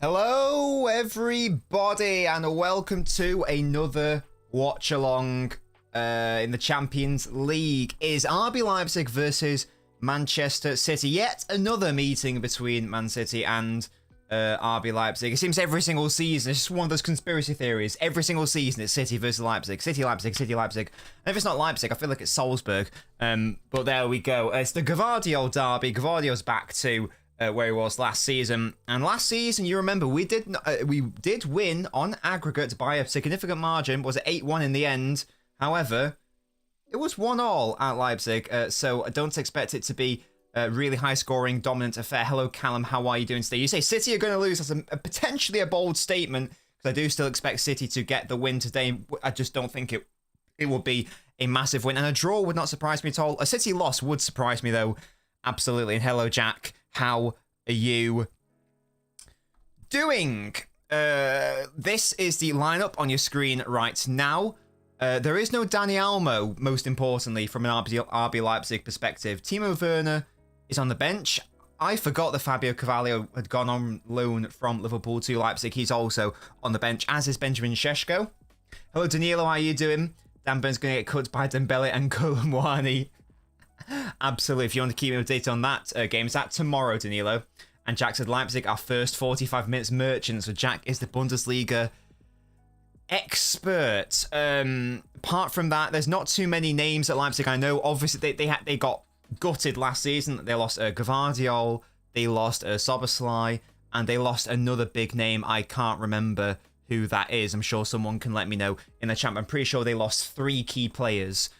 Hello, everybody, and welcome to another watch-along in the Champions League. Is RB Leipzig versus Manchester City. Yet another meeting between Man City and RB Leipzig. It seems every single season, it's just one of those conspiracy theories. Every single season, it's City versus Leipzig. City, Leipzig, City, Leipzig. And if it's not Leipzig, I feel like it's Salzburg. But there we go. It's the Gvardiol derby. Gvardiol's back to where he was last season. And last season, you remember, we did win on aggregate by a significant margin. Was it 8-1 in the end? However, it was 1-1 at Leipzig, so I don't expect it to be a really high-scoring, dominant affair. Hello, Callum. How are you doing today? You say City are going to lose. That's potentially a bold statement, because I do still expect City to get the win today. I just don't think it will be a massive win. And a draw would not surprise me at all. A City loss would surprise me, though. Absolutely. And hello, Jack. How are you doing? This is the lineup on your screen right now. There is no Dani Olmo, most importantly, from an RB Leipzig perspective. Timo Werner is on the bench. I forgot that Fabio Carvalho had gone on loan from Liverpool to Leipzig. He's also on the bench, as is Benjamin Šeško. Hello, Danilo. How are you doing? Dan Burn's going to get cut by Dembele and Kolomwani. Absolutely. If you want to keep me updated on that game, is that tomorrow, Danilo? And Jack said Leipzig are first 45 minutes merchant. So Jack is the Bundesliga expert. Apart from that, there's not too many names at Leipzig. I know, obviously, they got gutted last season. They lost Gvardiol, they lost Szoboszlai, and they lost another big name. I can't remember who that is. I'm sure someone can let me know in the chat. I'm pretty sure they lost 3 key players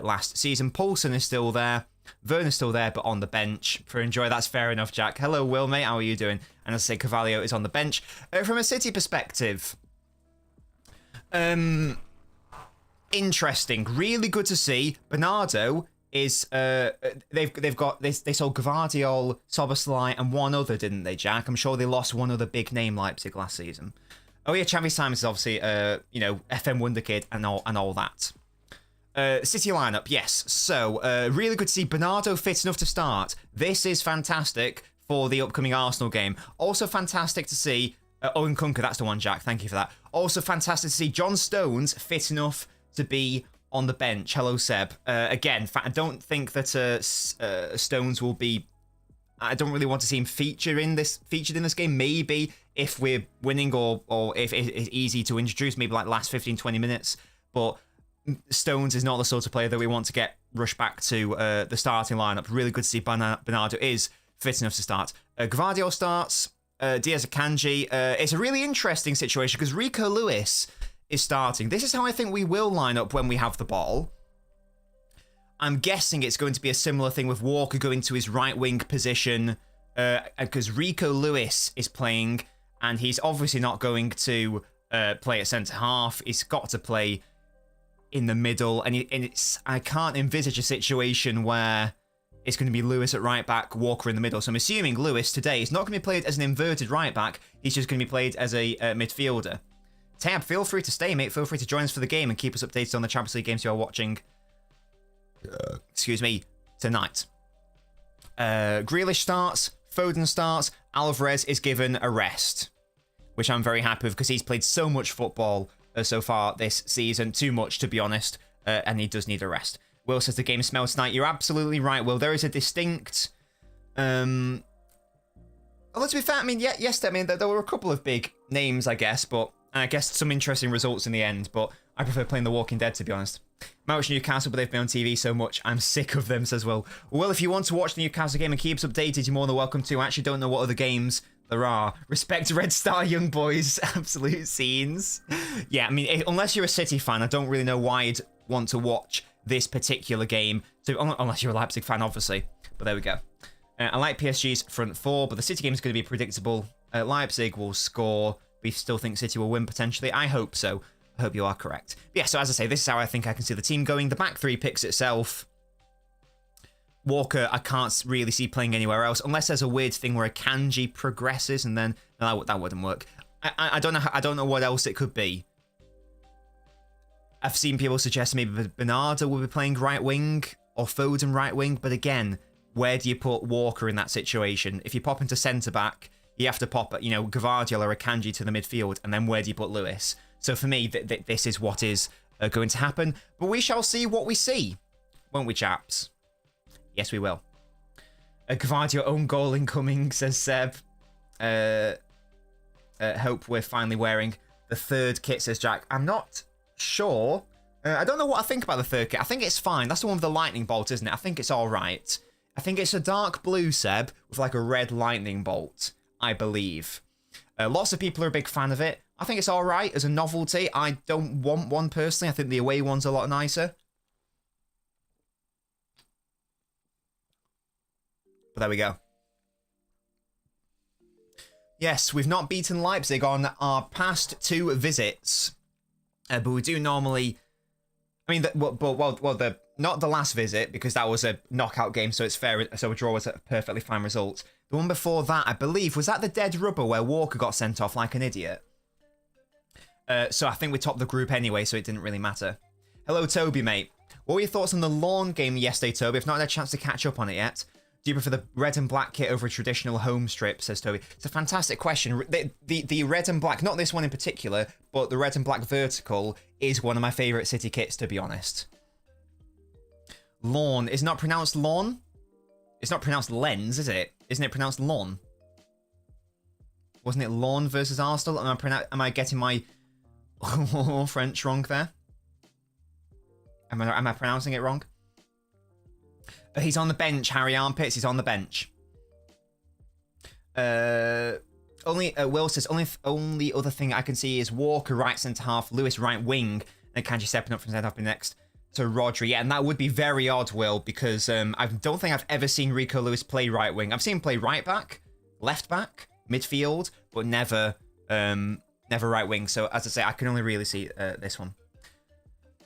last season. Poulsen is still there. Werner's still there, but on the bench. For enjoy, that's fair enough, Jack. Hello, Will, mate. How are you doing? And as I say, Carvalho is on the bench. From a City perspective, interesting. Really good to see. Bernardo is they've got this. They sold Gvardiol, Szoboszlai, and one other, didn't they, Jack? I'm sure they lost one other big name Leipzig last season. Oh yeah, Xavi Simons is obviously FM Wonderkid and all that. City lineup, yes. So really good to see Bernardo fit enough to start. This is fantastic for the upcoming Arsenal game. Also fantastic to see Owen Kunke, that's the one, Jack. Thank you for that. Also fantastic to see John Stones fit enough to be on the bench. Hello, Seb. Again, I don't think that Stones will be. I don't really want to see him featured in this game. Maybe if we're winning or if it's easy to introduce, maybe like last 15-20 minutes. But Stones is not the sort of player that we want to get rushed back to the starting lineup. Really good to see Bernardo is fit enough to start. Gvardiol starts. Diaz Akanji. It's a really interesting situation because Rico Lewis is starting. This is how I think we will line up when we have the ball. I'm guessing it's going to be a similar thing with Walker going to his right wing position because Rico Lewis is playing and he's obviously not going to play at centre half. He's got to play in the middle, and I can't envisage a situation where it's going to be Lewis at right back, Walker in the middle. So I'm assuming Lewis today is not going to be played as an inverted right back. He's just going to be played as a midfielder. Tab, feel free to stay, mate. Feel free to join us for the game and keep us updated on the Champions League games you are watching. Excuse me, tonight. Grealish starts, Foden starts, Alvarez is given a rest, which I'm very happy with because he's played so much football so far this season. Too much, to be honest, and he does need a rest. Will says the game smells tonight. You're absolutely right, Will. There is a distinct... Although, to be fair, I mean, yes, I mean, there were a couple of big names, I guess, but I guess some interesting results in the end, but I prefer playing The Walking Dead, to be honest. Might watch Newcastle, but they've been on TV so much, I'm sick of them, says Will. Well, if you want to watch the Newcastle game and keep us updated, you're more than welcome to. I actually don't know what other games there are. Respect Red Star Young Boys, absolute scenes. Yeah, I mean, unless you're a City fan, I don't really know why you'd want to watch this particular game, so, unless you're a Leipzig fan, obviously. But there we go. I like PSG's front four, but the City game is going to be predictable. Leipzig will score. We still think City will win, potentially. I hope so. I hope you are correct. But yeah, so as I say, this is how I think I can see the team going. The back three picks itself. Walker, I can't really see playing anywhere else, unless there's a weird thing where Akanji progresses, and then no, that wouldn't work. I don't know what else it could be. I've seen people suggest maybe Bernardo will be playing right wing or Foden right wing, but again, where do you put Walker in that situation? If you pop into centre back, you have to pop, you know, Gvardiol or Akanji to the midfield, and then where do you put Lewis? So for me, this is what is going to happen. But we shall see what we see, won't we, chaps? Yes, we will. A Gvardiol own goal incoming, says Seb. Hope we're finally wearing the third kit, says Jack. I'm not sure. I don't know what I think about the third kit. I think it's fine. That's the one with the lightning bolt, isn't it? I think it's all right. I think it's a dark blue, Seb, with like a red lightning bolt, I believe. Lots of people are a big fan of it. I think it's all right as a novelty. I don't want one personally. I think the away one's a lot nicer. But there we go. Yes, we've not beaten Leipzig on our past 2 visits. But we do normally... I mean, not the last visit, because that was a knockout game, so it's fair. So a draw was a perfectly fine result. The one before that, I believe, was that the dead rubber where Walker got sent off like an idiot? So I think we topped the group anyway, so it didn't really matter. Hello, Toby, mate. What were your thoughts on the lawn game yesterday, Toby? I've not had a chance to catch up on it yet. Do you prefer the red and black kit over a traditional home strip, says Toby? It's a fantastic question. The red and black, not this one in particular, but the red and black vertical is one of my favourite City kits, to be honest. Lawn is not pronounced lawn. It's not pronounced lens, is it? Isn't it pronounced lawn? Wasn't it lawn versus Arsenal? Am I getting my French wrong there? Am I pronouncing it wrong? He's on the bench, Harry Armpits. He's on the bench. Will says, only other thing I can see is Walker right centre half, Lewis right wing, and Kanji stepping up from centre half next to Rodri. Yeah, and that would be very odd, Will, because I don't think I've ever seen Rico Lewis play right wing. I've seen him play right back, left back, midfield, but never right wing. So as I say, I can only really see this one.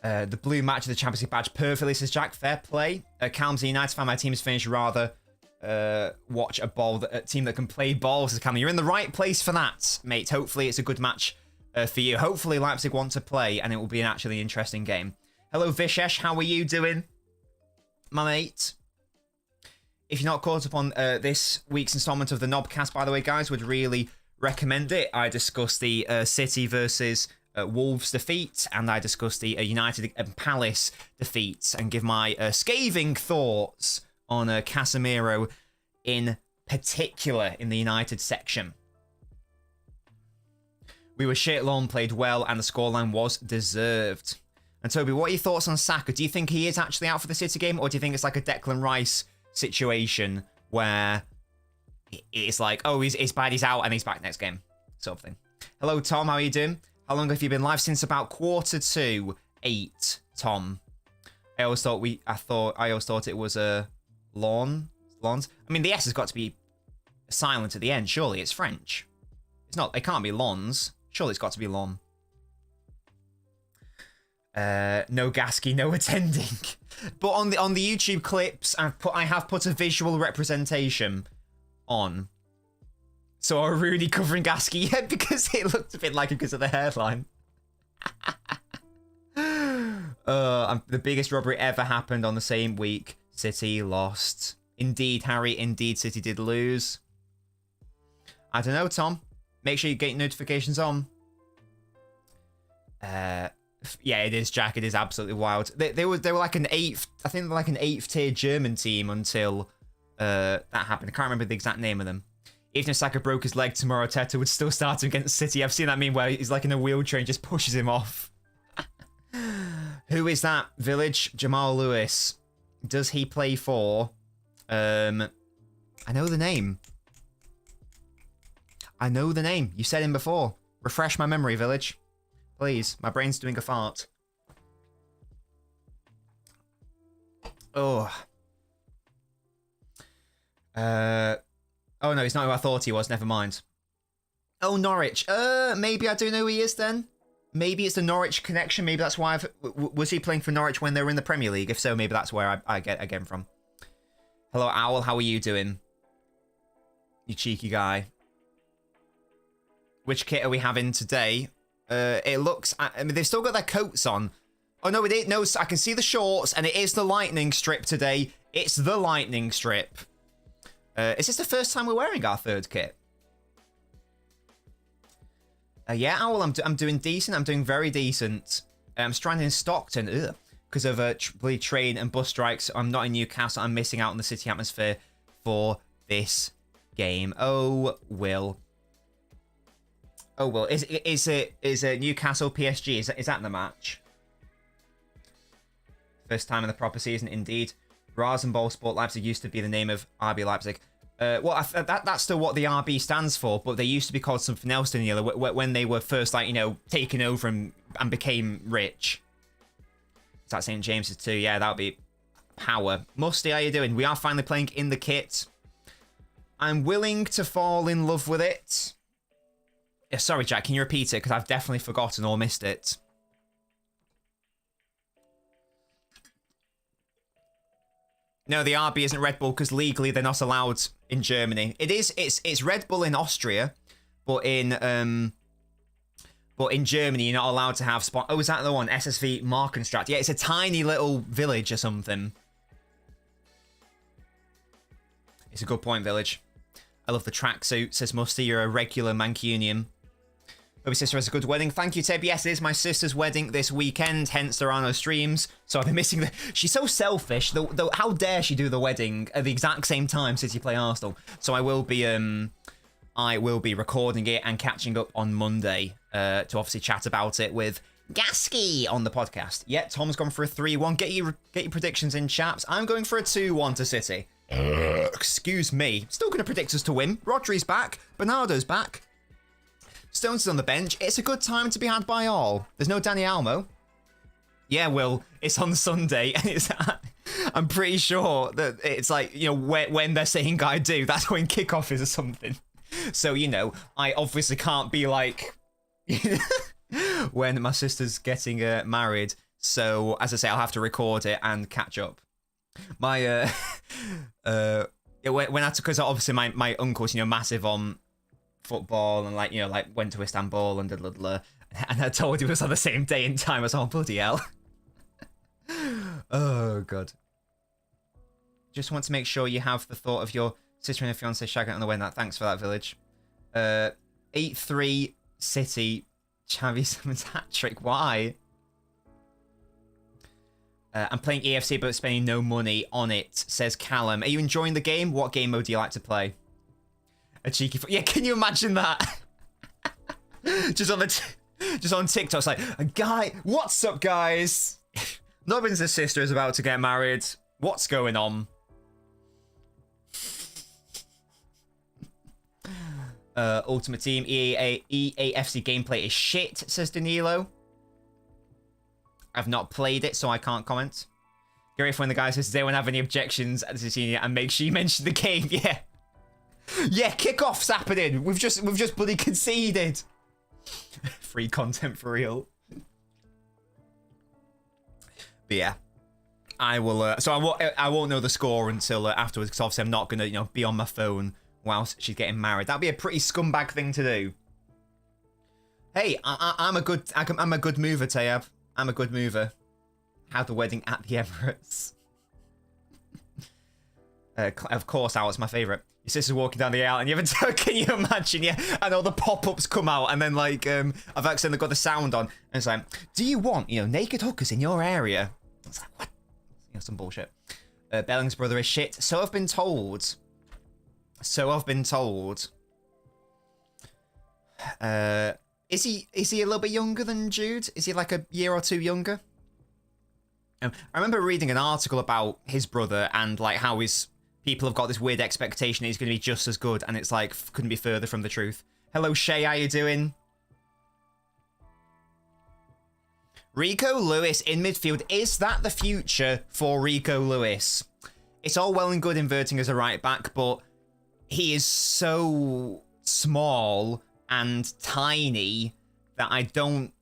The blue match of the Champions League badge perfectly, says Jack. Fair play. Calm's a United fan. My team is finished. Rather watch a team that can play ball, says Calm. You're in the right place for that, mate. Hopefully it's a good match for you. Hopefully Leipzig want to play and it will be an actually interesting game. Hello, Vishesh. How are you doing, my mate? If you're not caught up on this week's installment of the Knobcast, by the way, guys, would really recommend it. I discussed the City versus... Wolves defeat, and I discuss the United and Palace defeats and give my scathing thoughts on Casemiro in particular in the United section. We were shit long, played well, and the scoreline was deserved. And Toby, what are your thoughts on Saka? Do you think he is actually out for the City game, or do you think it's like a Declan Rice situation where it's like, oh, he's bad, he's out, and he's back next game, sort of thing? Hello, Tom, how are you doing? How long have you been live? Since about 7:45, Tom. I always thought it was a lawns. I mean, the S has got to be silent at the end. Surely it's French. It's not. It can't be lawns. Surely it's got to be lawn. No Gasky, no attending. But on the YouTube clips, I have put a visual representation on. So are Rooney covering Gasky? Yeah, because it looked a bit like it because of the hairline. The biggest robbery ever happened on the same week. City lost. Indeed, Harry. Indeed, City did lose. I don't know, Tom. Make sure you get notifications on. Yeah, it is, Jack. It is absolutely wild. They were like an 8th. I think they're like an 8th tier German team until that happened. I can't remember the exact name of them. Even if Saka broke his leg tomorrow, Teta would still start him against City. I've seen that meme where he's like in a wheelchair and just pushes him off. Who is that? Village? Jamal Lewis. Does he play for... I know the name. I know the name. You said him before. Refresh my memory, Village. Please. My brain's doing a fart. Oh. Oh, no, he's not who I thought he was. Never mind. Oh, Norwich. Maybe I do know who he is then. Maybe it's the Norwich connection. Maybe that's why was he playing for Norwich when they were in the Premier League? If so, maybe that's where I get him from. Hello, Owl. How are you doing? You cheeky guy. Which kit are we having today? It looks... I mean, they've still got their coats on. Oh, no, it is. No, I can see the shorts, and it is the lightning strip today. It's the lightning strip. Is this the first time we're wearing our third kit? Yeah, Owl, I'm doing decent. I'm doing very decent. I'm stranded in Stockton because of bloody train and bus strikes. I'm not in Newcastle. I'm missing out on the city atmosphere for this game. Oh, Will. Oh, Will. Is it Newcastle PSG? Is that the match? First time in the proper season, indeed. Rasenball Sport Leipzig used to be the name of RB Leipzig. Well, that's still what the RB stands for, but they used to be called something else than the other when they were first, like, you know, taken over and became rich. Is that St. James's too? Yeah, that would be power. Musty, how you doing? We are finally playing in the kit. I'm willing to fall in love with it. Yeah, sorry, Jack, can you repeat it? Because I've definitely forgotten or missed it. No, the RB isn't Red Bull because legally they're not allowed in Germany. It's Red Bull in Austria, but in Germany you're not allowed to have spot. Oh, is that the one? SSV Markenstraat. Yeah, it's a tiny little village or something. It's a good point, village. I love the tracksuit, says Musty. You're a regular Mancunian. Hope your sister has a good wedding. Thank you, Teb. Yes, it is my sister's wedding this weekend, hence there are no streams. So I've been missing the... She's so selfish. Though, how dare she do the wedding at the exact same time City play Arsenal? So I will be recording it and catching up on Monday to obviously chat about it with Gasky on the podcast. Yeah, Tom's gone for a 3-1. Get your predictions in, chaps. I'm going for a 2-1 to City. Excuse me. Still going to predict us to win. Rodri's back. Bernardo's back. Stones is on the bench. It's a good time to be had by all. There's no Danny Almo. Yeah, Will, it's on Sunday, and it's... I'm pretty sure that it's like, you know, when they're saying I do, that's when kickoff is or something. So, you know, I obviously can't be like... when my sister's getting married. So, as I say, I'll have to record it and catch up. My, because obviously my uncle's, you know, massive on football and, like, you know, like went to Istanbul and and I told him it was on the same day and time. I was, oh, bloody hell. Oh, God. Just want to make sure you have the thought of your sister and her fiance shagging on the wedding. Thanks for that, village. 8-3 City. Xavi Simons hat-trick. Why? I'm playing EFC but spending no money on it, says Callum. Are you enjoying the game? What game mode do you like to play? A cheeky... Yeah, can you imagine that? just on TikTok, it's like, a guy... What's up, guys? Nobbins' sister is about to get married. What's going on? Ultimate Team EAFC gameplay is shit, says Danilo. I've not played it, so I can't comment. Gary, when the guy says they won't have any objections at the senior, and make sure you mention the game. Yeah. Yeah, kickoff's happening. We've just bloody conceded. Free content for real. But yeah, I will. So I won't know the score until afterwards, because obviously I'm not gonna, you know, be on my phone whilst she's getting married. That'd be a pretty scumbag thing to do. Hey, I'm a good mover, Tayab. I'm a good mover. Have the wedding at the Emirates. Of course, Al, it's my favourite. Your sister's walking down the aisle and you haven't... Can you imagine? Yeah, and all the pop-ups come out and then, like, I've accidentally got the sound on. And it's like, do you want, you know, naked hookers in your area? It's like, what? You know, some bullshit. Belling's brother is shit. So I've been told. So I've been told. Is he a little bit younger than Jude? Is he like a year or two younger? I remember reading an article about his brother and, like, how his... People have got this weird expectation that he's going to be just as good, and it's like, couldn't be further from the truth. Hello, Shay, how you doing? Rico Lewis in midfield. Is that the future for Rico Lewis? It's all well and good inverting as a right back, but he is so small and tiny that I don't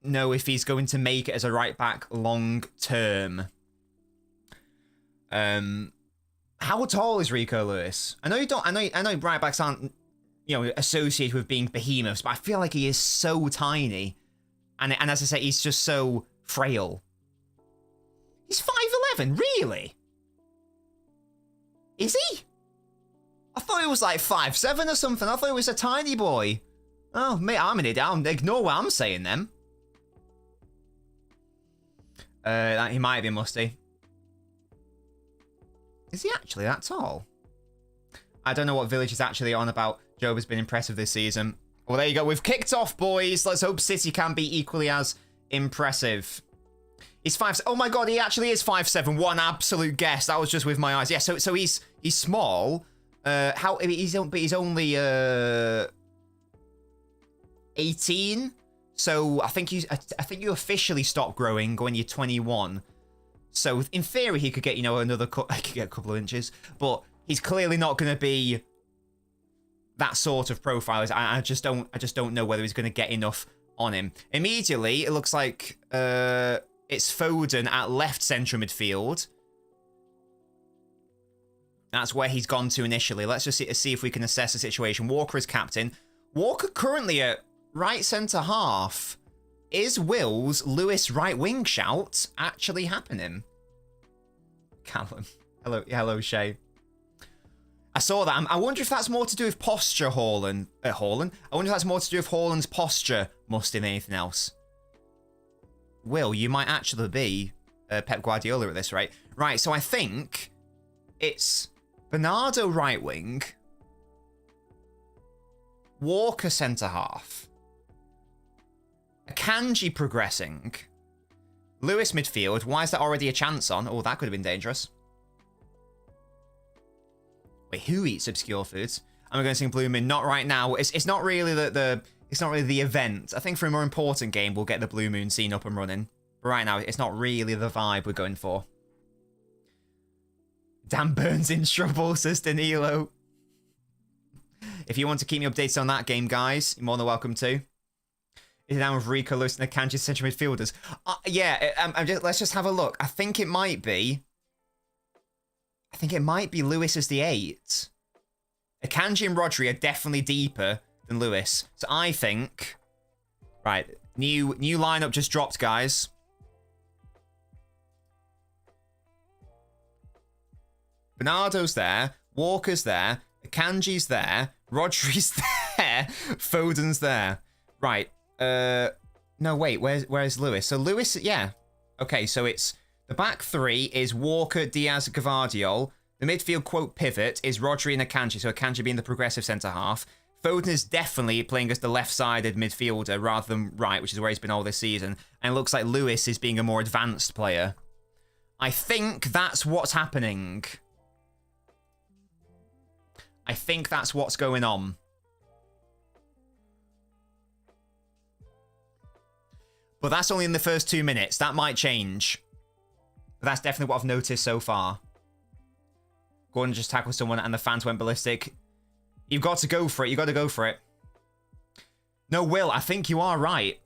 know if he's going to make it as a right back long term. How tall is Rico Lewis? I know right backs aren't, you know, associated with being behemoths, but I feel like he is so tiny. And as I say, he's just so frail. He's 5'11", really? Is he? I thought he was like 5'7" or something. I thought he was a tiny boy. Oh, mate, I'm an idiot. Ignore what I'm saying, then. He might be musty. Is he actually that tall? I don't know what Village is actually on about. Job has been impressive this season. Well, there you go. We've kicked off, boys. Let's hope City can be equally as impressive. He's 5'7". Oh my god, he actually is 5'7". What an absolute guess. That was just with my eyes. Yeah, so he's small. He's only 18. So I think you officially stop growing when you're 21. So in theory, he could get, another he could get a couple of inches, but he's clearly not going to be that sort of profile. I just don't know whether he's going to get enough on him. Immediately, it looks like it's Foden at left central midfield. That's where he's gone to initially. Let's just see if we can assess the situation. Walker is captain. Walker currently at right centre half. Is Will's Lewis right wing shout actually happening? Callum. Hello, Shay. I saw that. I wonder if that's more to do with posture, Haaland. I wonder if that's more to do with Haaland's posture, Must than anything else. Will, you might actually be Pep Guardiola at this rate. Right, so I think it's Bernardo right wing, Walker centre half, Akanji progressing, Lewis midfield. Why is that already a chance on? Oh, that could have been dangerous. Wait, who eats obscure foods? I'm going to sing Blue Moon. Not right now. It's not really it's not really the event. I think for a more important game, we'll get the Blue Moon scene up and running. But right now, it's not really the vibe we're going for. Dan Burns in trouble, says Danilo. If you want to keep me updated on that game, guys, you're more than welcome to. Is it down with Rico, Lewis, and Akanji central midfielders? Yeah, let's just have a look. I think it might be Lewis as the 8. Akanji and Rodri are definitely deeper than Lewis. So I think... Right, new lineup just dropped, guys. Bernardo's there. Walker's there. Akanji's there. Rodri's there. Foden's there. Right. No, wait. Where's Lewis? So Lewis, yeah. Okay, so it's... The back three is Walker, Diaz, Gvardiol. The midfield quote pivot is Rodri and Akanji, so Akanji being the progressive centre-half. Foden is definitely playing as the left-sided midfielder rather than right, which is where he's been all this season. And it looks like Lewis is being a more advanced player. I think that's what's happening. I think that's what's going on. But that's only in the first 2 minutes. That might change. But that's definitely what I've noticed so far. Gordon just tackled someone and the fans went ballistic. You've got to go for it. You've got to go for it. No, Will, I think you are right.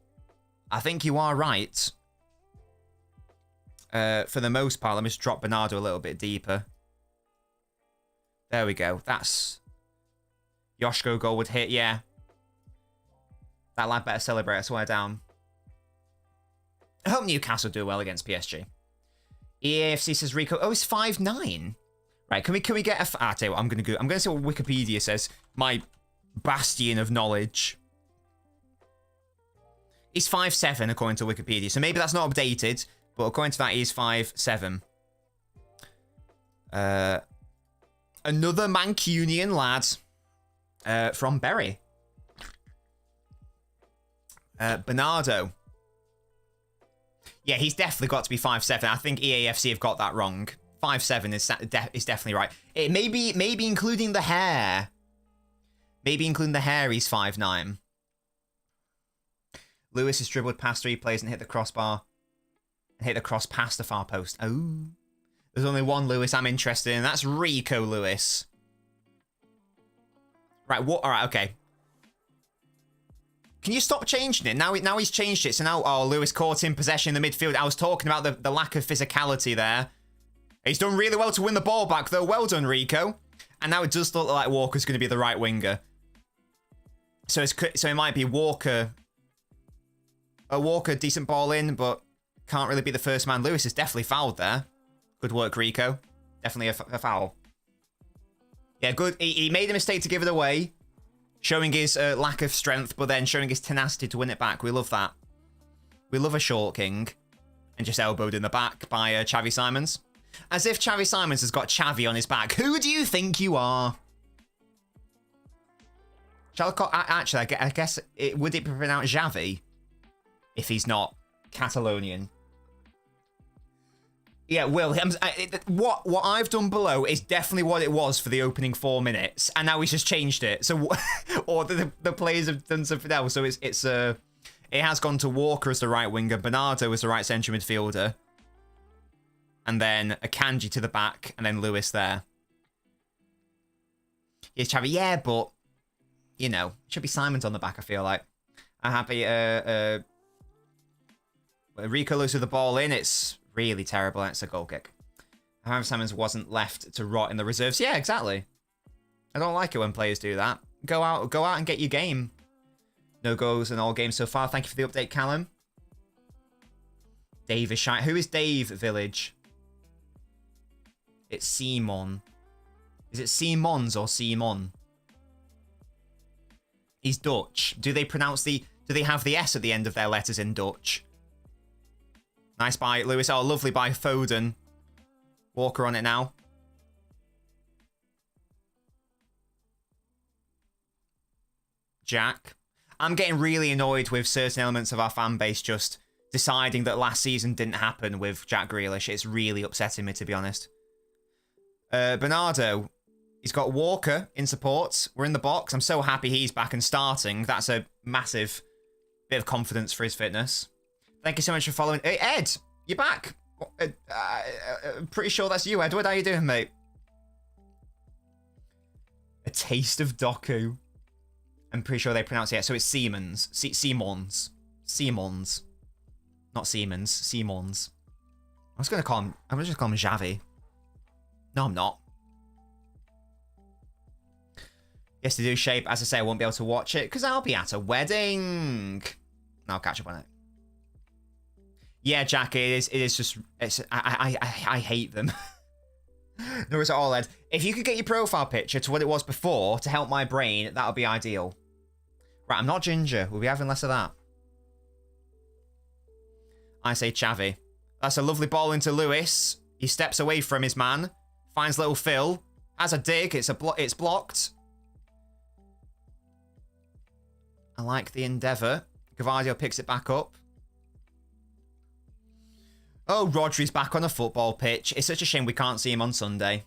I think you are right. For the most part, let me just drop Bernardo a little bit deeper. There we go. That's... Yoshko goal would hit, yeah. That lad better celebrate, I swear down. I hope Newcastle do well against PSG. EAFC says Rico. Oh, it's 5'9". Right, can we get a... I tell you what, I'm gonna see what Wikipedia says. My bastion of knowledge. He's 5'7", according to Wikipedia. So maybe that's not updated, but according to that, he's 5'7". Another Mancunian lad from Bury. Bernardo. Yeah, he's definitely got to be 5'7". I think EAFC have got that wrong. 5'7" is definitely right. It maybe including the hair. Maybe including the hair, he's 5'9". Lewis has dribbled past 3 players and hit the crossbar. And hit the cross past the far post. Oh. There's only one Lewis I'm interested in. That's Rico Lewis. Right, what? Alright, okay. Can you stop changing it? Now he's changed it. So now, oh, Lewis caught in possession in the midfield. I was talking about the lack of physicality there. He's done really well to win the ball back, though. Well done, Rico. And now it does look like Walker's going to be the right winger. So it might be Walker. Walker, decent ball in, but can't really be the first man. Lewis is definitely fouled there. Good work, Rico. Definitely a foul. Yeah, good. He made a mistake to give it away. Showing his lack of strength, but then showing his tenacity to win it back. We love that. We love a short king. And just elbowed in the back by Chavi Simons. As if Chavi Simons has got Chavi on his back. Who do you think you are? Actually, I guess, would it be pronounced Xavi? If he's not Catalonian. Yeah, Will, what I've done below is definitely what it was for the opening 4 minutes. And now he's just changed it. So, or the players have done something else. So it has gone to Walker as the right winger, Bernardo as the right central midfielder, and then Akanji to the back, and then Lewis there. Yes, Chavi, yeah, but, you know, it should be Simons on the back, I feel like. I'm happy, Rico loses the ball in, it's really terrible, it's a goal kick. However, Simons wasn't left to rot in the reserves. Yeah, exactly. I don't like it when players do that. Go out and get your game. No goals in all games so far. Thank you for the update, Callum. Dave is shy. Who is Dave Village? It's Simon. Is it Simons or Simon? He's Dutch. Do they have the S at the end of their letters in Dutch? Nice by Lewis. Oh, lovely by Foden. Walker on it now. Jack. I'm getting really annoyed with certain elements of our fan base just deciding that last season didn't happen with Jack Grealish. It's really upsetting me, to be honest. Bernardo. He's got Walker in support. We're in the box. I'm so happy he's back and starting. That's a massive bit of confidence for his fitness. Thank you so much for following. Hey, Ed, you're back. I'm pretty sure that's you, Edward. How you doing, mate? A taste of Doku. I'm pretty sure they pronounce it. So it's Siemens. Simons. Simons. Not Siemens. Simons. I'm just going to call him Xavi. No, I'm not. Yes, they do shape. As I say, I won't be able to watch it because I'll be at a wedding. I'll catch up on it. Yeah, Jack, it is just... I hate them. No, it's all, Ed. If you could get your profile picture to what it was before to help my brain, that would be ideal. Right, I'm not ginger. We'll be having less of that. I say Chavi. That's a lovely ball into Lewis. He steps away from his man. Finds little Phil. Has a dig. It's blocked. I like the endeavour. Gavardio picks it back up. Oh, Rodri's back on a football pitch. It's such a shame we can't see him on Sunday.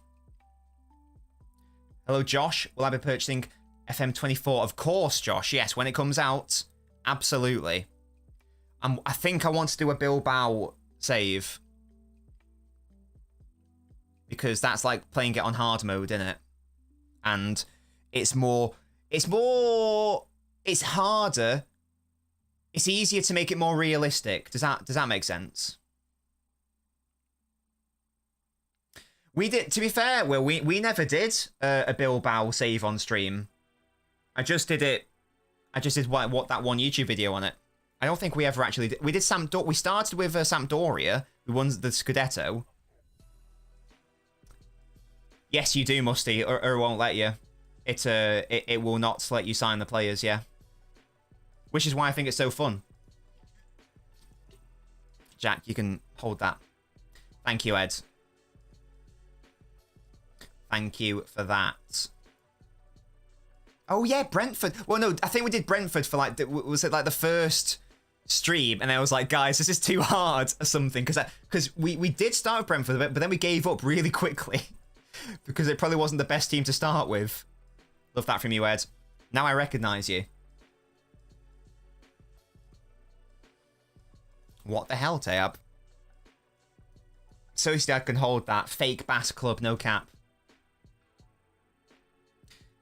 Hello, Josh. Will I be purchasing FM24? Of course, Josh. Yes, when it comes out. Absolutely. I think I want to do a Bilbao save. Because that's like playing it on hard mode, isn't it? And it's harder. It's easier to make it more realistic. Does that make sense? We did, to be fair, Will, we never did a Bilbao save on stream. I just did what that one YouTube video on it. I don't think we ever actually did. We did we started with Sampdoria. We won the Scudetto. Yes, you do, Musty, or it won't let you. It will not let you sign the players, yeah. Which is why I think it's so fun. Jack, you can hold that. Thank you, Ed. Thank you for that. Oh, yeah, Brentford. Well, no, I think we did Brentford for, like, was it, like, the first stream? And I was like, guys, this is too hard or something. Because we did start with Brentford, but then we gave up really quickly. Because it probably wasn't the best team to start with. Love that from you, Ed. Now I recognise you. What the hell, Tayab? Sociedad can hold that. Fake Bass Club, no cap.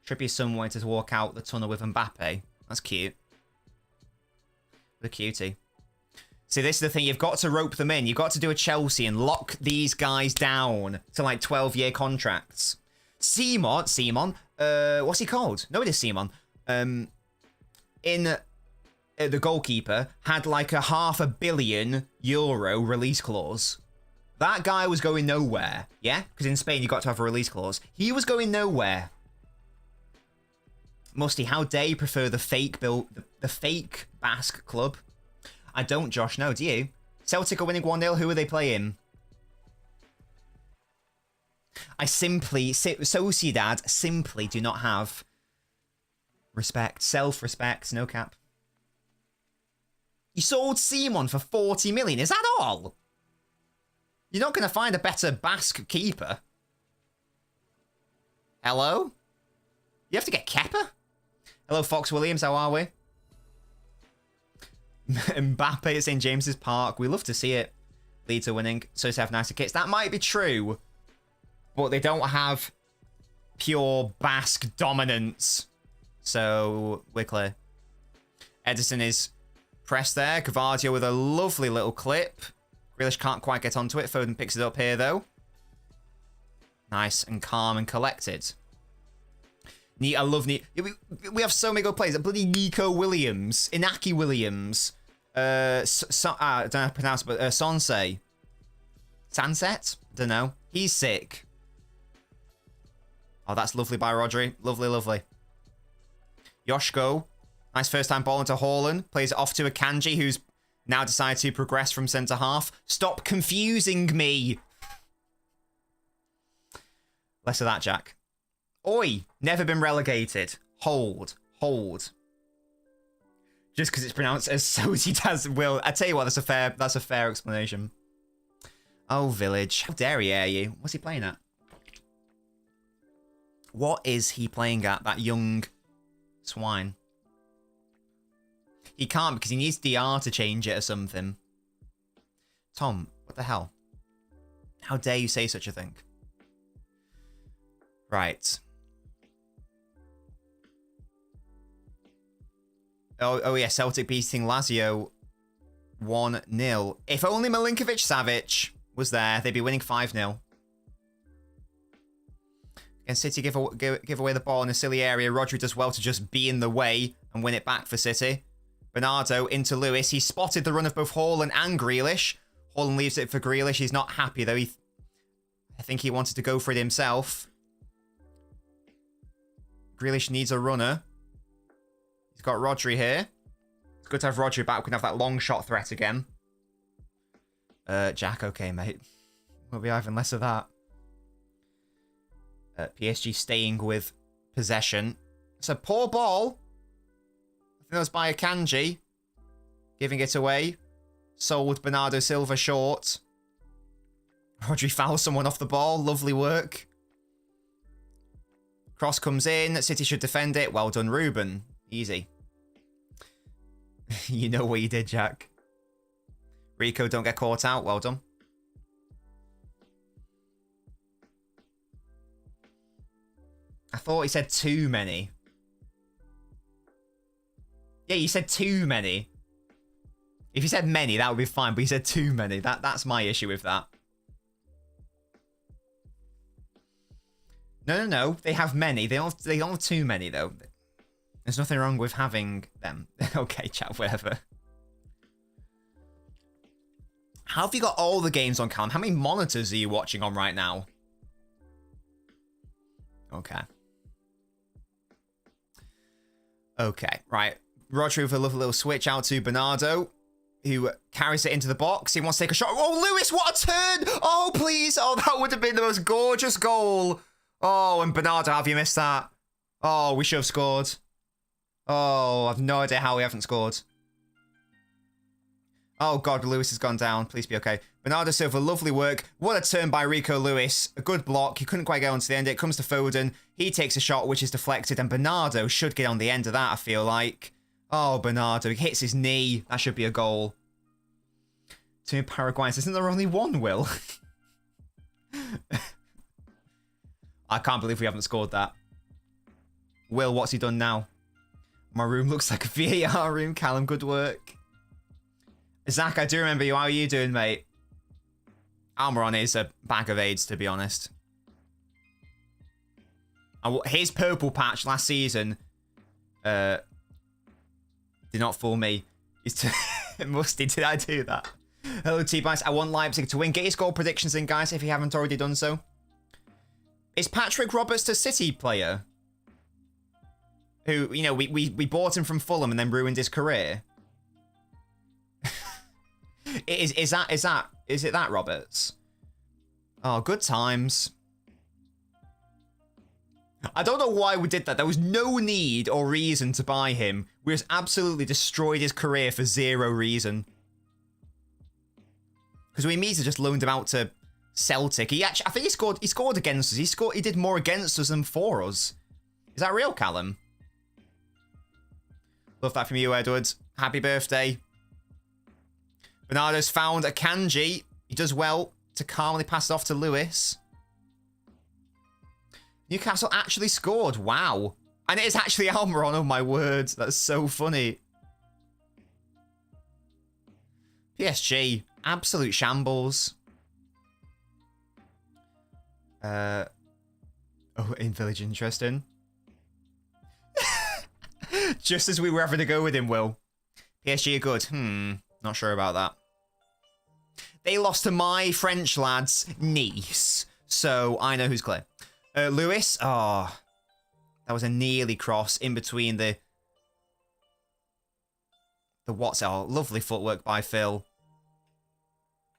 Trippier some way to walk out the tunnel with Mbappe. That's cute. The cutie. See, this is the thing. You've got to rope them in. You've got to do a Chelsea and lock these guys down to like 12-year contracts. Simon, what's he called? No, it is Simon. The goalkeeper had like a €500 million release clause. That guy was going nowhere. Yeah, because in Spain you got to have a release clause. He was going nowhere. Musty, how dare you prefer the fake the fake Basque club? I don't, Josh. No, do you? Celtic are winning 1-0. Who are they playing? I simply, Sociedad simply do not have respect, self-respect, no cap. You sold Simon for 40 million. Is that all? You're not going to find a better Basque keeper. Hello? You have to get Kepa? Hello, Fox Williams. How are we? Mbappe at St. James's Park. We love to see it. Leeds are winning. So they have nicer kits. That might be true. But they don't have pure Basque dominance. So we're clear. Edison is pressed there. Cavadio with a lovely little clip. Grealish can't quite get onto it. Foden picks it up here, though. Nice and calm and collected. I love Neat. We have so many good players. Bloody Nico Williams. Inaki Williams. I don't know how to pronounce it, but Sonsei. Sunset? Don't know. He's sick. Oh, that's lovely by Rodri. Lovely, lovely. Yoshko. Nice first time ball into Haaland. Plays it off to Akanji, who's now decided to progress from centre half. Stop confusing me. Less of that, Jack. Oi. Never been relegated. Hold. Hold. Just because it's pronounced as Sociedad will. I tell you what, that's a fair explanation. Oh, Village. How dare he air you? What's he playing at? What is he playing at, that young swine? He can't because he needs DR to change it or something. Tom, what the hell? How dare you say such a thing? Right. Oh yeah, Celtic beating Lazio 1-0. If only Milinkovic-Savic was there, they'd be winning 5-0. Against City, give away the ball in a silly area. Rodri does well to just be in the way and win it back for City. Bernardo into Lewis. He spotted the run of both Haaland and Grealish. Haaland leaves it for Grealish. He's not happy, though. I think he wanted to go for it himself. Grealish needs a runner. He's got Rodri here. It's good to have Rodri back. We can have that long shot threat again. Jack, okay, mate. We'll be having less of that. PSG staying with possession. It's a poor ball. I think that was by Akanji. Giving it away. Sold Bernardo Silva short. Rodri fouls someone off the ball. Lovely work. Cross comes in. City should defend it. Well done, Ruben. Easy. You know what you did, Jack. Rico, don't get caught out. Well done. I thought he said too many. Yeah, you said too many. If you said many, that would be fine, but you said too many. That's my issue with that. No. They have many. They don't have too many, though. There's nothing wrong with having them. Okay, chat, whatever. How have you got all the games on Callum? How many monitors are you watching on right now? Okay. Okay, right. Rodri with a lovely little switch out to Bernardo, who carries it into the box. He wants to take a shot. Oh, Lewis, what a turn! Oh, please. Oh, that would have been the most gorgeous goal. Oh, and Bernardo, have you missed that? Oh, we should have scored. Oh, I've no idea how we haven't scored. Oh, God, Lewis has gone down. Please be okay. Bernardo Silva, lovely work. What a turn by Rico Lewis. A good block. He couldn't quite get onto the end. It comes to Foden. He takes a shot, which is deflected, and Bernardo should get on the end of that, I feel like. Oh, Bernardo. He hits his knee. That should be a goal. Two Paraguayans. Isn't there only one, Will? I can't believe we haven't scored that. Will, what's he done now? My room looks like a VAR room. Callum, good work. Zach, I do remember you. How are you doing, mate? Almiron is a bag of AIDS, to be honest. His purple patch last season did not fool me. Musty, did I do that? Hello, T-Bites. I want Leipzig to win. Get your score predictions in, guys, if you haven't already done so. Is Patrick Roberts a City player? who, you know, we bought him from Fulham and then ruined his career. Is it that, Roberts? Oh, good times. I don't know why we did that. There was no need or reason to buy him. We just absolutely destroyed his career for zero reason. Because we immediately just loaned him out to Celtic. I think he scored against us. He did more against us than for us. Is that real, Callum? Love that from you, Edward. Happy birthday. Bernardo's found a Kanji. He does well to calmly pass it off to Lewis. Newcastle actually scored. Wow. And it is actually Almiron. Oh, my word. That's so funny. PSG. Absolute shambles. Oh, in Village, interesting. Just as we were having to go with him, Will. PSG are good. Not sure about that. They lost to my French lads, Nice. So I know who's clear. Lewis. Oh, that was a nearly cross in between the what's it? Oh, lovely footwork by Phil.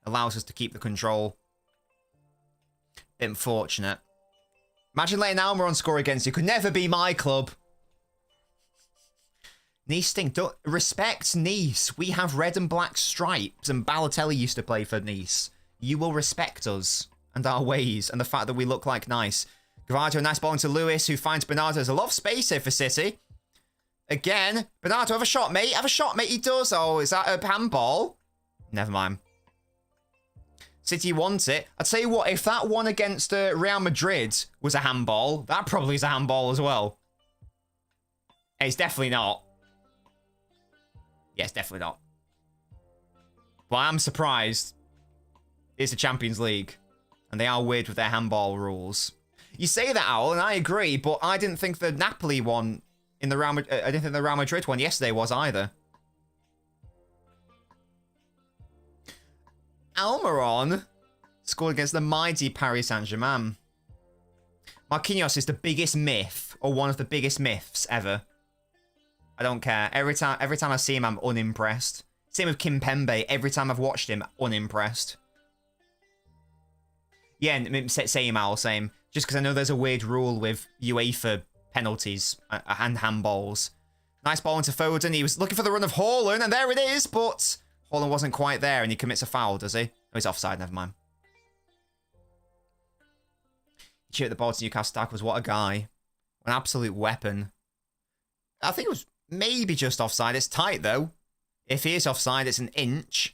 Allows us to keep the control. Bit unfortunate. Imagine letting Almiron score against you. Could never be my club. Nice stink. Don't respect Nice. We have red and black stripes, and Balotelli used to play for Nice. You will respect us and our ways, and the fact that we look like nice. Gavadio, nice ball into Lewis, who finds Bernardo. There's a lot of space here for City. Again, Bernardo, have a shot, mate. Have a shot, mate. He does. Oh, is that a handball? Never mind. City wants it. I'll tell you what, if that one against Real Madrid was a handball, that probably is a handball as well. It's definitely not. Yes, definitely not. But I'm surprised. It's the Champions League. And they are weird with their handball rules. You say that, Owl, and I agree, but I didn't think the Napoli one in the I didn't think the Real Madrid one yesterday was either. Almiron scored against the mighty Paris Saint-Germain. Marquinhos is the biggest myth, or one of the biggest myths ever. I don't care. Every time I see him, I'm unimpressed. Same with Kimpembe. Every time I've watched him, unimpressed. Yeah, same, Al, same. Just because I know there's a weird rule with UEFA penalties and handballs. Nice ball into Foden. He was looking for the run of Haaland, and there it is, but Haaland wasn't quite there, and he commits a foul, does he? Oh, he's offside, never mind. He chipped the ball to Newcastle tackles. What a guy. An absolute weapon. I think it was maybe just offside. It's tight, though. If he is offside, it's an inch.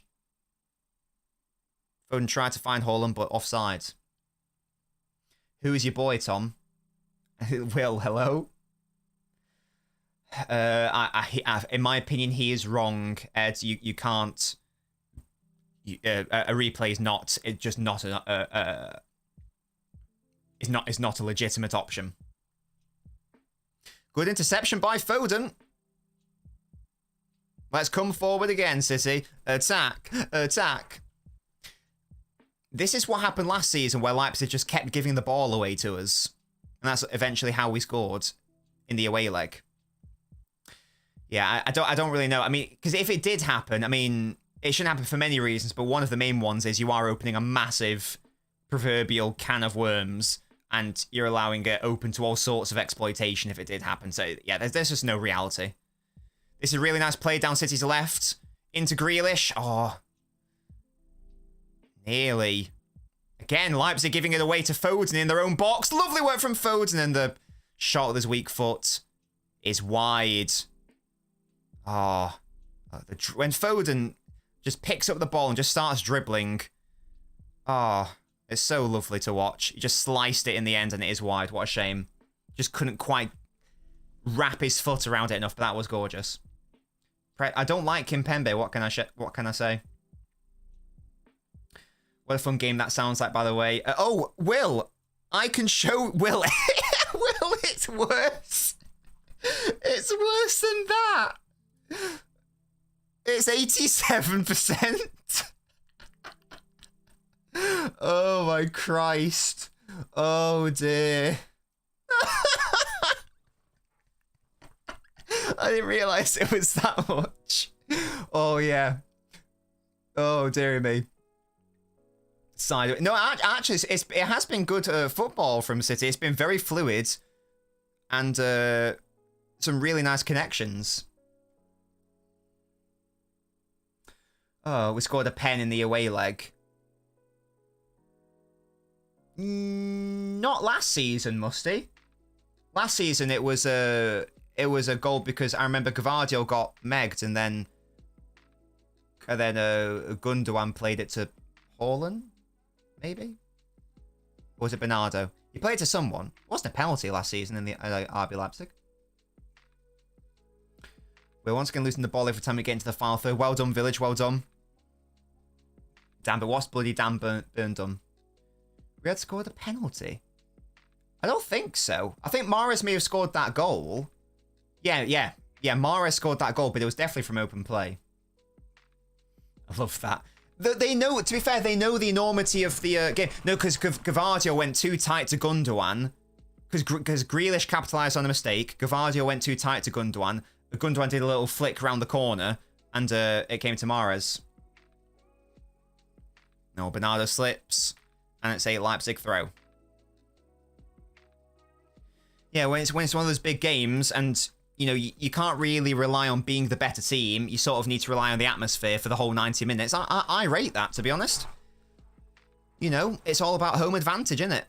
Foden tried to find Haaland, but offside. Who is your boy, Tom? Will, hello? In my opinion, he is wrong, Ed. You can't... a replay is not... It's just not a... It's not a legitimate option. Good interception by Foden. Let's come forward again, City. Attack. Attack. This is what happened last season, where Leipzig just kept giving the ball away to us. And that's eventually how we scored in the away leg. Yeah, I don't really know. I mean, because if it did happen, I mean, it shouldn't happen for many reasons, but one of the main ones is you are opening a massive proverbial can of worms, and you're allowing it open to all sorts of exploitation if it did happen. So, yeah, there's just no reality. This is a really nice play down City's left. Into Grealish. Oh. Nearly. Again, Leipzig giving it away to Foden in their own box. Lovely work from Foden, and the shot with his weak foot is wide. Oh. When Foden just picks up the ball and just starts dribbling. Oh. It's so lovely to watch. He just sliced it in the end, and it is wide. What a shame. Just couldn't quite wrap his foot around it enough, but that was gorgeous. I don't like Kimpembe. What can I say? What a fun game that sounds like, by the way. Oh, Will, I can show Will. Will, it's worse. It's worse than that. It's 87%. Oh my Christ. I didn't realize it was that much. Oh, yeah. Oh, dear me. Side. No, actually, it has been good football from City. It's been very fluid and some really nice connections. Oh, we scored a pen in the away leg. Not last season, Musty. Last season it was a goal because I remember Gavardio got megged and then Gundogan played it to Haaland, maybe? Or was it Bernardo? He played it to someone. It wasn't a penalty last season in the RB Leipzig. We're once again losing the ball every time we get into the final third. Well done, Village. Well done. Damn, but what's bloody damn Burn done? We had scored a penalty. I don't think so. I think Mahrez may have scored that goal. Yeah, Mahrez scored that goal, but it was definitely from open play. I love that. They know, to be fair, they know the enormity of the game. No, because Gavardio went too tight to Gundogan. Because Grealish capitalised on a mistake. Gavardio went too tight to Gundogan. Gundogan did a little flick around the corner, and it came to Mahrez. No, Bernardo slips, and it's a Leipzig throw. Yeah, when it's one of those big games, and you know you can't really rely on being the better team. You sort of need to rely on the atmosphere for the whole 90 minutes. I rate that, to be honest. You know, it's all about home advantage, isn't it?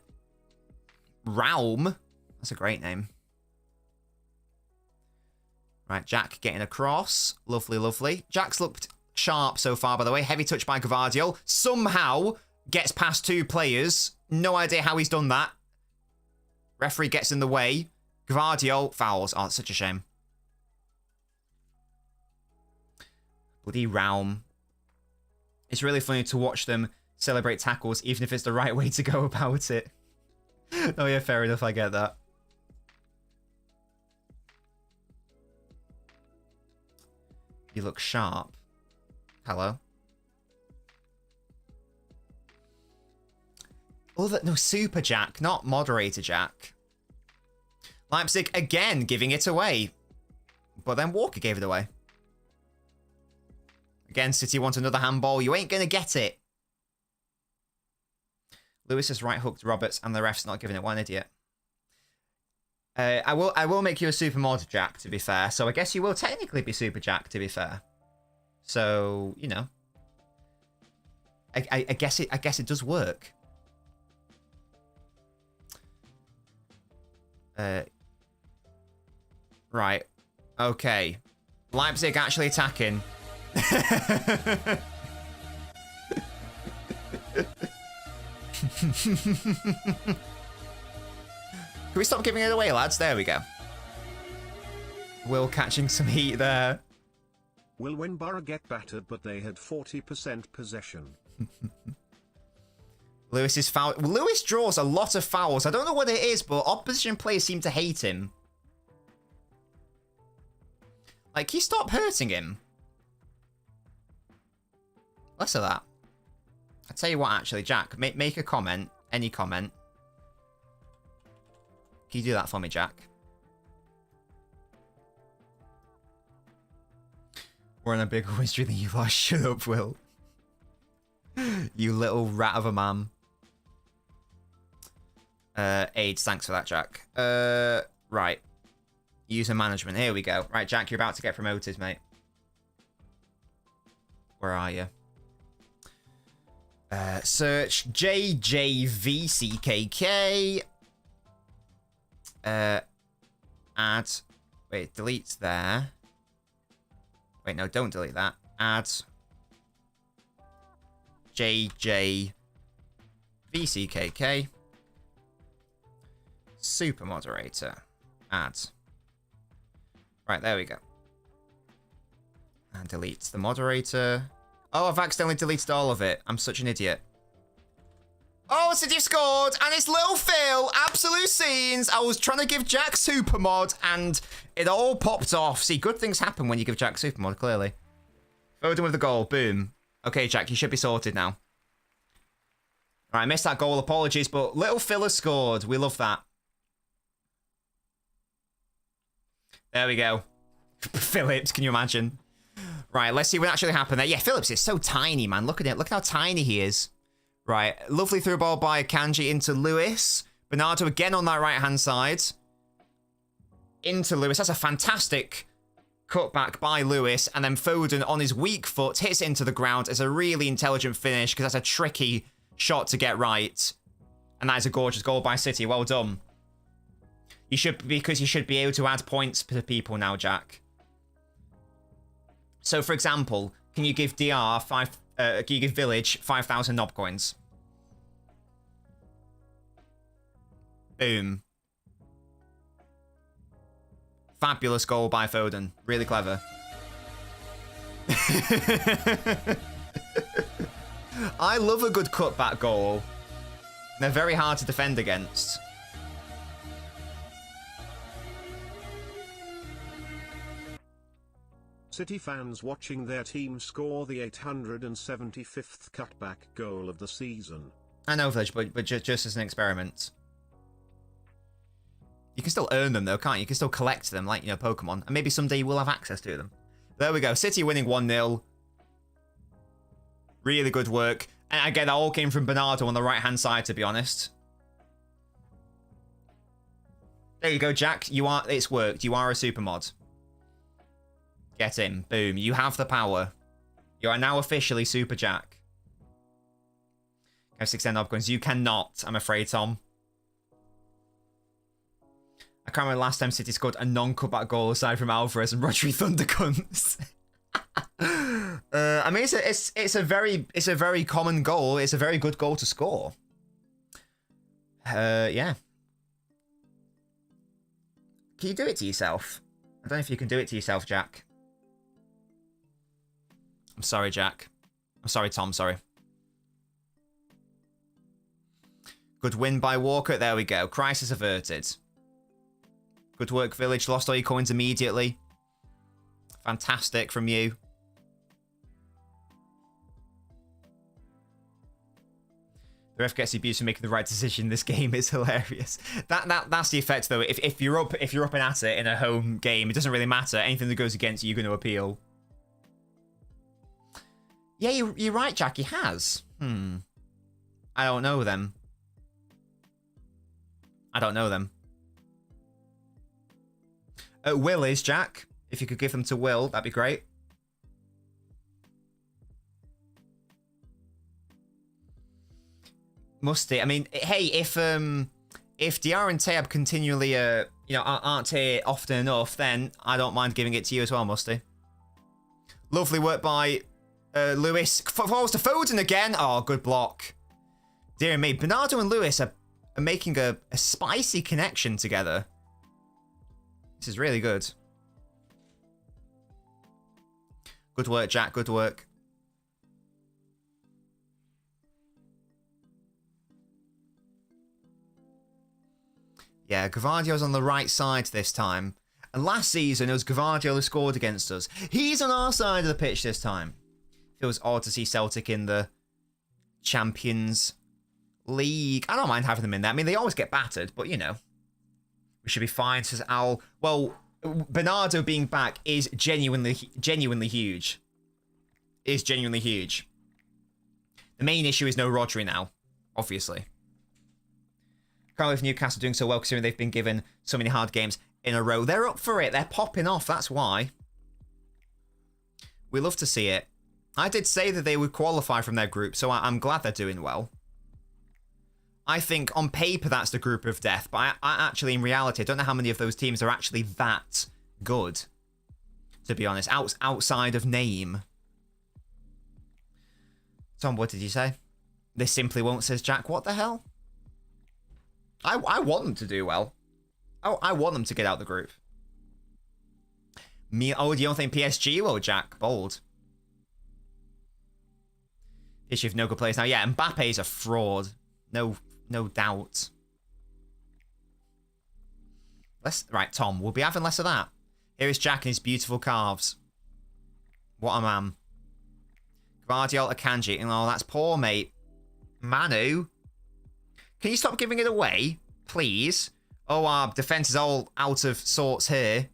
Raum, that's a great name. Right, Jack getting across. Lovely, lovely. Jack's looked sharp so far, by the way. Heavy touch by Gavardio. Somehow gets past two players. No idea how he's done that. Referee gets in the way. Gavardio fouls. Oh, it's such a shame. Bloody Raum. It's really funny to watch them celebrate tackles, even if it's the right way to go about it. Oh yeah, fair enough. I get that. You look sharp. Hello. Oh, no, Super Jack, not Moderator Jack. Leipzig again giving it away. But then Walker gave it away. Again, City want another handball. You ain't going to get it. Lewis has right-hooked Roberts and the ref's not giving it. What an idiot. I will make you a Super Mod Jack, to be fair. So I guess you will technically be Super Jack, to be fair. So, you know. I guess it does work. Right. Okay. Leipzig actually attacking. Can we stop giving it away, lads? There we go. Will catching some heat there. Will win Borough get battered, but they had 40% possession. Lewis is foul. Lewis draws a lot of fouls. I don't know what it is, but opposition players seem to hate him. Like, can you stop hurting him? Less of that. I'll tell you what, actually, Jack, make a comment. Any comment. Can you do that for me, Jack? We're on a bigger history than you last. Shut up, Will. You little rat of a man. AIDS, thanks for that, Jack. Right. User management. Here we go. Right, Jack, you're about to get promoted, mate. Where are you? Search JJVCKK. Add. Wait, delete's there. Wait, no, don't delete that. Add. JJVCKK. Super moderator. Add. Right, there we go. And delete the moderator. Oh, I've accidentally deleted all of it. I'm such an idiot. Oh, City scored, and it's Little Phil. Absolute scenes. I was trying to give Jack super mod, and it all popped off. See, good things happen when you give Jack super mod, clearly. Foden with the goal. Boom. Okay, Jack, you should be sorted now. All right, I missed that goal. Apologies, but Little Phil has scored. We love that. There we go. Phillips, can you imagine? Right, let's see what actually happened there. Yeah, Phillips is so tiny, man. Look at it. Look how tiny he is. Right, lovely through ball by Kanji into Lewis. Bernardo again on that right-hand side. Into Lewis. That's a fantastic cutback by Lewis. And then Foden on his weak foot hits it into the ground. It's a really intelligent finish because that's a tricky shot to get right. And that is a gorgeous goal by City. Well done. You should be able to add points to people now, Jack. So, for example, can you give can you give Village 5,000 knob coins? Boom. Fabulous goal by Foden. Really clever. I love a good cutback goal. They're very hard to defend against. City fans watching their team score the 875th cutback goal of the season. I know, Village, but just as an experiment. You can still earn them, though, can't you? You can still collect them, like, you know, Pokemon. And maybe someday you will have access to them. There we go. City winning 1-0. Really good work. And again, that all came from Bernardo on the right-hand side, to be honest. There you go, Jack. It's worked. You are a super mod. Get in. Boom. You have the power. You are now officially Super Jack. Have 6 knob coins. You cannot, I'm afraid, Tom. I can't remember the last time City scored a non-cutback goal aside from Alvarez and Rodri Thundercunts. I mean, it's a very common goal. It's a very good goal to score. Yeah. Can you do it to yourself? I don't know if you can do it to yourself, Jack. I'm sorry, Jack. I'm sorry, Tom. Sorry. Good win by Walker. There we go. Crisis averted. Good work, Village. Lost all your coins immediately. Fantastic from you. The ref gets abused for making the right decision. This game is hilarious. That's the effect, though. If you're up and at it in a home game, it doesn't really matter. Anything that goes against you, you're going to appeal. Yeah, you're right, Jack. He has. I don't know them. I don't know them. Will is, Jack. If you could give them to Will, that'd be great. Musty. I mean, hey, if DR and Tab continually, aren't here often enough, then I don't mind giving it to you as well, Musty. Lovely work by Lewis. Falls to Foden again. Oh, good block. Dear me, Bernardo and Lewis are making a spicy connection together. This is really good. Good work, Jack. Good work. Yeah, Gvardio's on the right side this time. And last season, it was Gvardio who scored against us. He's on our side of the pitch this time. Feels odd to see Celtic in the Champions League. I don't mind having them in there. I mean, they always get battered, but, you know. We should be fine, says Al. Well, Bernardo being back is genuinely huge. Is genuinely huge. The main issue is no Rodri now, obviously. Can't believe Newcastle doing so well considering they've been given so many hard games in a row. They're up for it. They're popping off. That's why. We love to see it. I did say that they would qualify from their group, so I'm glad they're doing well. I think on paper that's the group of death, but I actually, in reality, I don't know how many of those teams are actually that good, to be honest, outside of name. Tom, what did you say? This simply won't, says Jack. What the hell? I want them to do well. Oh, I want them to get out the group. Oh, you don't think PSG will, Jack? Bold. Issue of no good players now. Yeah, Mbappe's a fraud. No doubt. Right, Tom, we'll be having less of that. Here is Jack and his beautiful calves. What a man. Guardiola Akanji. Oh, that's poor, mate. Manu. Can you stop giving it away, please? Oh, our defense is all out of sorts here.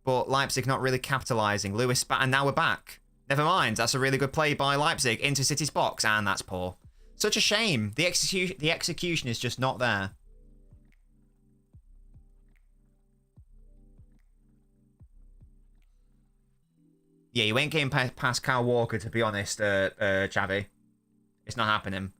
but Leipzig not really capitalising. Lewis, and now we're back. Never mind, that's a really good play by Leipzig into City's box, and that's poor. Such a shame. The execution is just not there. Yeah, you ain't getting past Kyle Walker, to be honest, Xavi. It's not happening.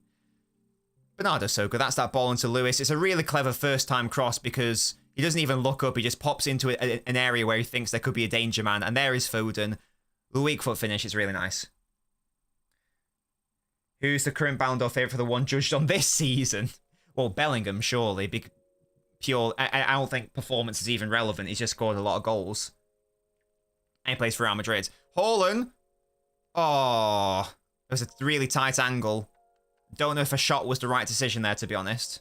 Bernardo's so good. That's that ball into Lewis. It's a really clever first-time cross because he doesn't even look up. He just pops into an area where he thinks there could be a danger man. And there is Foden. The weak foot finish is really nice. Who's the current Ballon d'Or favourite for the one judged on this season? Well, Bellingham, surely. I don't think performance is even relevant. He's just scored a lot of goals. And he plays for Real Madrid. Haaland. Oh, it was a really tight angle. Don't know if a shot was the right decision there, to be honest.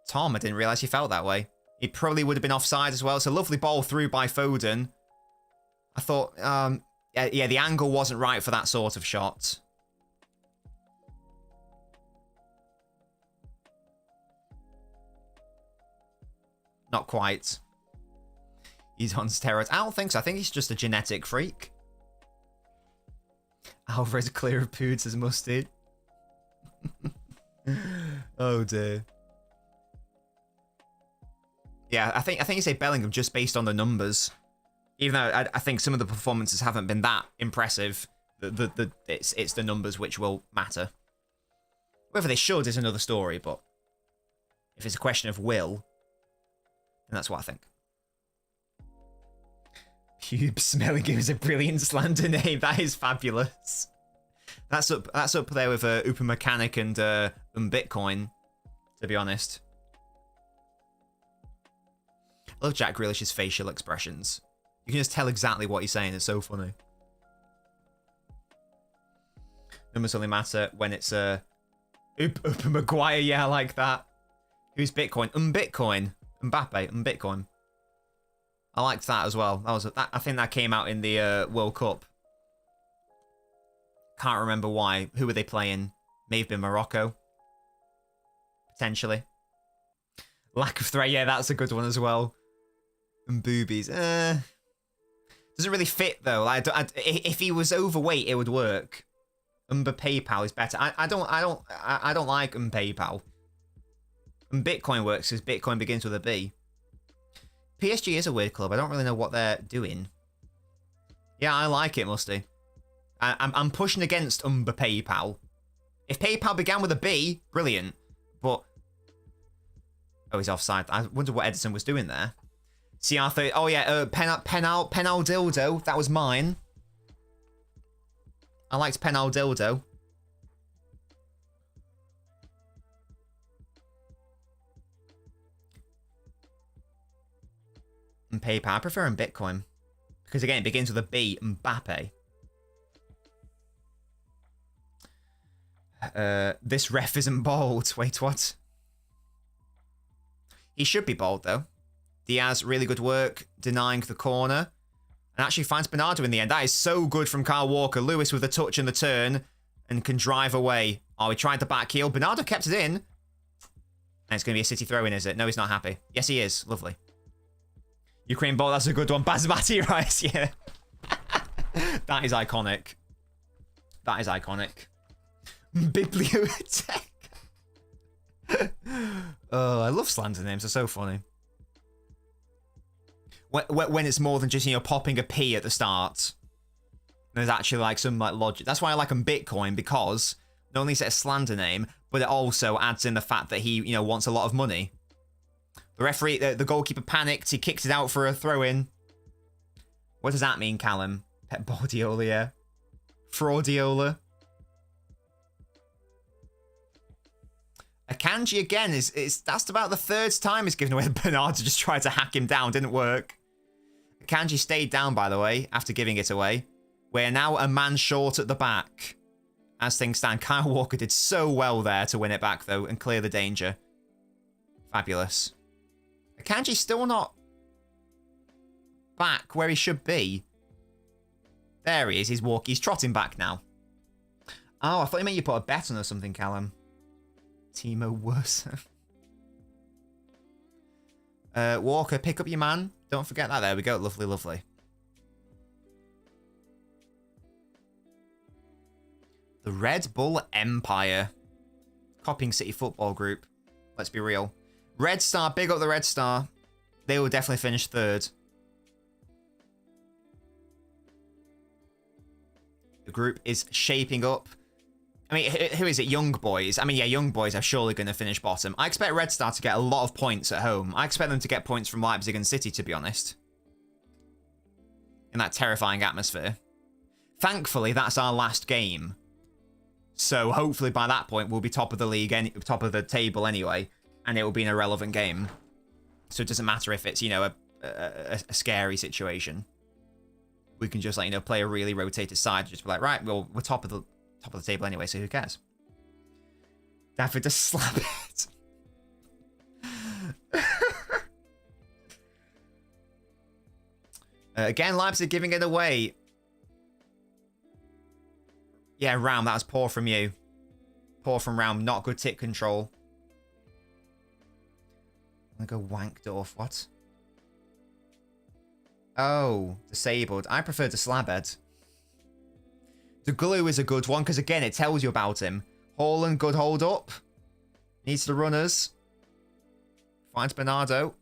Tom, I didn't realise he felt that way. He probably would have been offside as well. It's a lovely ball through by Foden. I thought, yeah, the angle wasn't right for that sort of shot. Not quite. He's on steroids. I don't think so. I think he's just a genetic freak. Alvarez clear of poods as mustard. Oh dear. Yeah, I think you say Bellingham just based on the numbers. Even though I think some of the performances haven't been that impressive, it's the numbers which will matter. Whether they should is another story, but if it's a question of will, then that's what I think. Pube smelling is a brilliant slander name. That is fabulous. That's up there with Upa Mechanic and Bitcoin, to be honest. I love Jack Grealish's facial expressions. You can just tell exactly what he's saying. It's so funny. Numbers only matter when it's Upa Maguire, yeah, I like that. Who's Bitcoin? Bitcoin. Mbappe. Bitcoin. I liked that as well. I think that came out in the World Cup. Can't remember why. Who were they playing? May have been Morocco. Potentially. Lack of threat. Yeah, that's a good one as well. And boobies. Doesn't really fit though. If he was overweight, it would work. PayPal is better. I don't like PayPal. And Bitcoin works because Bitcoin begins with a B. PSG is a weird club. I don't really know what they're doing. Yeah, I like it, Musty. I'm pushing against PayPal. If PayPal began with a B, brilliant. But oh, he's offside. I wonder what Edison was doing there. CR30. Oh yeah, penal dildo. That was mine. I liked penal dildo. And PayPal. I prefer in Bitcoin. Because again, it begins with a B. Mbappe. This ref isn't bold. Wait, what? He should be bold, though. Diaz, really good work. Denying the corner. And actually finds Bernardo in the end. That is so good from Kyle Walker. Lewis with a touch and the turn. And can drive away. Oh, he tried the back heel. Bernardo kept it in. And it's going to be a City throw-in, is it? No, he's not happy. Yes, he is. Lovely. Ukraine ball, that's a good one. Basmati rice, yeah. That is iconic. That is iconic. Bibliotech. Oh, I love slander names. They're so funny. When it's more than just, you know, popping a P at the start. There's actually like some like logic. That's why I like him Bitcoin, because not only is it a slander name, but it also adds in the fact that he, you know, wants a lot of money. The referee, the goalkeeper panicked. He kicked it out for a throw-in. What does that mean, Callum? Pep Guardiola, yeah. Fraudiola. Akanji again that's about the third time he's given away. Bernardo just tried to hack him down, didn't work. Akanji stayed down, by the way, after giving it away. We're now a man short at the back. As things stand, Kyle Walker did so well there to win it back, though, and clear the danger. Fabulous. Akanji's still not back where he should be. There he is. He's trotting back now. Oh, I thought you meant you put a bet on or something, Callum. Timo Werner. Walker, pick up your man. Don't forget that. There we go. Lovely, lovely. The Red Bull Empire. Copying City Football Group. Let's be real. Red Star, big up the Red Star. They will definitely finish third. The group is shaping up. I mean, who is it? Young Boys. I mean, yeah, Young Boys are surely going to finish bottom. I expect Red Star to get a lot of points at home. I expect them to get points from Leipzig and City, to be honest. In that terrifying atmosphere. Thankfully, that's our last game. So hopefully by that point, we'll be top of the league, top of the table anyway. And it will be an irrelevant game. So it doesn't matter if it's, you know, a scary situation. We can just, like, you know, play a really rotated side. Just be like, right, well, we're top of the table anyway, so who cares? David, just slap it. Again, Leipzig giving it away. Yeah, Raum, that was poor from you. Poor from Raum, not good tick control. I'm gonna go Wankdorf, what? Oh, disabled. I prefer the Slabhead. The glue is a good one, because again, it tells you about him. Haaland, good hold up. Needs the runners. Finds Bernardo.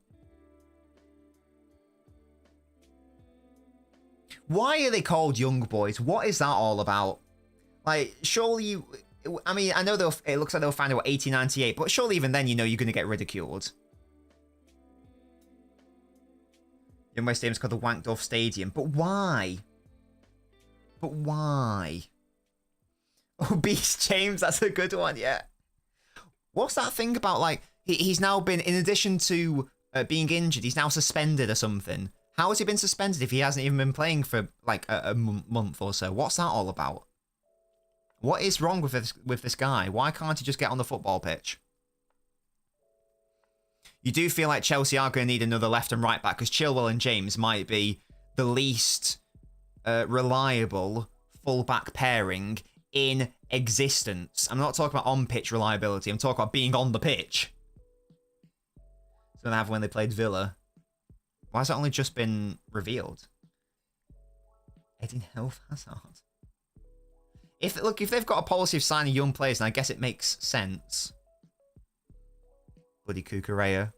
Why are they called Young Boys? What is that all about? Like, surely you... I mean, I know it looks like they'll find out 80, 98, but surely even then, you know, you're going to get ridiculed. Young Boys Stadium's called the Wankdorf Stadium. But why? But why? Oh, Beast James, that's a good one, yeah. What's that thing about, like, he's now been, in addition to being injured, he's now suspended or something. How has he been suspended if he hasn't even been playing for, like, a month or so? What's that all about? What is wrong with this guy? Why can't he just get on the football pitch? You do feel like Chelsea are going to need another left and right back, because Chilwell and James might be the least reliable full-back pairing in existence. I'm not talking about on-pitch reliability. I'm talking about being on the pitch. So they have when they played Villa. Why has it only just been revealed? Eden Health Hazard. If they've got a policy of signing young players, then I guess it makes sense. Bloody Kukurea.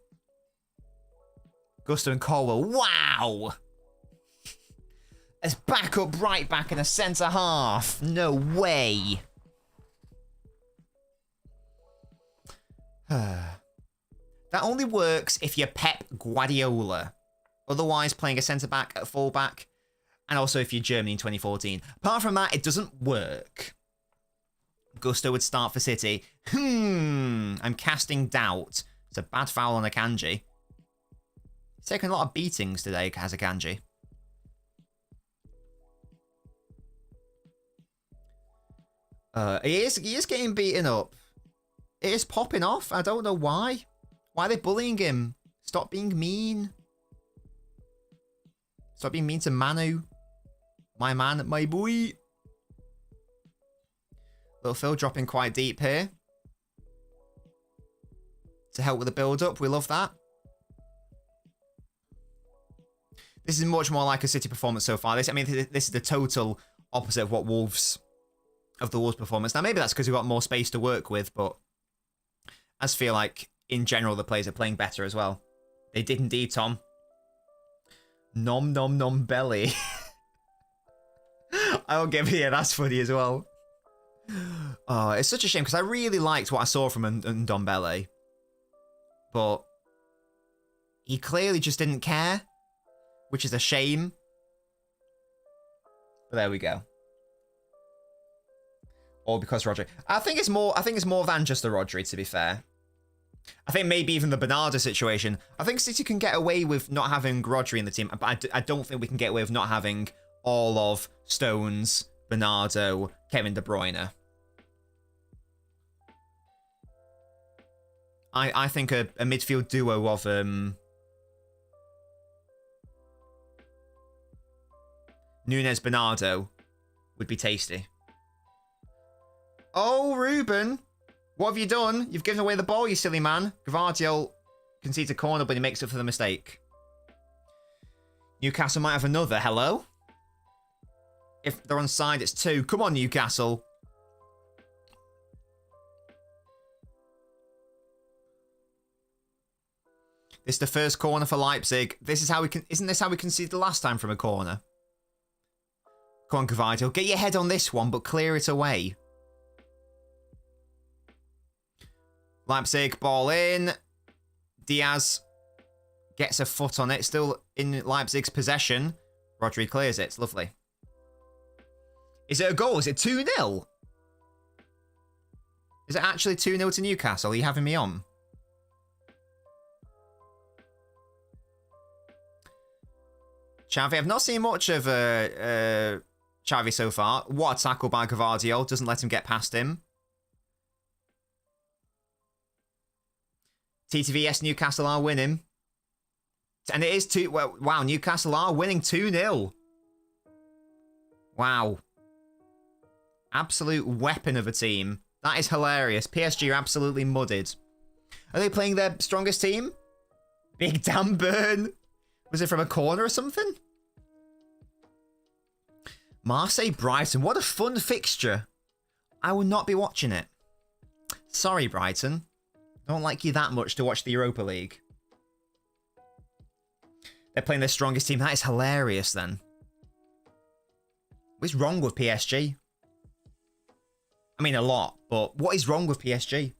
Gusto and Colwell. Wow! As backup right back and a centre half. No way. That only works if you're Pep Guardiola. Otherwise, playing a centre back at full back. And also if you're Germany in 2014. Apart from that, it doesn't work. Gusto would start for City. I'm casting doubt. It's a bad foul on Akanji. He's taken a lot of beatings today, has Akanji. He is getting beaten up. It is popping off. I don't know why. Why are they bullying him? Stop being mean. Stop being mean to Manu. My man, my boy. Little Phil dropping quite deep here. To help with the build-up. We love that. This is much more like a City performance so far. This is the total opposite of what the Wolves performance. Now, maybe that's because we've got more space to work with, but I just feel like, in general, the players are playing better as well. They did indeed, Tom. Nom nom nom belly. I'll give you, that's funny as well. Oh, it's such a shame, because I really liked what I saw from Ndombele. But he clearly just didn't care, which is a shame. But there we go. Or because Rodri. I think it's more than just the Rodri, to be fair. I think maybe even the Bernardo situation. I think City can get away with not having Rodri in the team, but I don't think we can get away with not having all of Stones, Bernardo, Kevin De Bruyne. I think a midfield duo of Nunes Bernardo would be tasty. Oh, Ruben, what have you done? You've given away the ball, you silly man. Gvardiol concedes a corner, but he makes up for the mistake. Newcastle might have another. Hello? If they're onside, it's 2. Come on, Newcastle. This is the first corner for Leipzig. This is how we can. Isn't this how we conceded the last time from a corner? Come on, Gvardiol. Get your head on this one, but clear it away. Leipzig, ball in. Diaz gets a foot on it. Still in Leipzig's possession. Rodri clears it. It's lovely. Is it a goal? Is it 2-0? Is it actually 2-0 to Newcastle? Are you having me on? Xavi, I've not seen much of Xavi so far. What a tackle by Gvardiol. Doesn't let him get past him. TTVS, Newcastle are winning. And it is 2... Well, wow, Newcastle are winning 2-0. Wow. Absolute weapon of a team. That is hilarious. PSG are absolutely mudded. Are they playing their strongest team? Big Dan Burn. Was it from a corner or something? Marseille-Brighton. What a fun fixture. I will not be watching it. Sorry, Brighton. I don't like you that much to watch the Europa League. They're playing their strongest team. That is hilarious, then. What's wrong with PSG? I mean, a lot, but what is wrong with PSG?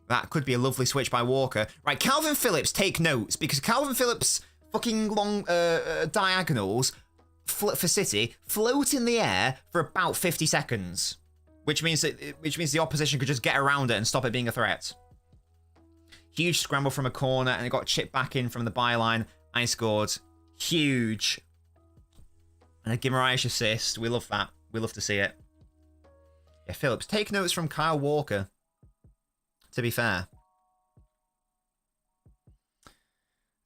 That could be a lovely switch by Walker. Right, Calvin Phillips, take notes, because Calvin Phillips' fucking long diagonals for City float in the air for about 50 seconds, which means the opposition could just get around it and stop it being a threat. Huge scramble from a corner, and it got chipped back in from the byline. I scored. Huge. And a Guimaraes assist. We love that. We love to see it. Yeah, Phillips, take notes from Kyle Walker. To be fair.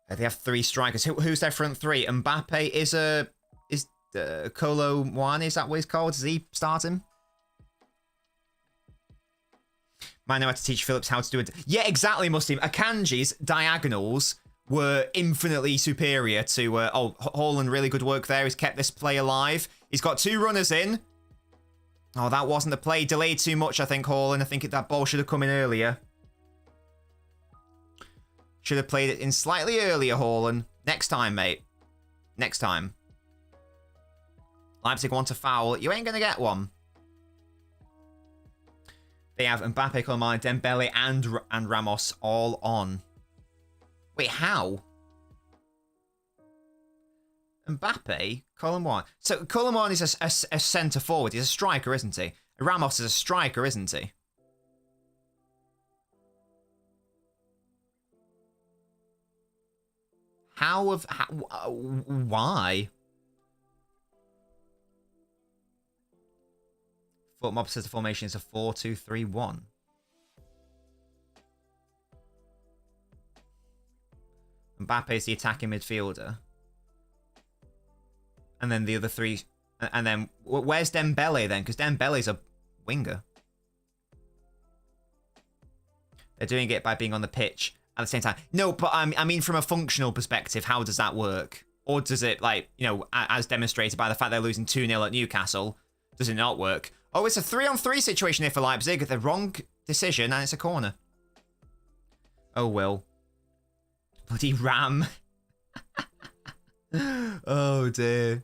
They have 3 strikers. Who's their front 3? Mbappe is Kolo Muani, is that what he's called? Does he start him? Might know how to teach Phillips how to do it. Yeah, exactly, Muslim. Akanji's diagonals were infinitely superior to... Haaland, really good work there. He's kept this play alive. He's got 2 runners in. Oh, that wasn't the play. Delayed too much, I think, Haaland. I think that ball should have come in earlier. Should have played it in slightly earlier, Haaland. Next time, mate. Next time. Leipzig want a foul. You ain't going to get one. They have Mbappe, Colomani, Dembele, and Ramos all on. Wait, how? Mbappe, Colomani. So Colomani is a centre forward. He's a striker, isn't he? Ramos is a striker, isn't he? Why? Footmob says the formation is a 4-2-3-1. Mbappe is the attacking midfielder. And then the other 3... And then, where's Dembele then? Because Dembele's a winger. They're doing it by being on the pitch at the same time. No, but I mean from a functional perspective, how does that work? Or does it, like, you know, as demonstrated by the fact they're losing 2-0 at Newcastle, does it not work? Oh, it's a 3-on-3 situation here for Leipzig. The wrong decision, and it's a corner. Oh, Will. Bloody Ram. Oh, dear.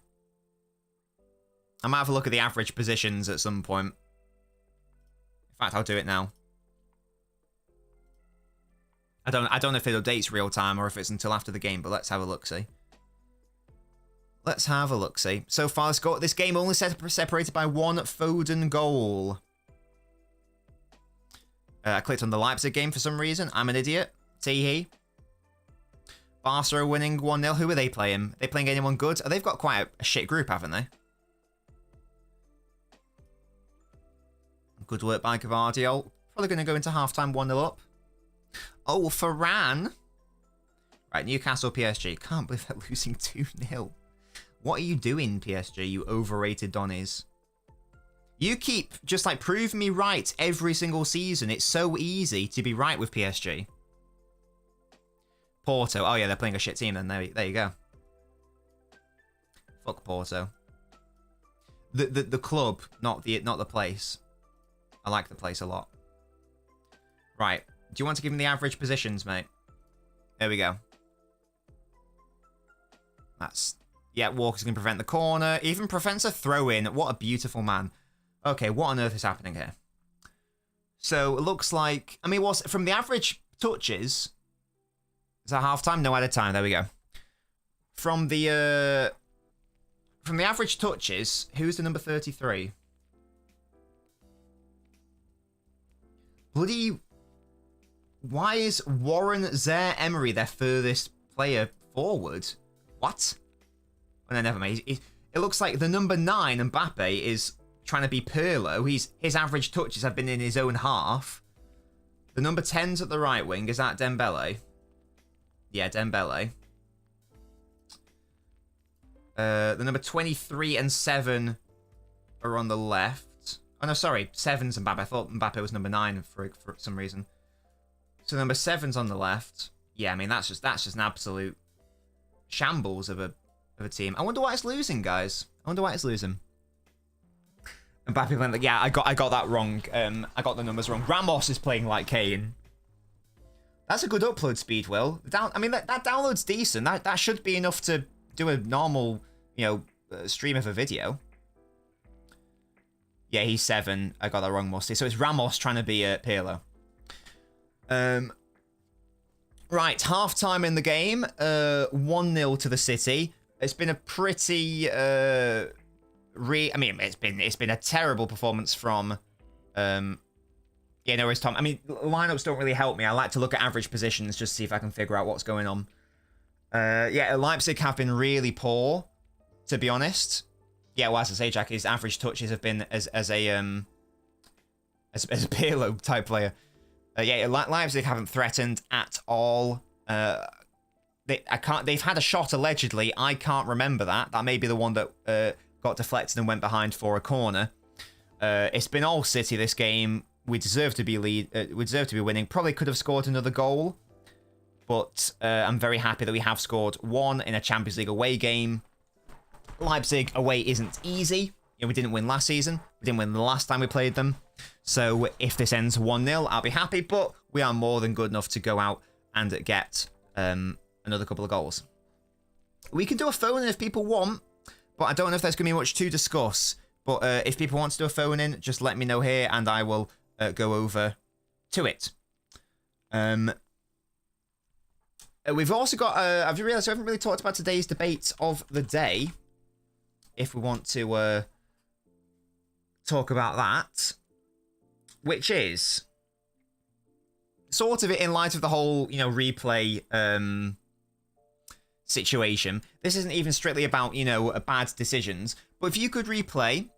I might have a look at the average positions at some point. In fact, I'll do it now. I don't know if it updates real time or if it's until after the game, but let's have a look-see. Let's have a look-see. So far, this game only separated by 1 Foden goal. I clicked on the Leipzig game for some reason. I'm an idiot. Tee-hee. Barca are winning 1-0. Who are they playing? Are they playing anyone good? Oh, they've got quite a shit group, haven't they? Good work by Gvardiol. Probably going to go into halftime 1-0 up. Oh, Varane. Right, Newcastle PSG. Can't believe they're losing 2-0. What are you doing, PSG, you overrated Donnies? You keep just, like, prove me right every single season. It's so easy to be right with PSG. Porto. Oh yeah, they're playing a shit team then. There you go. Fuck Porto. The club, not the place. I like the place a lot. Right. Do you want to give me the average positions, mate? There we go. That's... Yeah, Walker's going to prevent the corner. Even prevents a throw-in. What a beautiful man. Okay, what on earth is happening here? So, it looks like... I mean, from the average touches... Is that half-time? No, added time. There we go. From the average touches, who's the number 33? Bloody... Why is Warren Zaire-Emery their furthest player forward? What? Oh, no, never mind. It looks like the number 9, Mbappe, is trying to be Pirlo. His average touches have been in his own half. The number 10's at the right wing. Is that Dembele? Yeah, Dembele. The number 23 and 7 are on the left. Oh, no, sorry. 7's Mbappe. I thought Mbappe was number 9 for some reason. So number 7's on the left. Yeah, I mean, that's just an absolute shambles of a team. I wonder why it's losing, guys. I wonder why it's losing. Mbappe playing like, yeah, I got that wrong. I got the numbers wrong. Ramos is playing like Kane. That's a good upload speed, Will. I mean, that download's decent. That should be enough to do a normal, stream of a video. Yeah, he's 7. I got that wrong, Musty. So it's Ramos trying to be Pirlo. Right, half-time in the game. 1-0 to the City. It's been a pretty... I mean, it's been a terrible performance from... Yeah, no worries, Tom. I mean, lineups don't really help me. I like to look at average positions just to see if I can figure out what's going on. Yeah, Leipzig have been really poor, to be honest. Yeah, well, as I say, Jack, his average touches have been as a Pirlo type player. Yeah, Leipzig haven't threatened at all. They've had a shot allegedly. I can't remember that. That may be the one that got deflected and went behind for a corner. It's been all City this game. We deserve to be winning. Probably could have scored another goal, but I'm very happy that we have scored one in a Champions League away game. Leipzig away isn't easy. We didn't win last season. We didn't win the last time we played them. So if this ends 1-0, I'll be happy. But we are more than good enough to go out and get another couple of goals. We can do a phone-in if people want, but I don't know if there's going to be much to discuss. But if people want to do a phone-in, just let me know here, and I will go over to it. We've also got... I've realised I haven't really talked about today's debate of the day. If we want to talk about that. Which is... sort of in light of the whole, replay situation. This isn't even strictly about, bad decisions. But if you could replay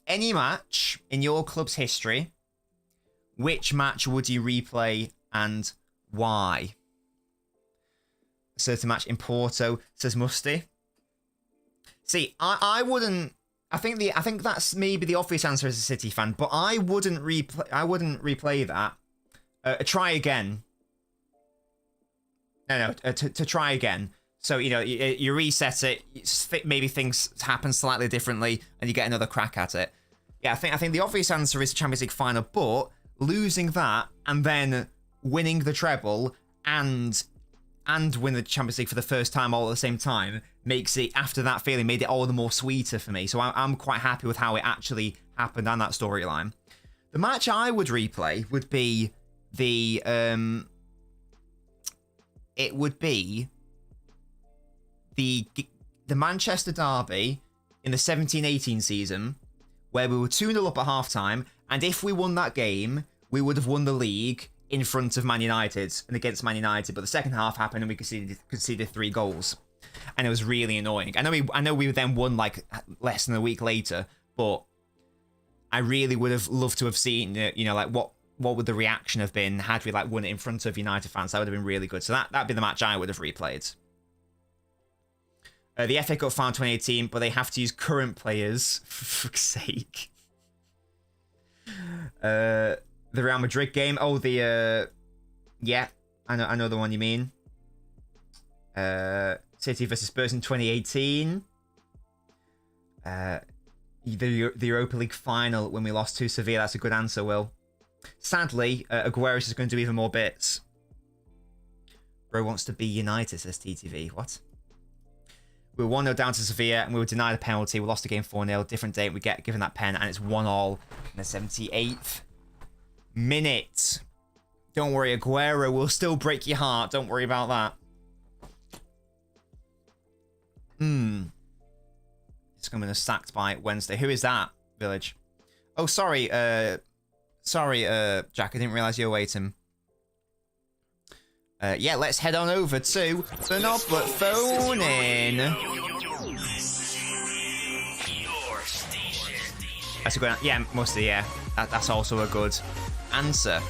any match in your club's history, which match would you replay and why? A certain match in Porto, says Musty. See, I wouldn't. I think that's maybe the obvious answer as a City fan, but I wouldn't replay that. Try again. No, to try again. So, you reset it, maybe things happen slightly differently, and you get another crack at it. Yeah, I think the obvious answer is Champions League final, but losing that and then winning the treble and win the Champions League for the first time all at the same time makes it, after that feeling, made it all the more sweeter for me. So I'm quite happy with how it actually happened and that storyline. The match I would replay would be the Manchester derby in the 17-18 season, where we were 2-0 up at half-time, and if we won that game, we would have won the league in front of Man United and against Man United, but the second half happened and we conceded 3 goals. And it was really annoying. I know we then won like less than a week later, but I really would have loved to have seen, what would the reaction have been had we won it in front of United fans. That would have been really good. So that'd be the match I would have replayed. The FA Cup final 2018, but they have to use current players, for fuck's sake. The Real Madrid game. Oh, yeah, I know the one you mean. City versus Spurs in 2018. The Europa League final when we lost to Sevilla. That's a good answer, Will. Sadly, Aguero's is going to do even more bits. Bro wants to be United, says TTV. What? We were 1-0 down to Sevilla and we were denied a penalty. We lost the game 4-0. Different date. We get given that pen and it's 1-1 in the 78th minute. Don't worry, Aguero will still break your heart. Don't worry about that. It's coming to sacked by Wednesday. Who is that, Village? Oh, sorry. Sorry, Jack. I didn't realize you were waiting. Yeah, let's head on over to the Noblet phone in. That's a good answer. Yeah, Musty, yeah. That's also a good answer.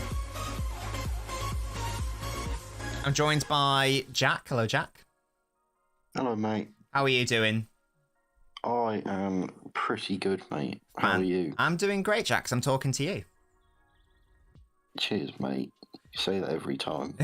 I'm joined by Jack. Hello, Jack. Hello, mate. How are you doing? I am pretty good, mate. How are you? I'm doing great, Jack, 'cause I'm talking to you. Cheers, mate. You say that every time.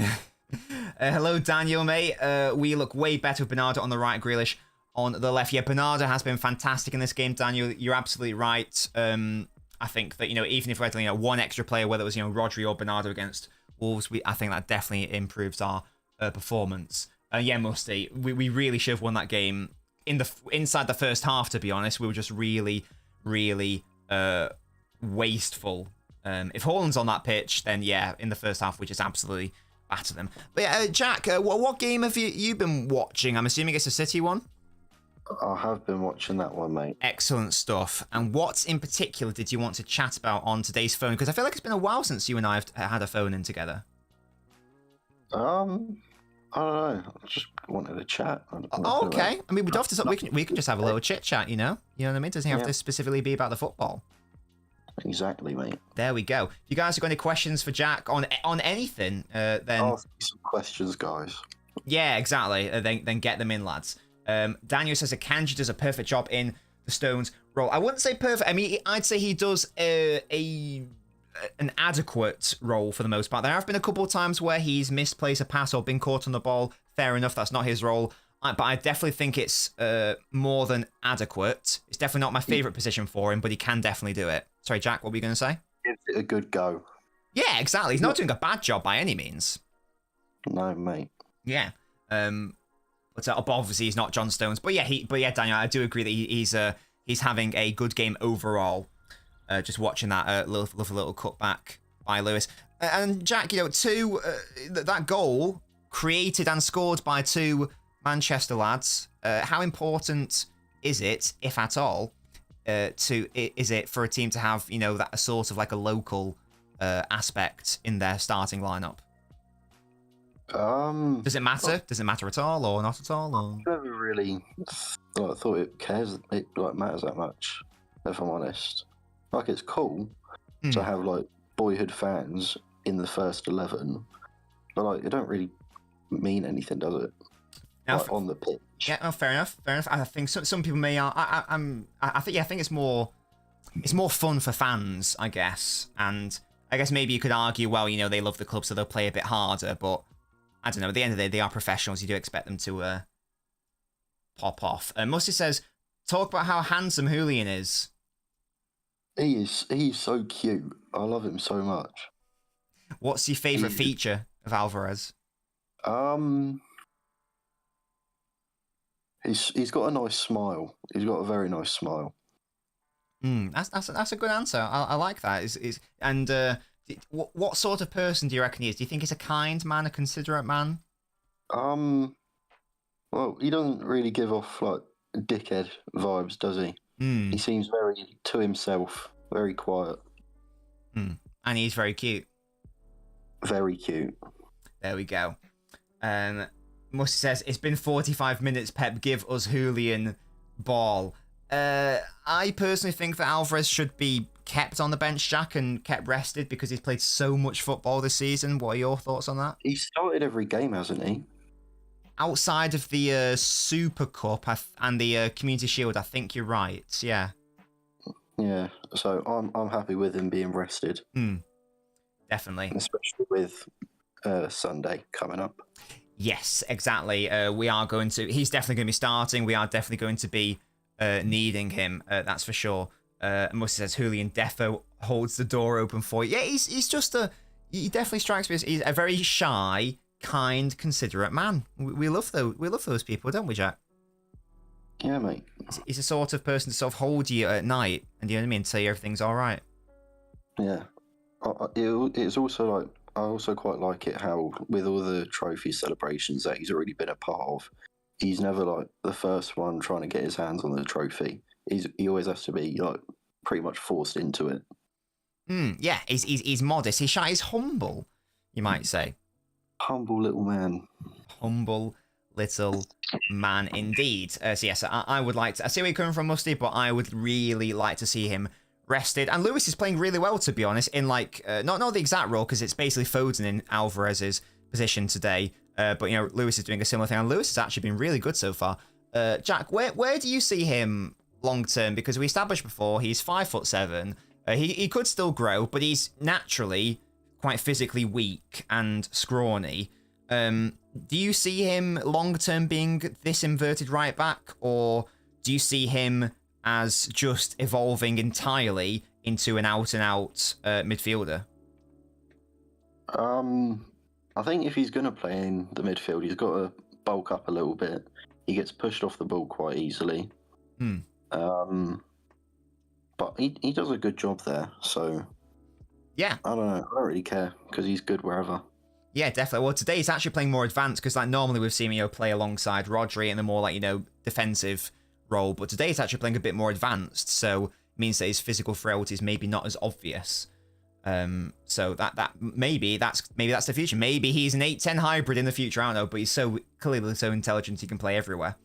Hello, Daniel, mate. We look way better with Bernardo on the right, Grealish on the left. Yeah, Bernardo has been fantastic in this game, Daniel. You're absolutely right. I think that, even if we had one extra player, whether it was Rodri or Bernardo against Wolves, I think that definitely improves our performance. Yeah, Musty, we really should have won that game inside the first half. To be honest, we were just really, really wasteful. If Haaland's on that pitch, then yeah, in the first half we just absolutely batter them. But yeah, Jack, what game have you been watching? I'm assuming it's a City one. I have been watching that one, mate. Excellent stuff. And what in particular did you want to chat about on today's phone? Because I feel like it's been a while since you and I have had a phone in together. I don't know. I just wanted to chat. Oh, okay. I mean, we'd have to. We can just have a little chit chat. You know what I mean? Doesn't have to specifically be about the football. Exactly, mate. There we go. If you guys have got any questions for Jack on anything, then ask me some questions, guys. Yeah, exactly. Then get them in, lads. Daniel says that Kanji does a perfect job in the Stones role. I wouldn't say perfect. I mean, I'd say he does an adequate role for the most part. There have been a couple of times where he's misplaced a pass or been caught on the ball. Fair enough, that's not his role. But I definitely think it's more than adequate. It's definitely not my favourite position for him, but he can definitely do it. Sorry, Jack, what were you going to say? Give it a good go. Yeah, exactly. He's not doing a bad job by any means. No, mate. Yeah. But obviously he's not John Stones. But yeah, Daniel, I do agree that he's having a good game overall. Just watching that little cutback by Lewis. And Jack, that goal created and scored by two Manchester lads. How important is it, if at all, is it for a team to have that a sort of like a local aspect in their starting lineup? Does it matter? Does it matter at all, or not at all? Or? I never really thought it matters that much. If I'm honest, it's cool to have boyhood fans in the first 11, but it don't really mean anything, does it? Now, on the pitch. Yeah, oh, fair enough. I think some people may. I think it's more fun for fans, I guess. And I guess maybe you could argue, well, they love the club, so they'll play a bit harder. But I don't know. At the end of the day, they are professionals. You do expect them to pop off. Musty says, talk about how handsome Julian is. He's so cute. I love him so much. What's your favourite feature of Alvarez? He's got a nice smile. He's got a very nice smile. That's a good answer. I like that. What sort of person do you reckon he is? Do you think he's a kind man, a considerate man? Well, he doesn't really give off dickhead vibes, does he? He seems very to himself, very quiet. And he's very cute. Very cute. There we go. Musty says, it's been 45 minutes, Pep, give us Julian ball. I personally think that Alvarez should be kept on the bench, Jack, and kept rested because he's played so much football this season. What are your thoughts on that? He's started every game, hasn't he? Outside of the Super Cup and the Community Shield, I think you're right, yeah. Yeah, so I'm happy with him being rested. Definitely. Especially with Sunday coming up. Yes, exactly. We are going to. He's definitely going to be starting. We are definitely going to be needing him. That's for sure. Musty says Julian Defo holds the door open for you. Yeah, he's just a. He definitely strikes me as he's a very shy, kind, considerate man. We love those. We love those people, don't we, Jack? Yeah, mate. He's the sort of person to sort of hold you at night, and you know what I mean, tell you everything's all right. Yeah. It's also like I also quite like it how with all the trophy celebrations that he's already been a part of, he's never like the first one trying to get his hands on the trophy. He always has to be like pretty much forced into it. Yeah, he's modest. He's shy. He's humble, you might say. Humble little man. Humble little man indeed. So yes, I would like to. I see where you're coming from, Musty, but I would really like to see him rested. And Lewis is playing really well, to be honest. In like not the exact role because it's basically Foden in Alvarez's position today. But you know, Lewis is doing a similar thing, and Lewis has actually been really good so far. Jack, where do you see him long term? Because we established before he's 5'7". He could still grow, but he's naturally quite physically weak and scrawny. Do you see him long term being this inverted right back, or do you see him as just evolving entirely into an out and out midfielder? I think if he's going to play in the midfield, he's got to bulk up a little bit. He gets pushed off the ball quite easily. But he does a good job there, so yeah, I don't know. I don't really care because he's good wherever. Yeah, definitely. Well, today he's actually playing more advanced because like normally we've seen him play alongside Rodri in the more like, you know, defensive role, but today he's actually playing a bit more advanced, so it means that his physical frailty is maybe not as obvious. So that maybe that's the future. Maybe he's an 8-10 hybrid in the future. I don't know, but he's so clearly so intelligent he can play everywhere.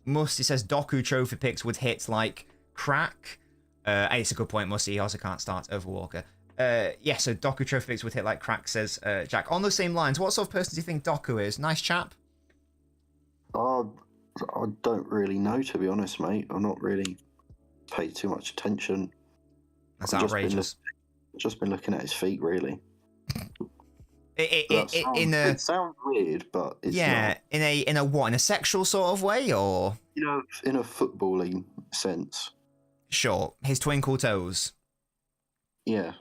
Musty says Doku trophy picks would hit like crack. It's a good point, Musty. He also can't start over Walker. Yeah, so Doku trophy picks would hit like crack, says Jack. On those same lines, what sort of person do you think Doku is? Nice chap? I don't really know, to be honest, mate. I'm not really paid too much attention. That's outrageous. Just been looking at his feet, really. It sounds weird, but it's yeah, not. in a what? In a sexual sort of way, or You know, in a footballing sense. Sure, his twinkle toes. Yeah.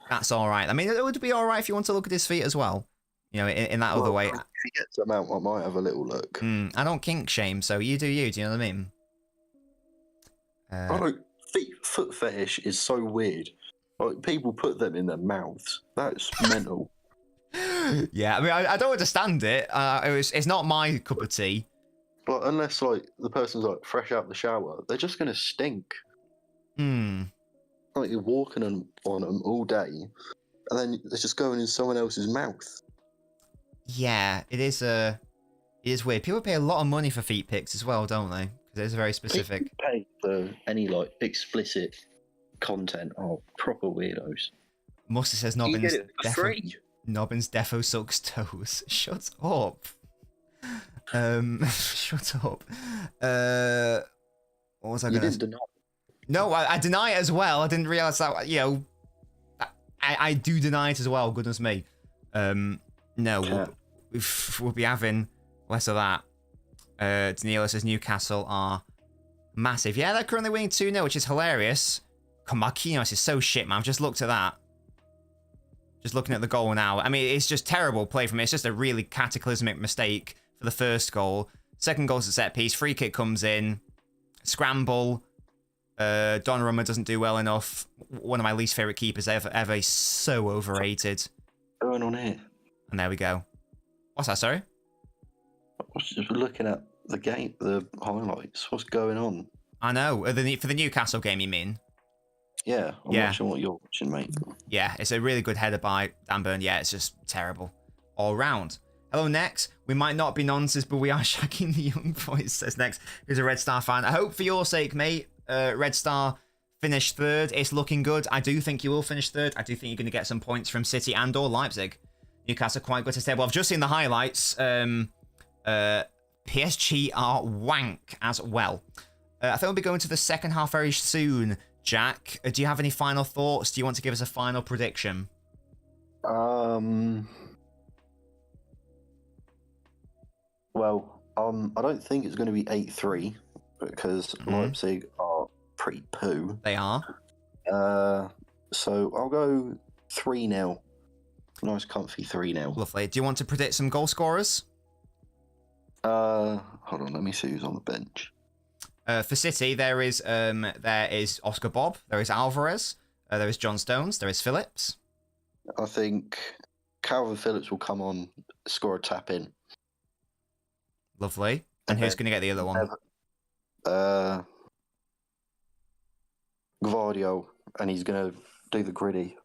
That's all right. I mean, it would be all right if you want to look at his feet as well. You know, in that other way. If he gets them out, I might have a little look. I don't kink shame, so you do you. Do you know what I mean? I don't. Foot fetish is so weird. Like, people put them in their mouths. That's mental. Yeah, I mean, I don't understand it. It's not my cup of tea. But unless like the person's like fresh out the shower, they're just gonna stink. Like you're walking on them all day, and then it's just going in someone else's mouth. Yeah, it is weird. People pay a lot of money for feet pics as well, don't they? Because it's very specific. People pay for any like explicit content are proper weirdos. Musty says You get it for free. Nobbins defo sucks toes. Shut up. Shut up. What was I going to say? No, I deny it as well. I didn't realize that, you know, I do deny it as well. Goodness me. No, we'll be having less of that. Danilo says Newcastle are massive. Yeah, they're currently winning 2-0, which is hilarious. Marquinhos is so shit, man. I've just looked at that. Just looking at the goal now. I mean, it's just terrible play from him. It's just a really cataclysmic mistake for the first goal. Second goal's a set piece. Free kick comes in. Scramble. Donnarumma doesn't do well enough. One of my least favourite keepers ever. He's so overrated. What's going on here? And there we go. What's that, sorry? I was just looking at the game, the highlights. What's going on? I know. For the Newcastle game, you mean? Yeah, I'm watching what you're watching, mate. Yeah, it's a really good header by Dan Burn. Yeah, it's just terrible all round. Hello, Nex. We might not be nonsense, but we are shagging the young boys, says Nex, who's a Red Star fan. I hope for your sake, mate, Red Star finished third. It's looking good. I do think you will finish third. I do think you're going to get some points from City and or Leipzig. Newcastle quite good to stay. Well, I've just seen the highlights. PSG are wank as well. I think we'll be going to the second half very soon. Jack, do you have any final thoughts? Do you want to give us a final prediction? Well, I don't think it's going to be 8-3 because Leipzig are pretty poo. They are. So I'll go 3-0. Nice, comfy 3-0. Lovely. Do you want to predict some goal scorers? Hold on, let me see who's on the bench. For City, there is Oscar Bob, there is Alvarez, there is John Stones, there is Phillips. I think Calvin Phillips will come on, score a tap in. Lovely. And who's going to get the other one? Gvardiol, and he's going to do the gritty.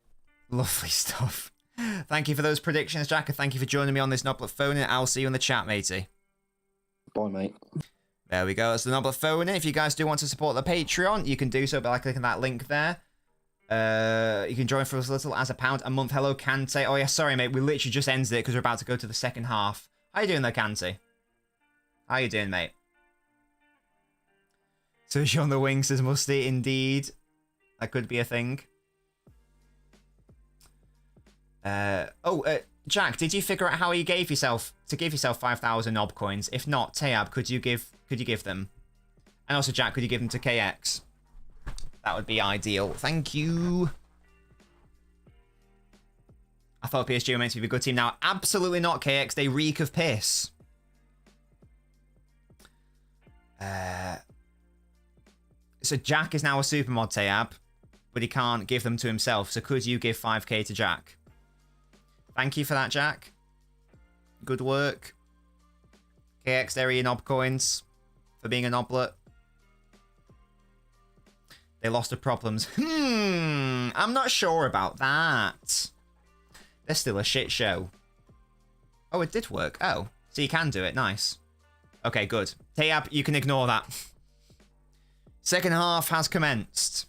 Lovely stuff. Thank you for those predictions, Jack, and thank you for joining me on this Noblet phone, and I'll see you in the chat, matey. Bye, mate. There we go. That's the Noblet phone. If you guys do want to support the Patreon, you can do so by clicking that link there. You can join for as little as £1 a month. Hello, Kante. Oh, yeah, sorry, mate. We literally just ended it because we're about to go to the second half. How you doing there, Kante? How you doing, mate? Sushi on the wing says Musty. Indeed. That could be a thing. Jack, did you figure out how you gave yourself 5,000 knob coins? If not, Tayab, could you give them? And also, Jack, could you give them to KX? That would be ideal. Thank you. I thought PSG were meant to be a good team. Now, absolutely not, KX. They reek of piss. So Jack is now a super mod, Tayab, but he can't give them to himself. So could you give 5k to Jack? Thank you for that, Jack. Good work. KX, there are your knob coins for being a noblet. They lost to problems. I'm not sure about that. They're still a shit show. Oh, it did work. Oh, so you can do it. Nice. Okay, good. Tayab, you can ignore that. Second half has commenced.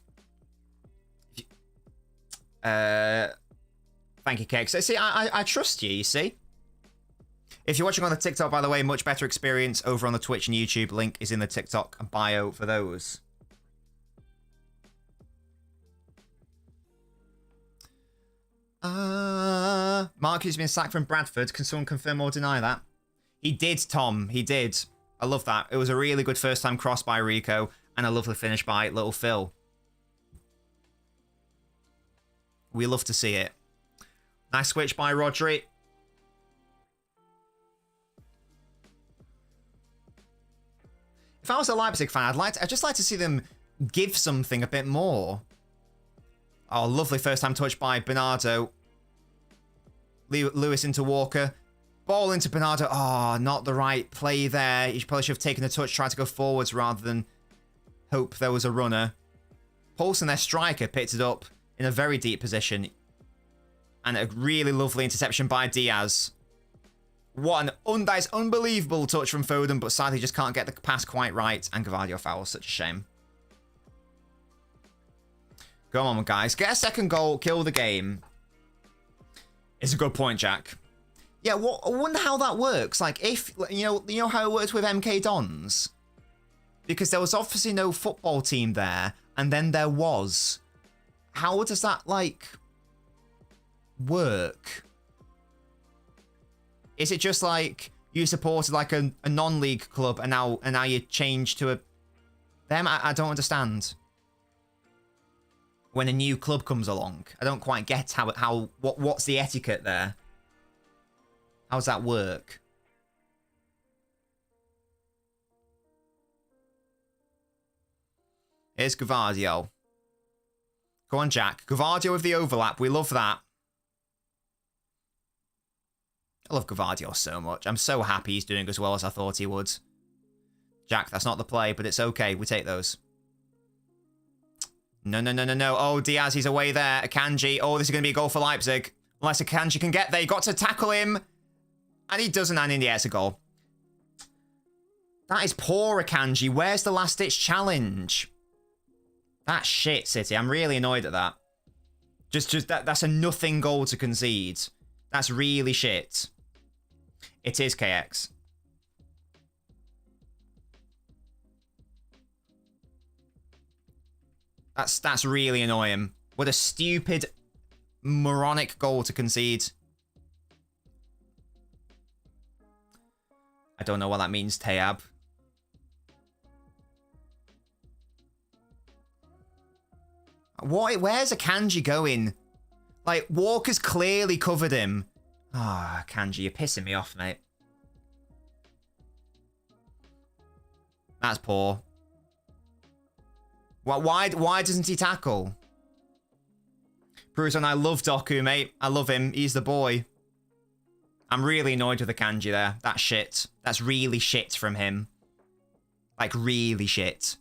Thank you, Cake. So, see, I trust you see. If you're watching on the TikTok, by the way, much better experience over on the Twitch and YouTube. Link is in the TikTok bio for those. Mark, who's been sacked from Bradford. Can someone confirm or deny that? He did, Tom. He did. I love that. It was a really good first-time cross by Rico and a lovely finish by Little Phil. We love to see it. Nice switch by Rodri. If I was a Leipzig fan, I'd just like to see them give something a bit more. Oh, lovely first-time touch by Bernardo. Lewis into Walker. Ball into Bernardo. Oh, not the right play there. He probably should have taken a touch, tried to go forwards rather than hope there was a runner. Paulson, their striker, picked it up in a very deep position. And a really lovely interception by Diaz. What an that is unbelievable touch from Foden, but sadly just can't get the pass quite right. And Gvardiol fouls, such a shame. Come on, guys. Get a second goal, kill the game. It's a good point, Jack. Yeah, I wonder how that works. Like, if, you know how it works with MK Dons? Because there was obviously no football team there, and then there was. How does that, like, work? Is it just like you supported like a non-league club and now you change to them? I don't understand. When a new club comes along, I don't quite get what's the etiquette there. How does that work? Here's Gvardiol. Go on, Jack. Gvardiol with the overlap. We love that. I love Gvardiol so much. I'm so happy he's doing as well as I thought he would. Jack, that's not the play, but it's okay. We take those. No. Oh, Diaz, he's away there. Akanji. Oh, this is going to be a goal for Leipzig. Unless Akanji can get there. You got to tackle him. And he doesn't, and in the air, it's a goal. That is poor, Akanji. Where's the last-ditch challenge? That's shit, City. I'm really annoyed at that. That's a nothing goal to concede. That's really shit. It is KX. That's really annoying. What a stupid, moronic goal to concede. I don't know what that means, Tayab. Where's Akanji going? Like, Walker's clearly covered him. Ah, Akanji, you're pissing me off, mate. That's poor. Why doesn't he tackle? Bruce, I love Doku, mate. I love him. He's the boy. I'm really annoyed with Akanji there. That's shit. That's really shit from him. Like, really shit.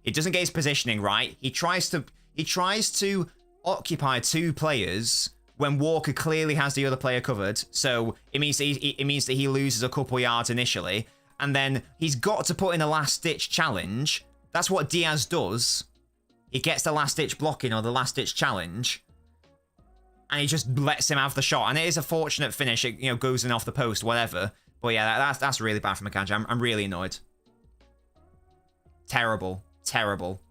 He doesn't get his positioning right. He tries to occupy 2 players when Walker clearly has the other player covered. So it means that he loses a couple yards initially. And then he's got to put in a last-ditch challenge. That's what Diaz does. He gets the last-ditch blocking or the last-ditch challenge. And he just lets him have the shot. And it is a fortunate finish. It, you know, goes in off the post, whatever. But yeah, that's really bad from Akanji. I'm really annoyed. Terrible. Terrible.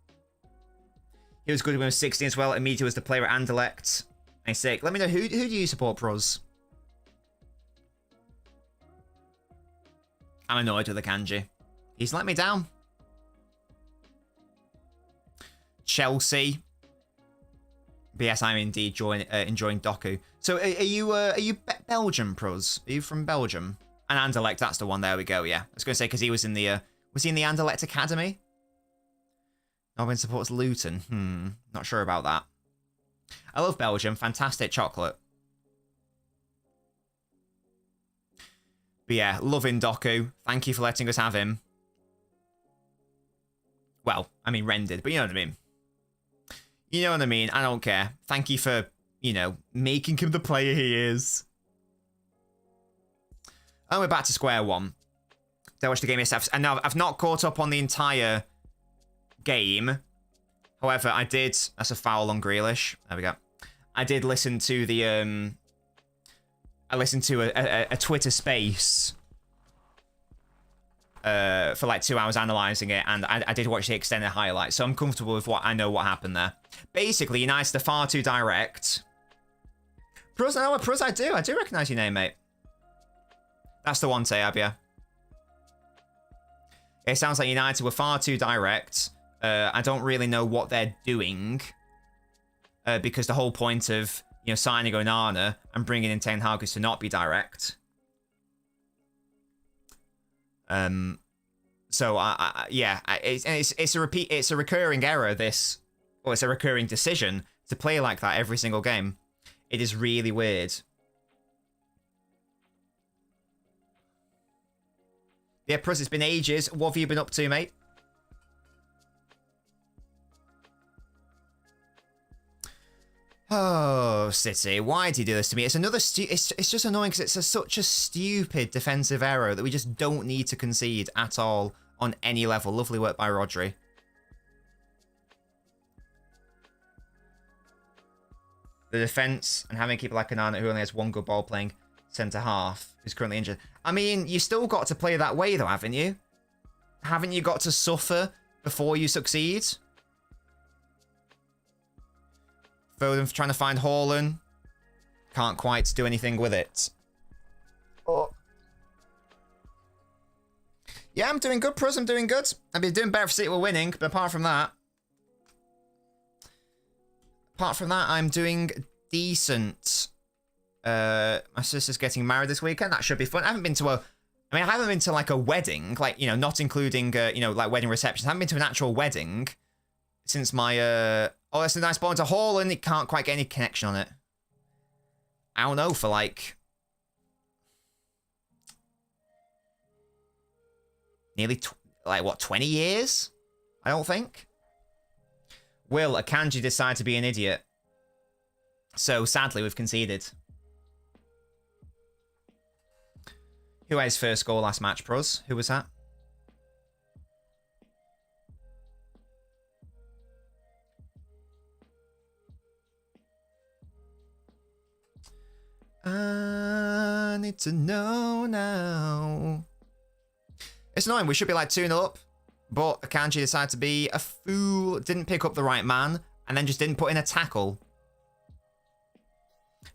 He was good when he was 16 as well. Immediately was the player at Anderlecht. 96. Let me know, who do you support, Pros? I'm annoyed with Akanji. He's let me down. Chelsea. But yes, I'm indeed enjoying Doku. So are you Belgium, Pros? Are you from Belgium? And Anderlecht, that's the one. There we go, yeah. I was going to say, because he was in the... was he in the Anderlecht Academy? Nobbins supports Luton. Not sure about that. I love Belgium. Fantastic chocolate. But yeah, loving Doku. Thank you for letting us have him. Well, I mean rendered, but you know what I mean. You know what I mean. I don't care. Thank you for, you know, making him the player he is. And we're back to square one. Don't watch the game yourself. And now I've not caught up on the entire game. However, I did... That's a foul on Grealish. There we go. I did listen to the... I listened to a Twitter space for like 2 hours analysing it, and I did watch the extended highlights, so I'm comfortable with what I know what happened there. Basically, United are far too direct. Pruz, no, Pruz, I do recognise your name, mate. That's the one, Tayab, yeah. It sounds like United were far too direct. I don't really know what they're doing, because the whole point of, you know, signing Onana and bringing in Ten Hag is to not be direct. So yeah, it's a recurring error. This, or it's a recurring decision to play like that every single game. It is really weird. Yeah, Prus, it's been ages. What have you been up to, mate? Oh, City, why did you do this to me? It's another it's just annoying because it's such a stupid defensive error that we just don't need to concede at all on any level. Lovely work by Rodri. The defense and having a keeper like Onana who only has one good ball playing centre half who's currently injured. I mean, you still got to play that way though, haven't you? Haven't you got to suffer before you succeed? Foden trying to find Haaland. Can't quite do anything with it. Oh. Yeah, I'm doing good, Prus. I'm doing good. I've been doing better if City were winning, but apart from that, I'm doing decent. My sister's getting married this weekend. That should be fun. I haven't been to like a wedding, like, you know, not including, you know, like wedding receptions. I haven't been to an actual wedding since my, oh, that's a nice ball into Haaland. He can't quite get any connection on it. I don't know, for like... nearly, like, what, 20 years? I don't think. Will Akanji decide to be an idiot? So, sadly, we've conceded. Who had his first goal last match, Pruz? Who was that? I need to know now. It's annoying. We should be like 2-0 up. But Akanji decided to be a fool. Didn't pick up the right man. And then just didn't put in a tackle.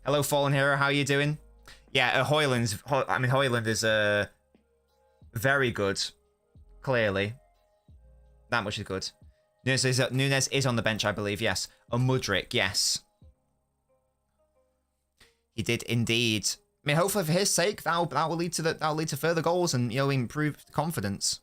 Hello, Fallen Hero. How are you doing? Yeah, Hoyland is... Very good. Clearly. That much is good. Nunez is on the bench, I believe, yes. Mudryk, yes. He did indeed. I mean, hopefully for his sake, that will lead to further goals and, you know, improved confidence.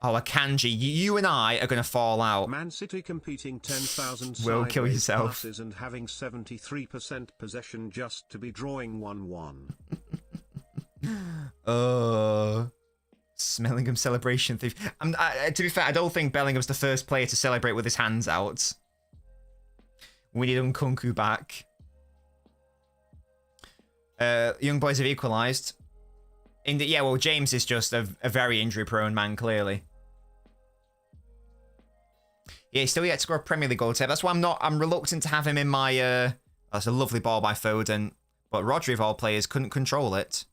Oh, Akanji, you and I are going to fall out. Man City competing 10,000 Will kill yourself. passes and having 73% possession just to be drawing 1-1. Bellingham celebration thief. To be fair, I don't think Bellingham's the first player to celebrate with his hands out. We need Nkunku back. Young boys have equalised. Yeah, well, James is just a very injury-prone man, clearly. Yeah, he's still yet to score a Premier League goal tape. That's why I'm reluctant to have him in my... That's a lovely ball by Foden. But Rodri, of all players, couldn't control it.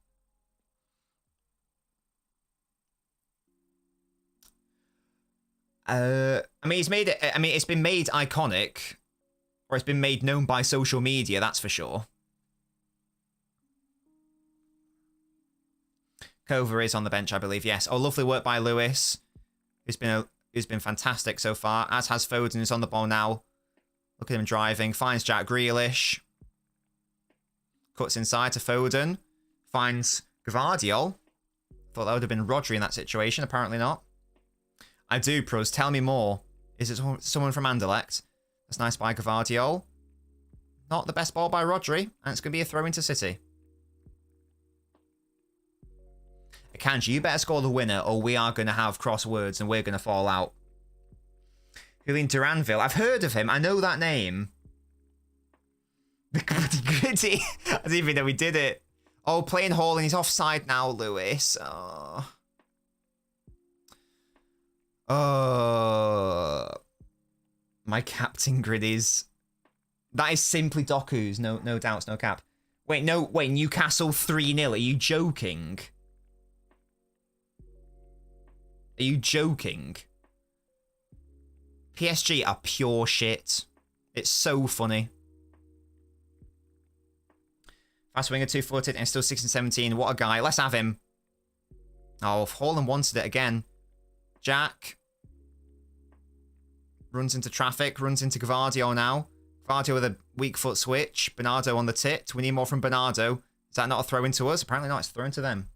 I mean, he's made it... I mean, it's been made iconic. Or it's been made known by social media, that's for sure. Cover is on the bench, I believe, yes. Oh, lovely work by Lewis, who's been fantastic so far, as has Foden, who's on the ball now. Look at him driving. Finds Jack Grealish. Cuts inside to Foden. Finds Gvardiol. Thought that would have been Rodri in that situation. Apparently not. I do, Pruz. Tell me more. Is it someone from Anderlecht? That's nice by Gvardiol. Not the best ball by Rodri. And it's going to be a throw into City. Akanji, you better score the winner or we are going to have crosswords and we're going to fall out. Julian Duranville. I've heard of him. I know that name. The gritty. I didn't even know we did it. Oh, playing Hall and he's offside now, Lewis. Oh. Oh. My captain griddies. That is simply Doku's. No doubts, no cap. Wait, Newcastle 3-0. Are you joking? Are you joking? PSG are pure shit. It's so funny. Fast winger, 2-footed, and still 6 and 17. What a guy. Let's have him. Oh, Haaland wanted it again. Jack. Runs into traffic. Runs into Gvardiol now. Gvardiol with a weak foot switch. Bernardo on the tit. We need more from Bernardo. Is that not a throw into us? Apparently not. It's a throw into them.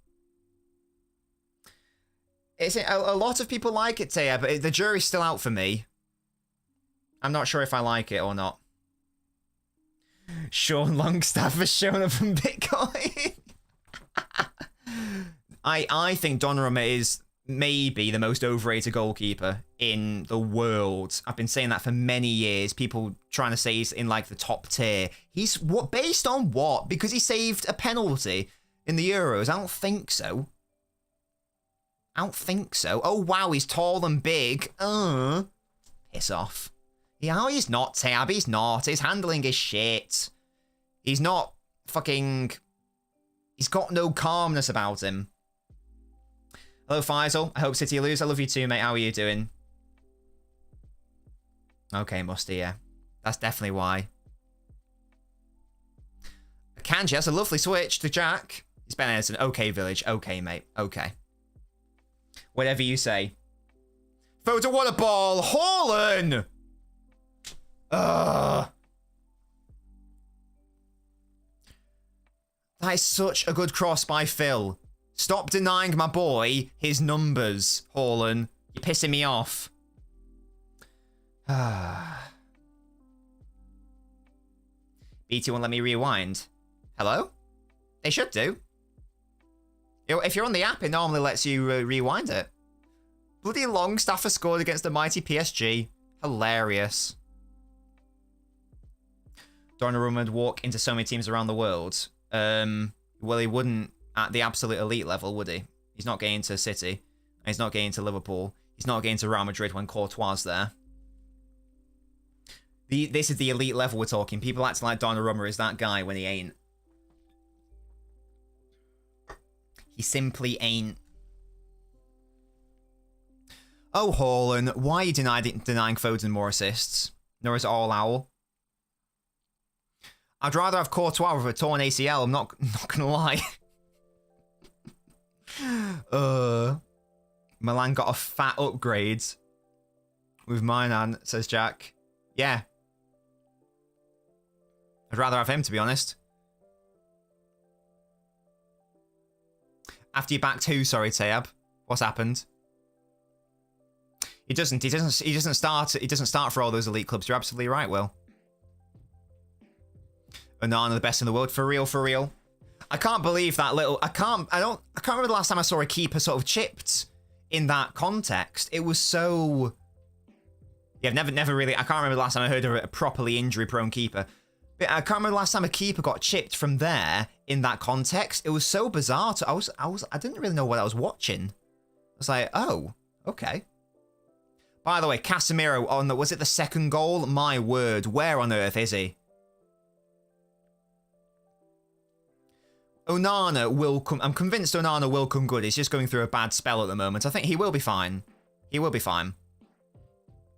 It's a lot of people like it, Taya, but the jury's still out for me. I'm not sure if I like it or not. Sean Longstaff has shown up from Bitcoin. I think Donnarumma is maybe the most overrated goalkeeper in the world. I've been saying that for many years. People trying to say he's in like the top tier. He's what based on what? Because he saved a penalty in the Euros? I don't think so. I don't think so. Oh, wow, he's tall and big. Piss off. Yeah, he's not, Tab. He's not. His handling is shit. He's not fucking... He's got no calmness about him. Hello, Faisal. I hope City lose. I love you too, mate. How are you doing? Okay, Musty, yeah. That's definitely why. Akanji, that's a lovely switch to Jack. He's Ben Anderson. Okay, Village. Okay, mate. Okay. Whatever you say. Foden, what a ball! Haaland! Ugh. That is such a good cross by Phil. Stop denying my boy his numbers, Haaland. You're pissing me off. BT won't let me rewind. Hello? They should do. If you're on the app, it normally lets you rewind it. Bloody Longstaff has scored against the mighty PSG. Hilarious. Donnarumma would walk into so many teams around the world. Well, he wouldn't at the absolute elite level, would he? He's not getting to City. He's not getting to Liverpool. He's not getting to Real Madrid when Courtois there. This is the elite level we're talking. People acting like Donnarumma is that guy when he ain't. He simply ain't. Oh, Haaland, why are you denying Foden more assists? Nor is it all owl? I'd rather have Courtois with a torn ACL, I'm not gonna lie. Milan got a fat upgrade with Mainan, says Jack. Yeah. I'd rather have him, to be honest. After you backed who, sorry, Tayab? What's happened? He doesn't start for all those elite clubs. You're absolutely right, Will. Onana, the best in the world. For real, for real. I can't believe that little... I can't remember the last time I saw a keeper sort of chipped in that context. It was so... Yeah, never really... I can't remember the last time I heard of a properly injury-prone keeper. But I can't remember the last time a keeper got chipped from there in that context. It was so bizarre. I didn't really know what I was watching. I was like, oh, okay. By the way, Casemiro on the... Was it the second goal? My word, where on earth is he? Onana will come... I'm convinced Onana will come good. He's just going through a bad spell at the moment. I think he will be fine. He will be fine.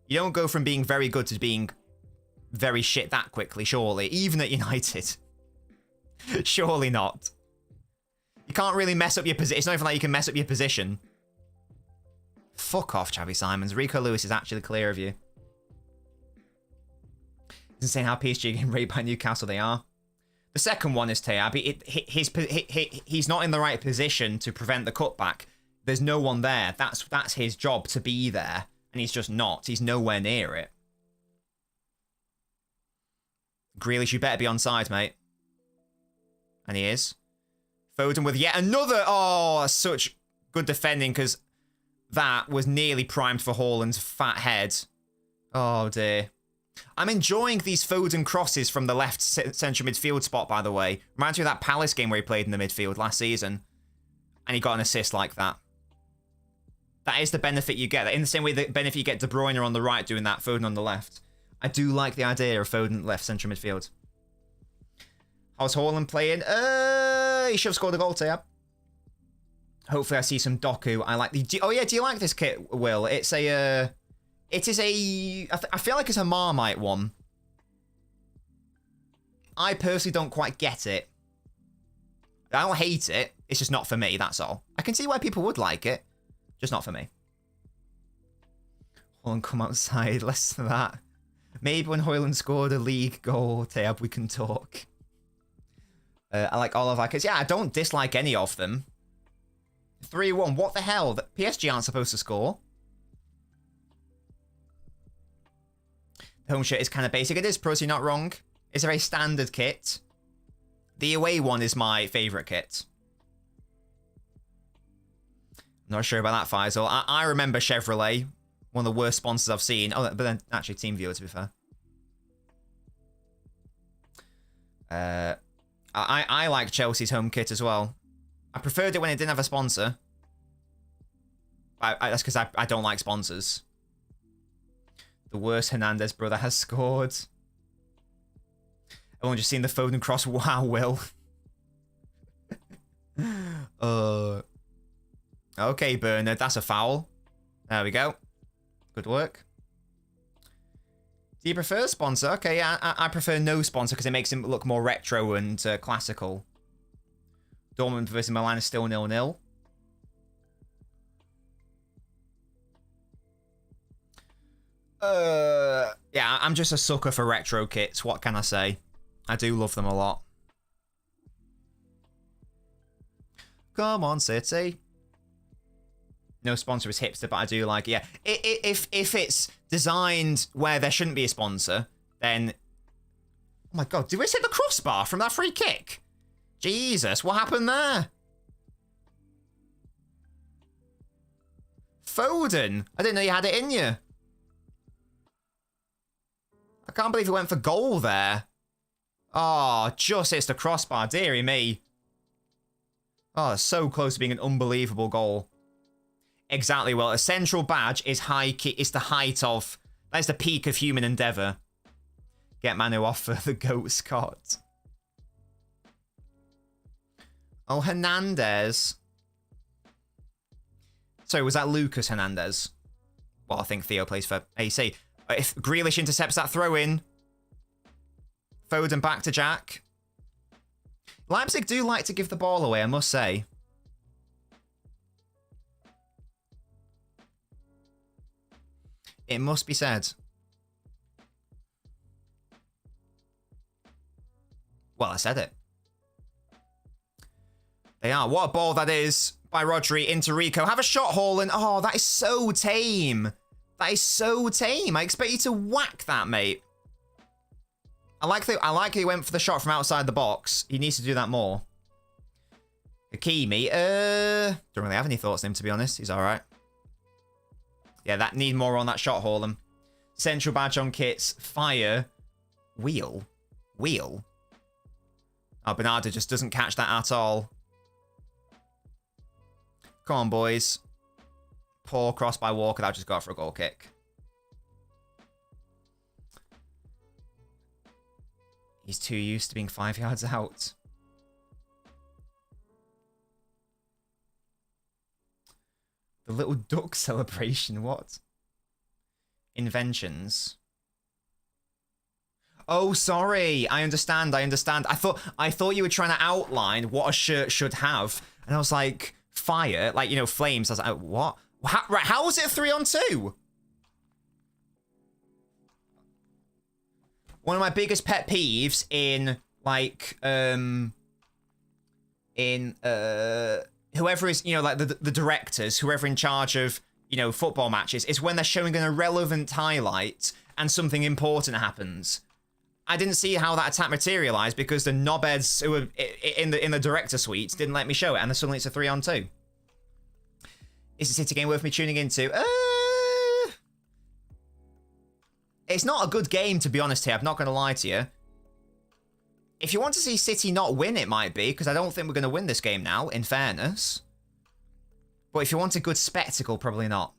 You don't go from being very good to being very shit that quickly, surely. Even at United. Surely not. You can't really mess up your position. It's not even like you can mess up your position. Fuck off, Xavi Simons. Rico Lewis is actually clear of you. It's insane how PSG are getting raped by Newcastle they are. The second one is Tayab. He's not in the right position to prevent the cutback. There's no one there. That's his job, to be there. And he's just not. He's nowhere near it. Grealish, you better be on side, mate. And he is. Foden with yet another... Oh, such good defending, because that was nearly primed for Haaland's fat head. Oh, dear. I'm enjoying these Foden crosses from the left central midfield spot, by the way. Reminds me of that Palace game where he played in the midfield last season. And he got an assist like that. That is the benefit you get. In the same way the benefit you get De Bruyne on the right doing that, Foden on the left. I do like the idea of Foden left central midfield. How's Haaland playing? He should have scored a goal, Tayab. Hopefully I see some Doku. I like the... Oh yeah, do you like this kit, Will? It's a... It is a... I feel like it's a Marmite one. I personally don't quite get it. I don't hate it. It's just not for me, that's all. I can see why people would like it. Just not for me. Haaland come outside. Less than that. Maybe when Haaland scored a league goal, Tayab, we can talk. I like all of our kits. Yeah, I don't dislike any of them. 3-1. What the hell? The PSG aren't supposed to score. The home shirt is kind of basic. It is, Pros, you're not wrong. It's a very standard kit. The away one is my favourite kit. Not sure about that, Faisal. I remember Chevrolet. One of the worst sponsors I've seen. Oh, but then actually TeamViewer, to be fair. I like Chelsea's home kit as well. I preferred it when it didn't have a sponsor. That's because I don't like sponsors. The worst Hernandez brother has scored. Everyone just seen the Foden cross. Wow, Will. Okay, Bernard, that's a foul. There we go. Good work. Do you prefer sponsor? Okay, yeah, I prefer no sponsor because it makes him look more retro and classical. Dortmund versus Milan is still 0-0. Yeah, I'm just a sucker for retro kits. What can I say? I do love them a lot. Come on, City. No sponsor is hipster, but I do like it. Yeah, if it's designed where there shouldn't be a sponsor, then... Oh my god, did we hit the crossbar from that free kick? Jesus, what happened there? Foden, I didn't know you had it in you. I can't believe he went for goal there. Oh, just hits the crossbar, dearie me. Oh, so close to being an unbelievable goal. Exactly, well, a central badge is is the height of... That's the peak of human endeavour. Get Manu off for the goat, Scott. Oh, Hernandez. Sorry, was that Lucas Hernandez? Well, I think Theo plays for AC. If Grealish intercepts that throw-in. Foden back to Jack. Leipzig do like to give the ball away, I must say. It must be said. Well, I said it. They are. What a ball that is by Rodri into Rico. Have a shot, Haaland. Oh, that is so tame. That is so tame. I expect you to whack that, mate. I like that he went for the shot from outside the box. He needs to do that more. Hakimi, don't really have any thoughts on him, to be honest. He's all right. Yeah, that need more on that shot, Haaland. Central badge on kits. Fire. Wheel. Wheel. Oh, Bernardo just doesn't catch that at all. Come on, boys. Poor cross by Walker. That just got for a goal kick. He's too used to being 5 yards out. The little duck celebration. What? Inventions. Oh, sorry. I understand. I understand. I thought you were trying to outline what a shirt should have, and I was like, fire, like, you know, flames. I was like, what? How was it 3-on-2? One of my biggest pet peeves in like whoever is, you know, like the directors, whoever in charge of, you know, football matches, is when they're showing an irrelevant highlight and something important happens. I didn't see how that attack materialized because the knobheads who were in the director suites didn't let me show it, and then suddenly it's a 3-on-2. Is the City game worth me tuning into? It's not a good game, to be honest here. I'm not going to lie to you. If you want to see City not win, it might be, because I don't think we're going to win this game now, in fairness. But if you want a good spectacle, probably not.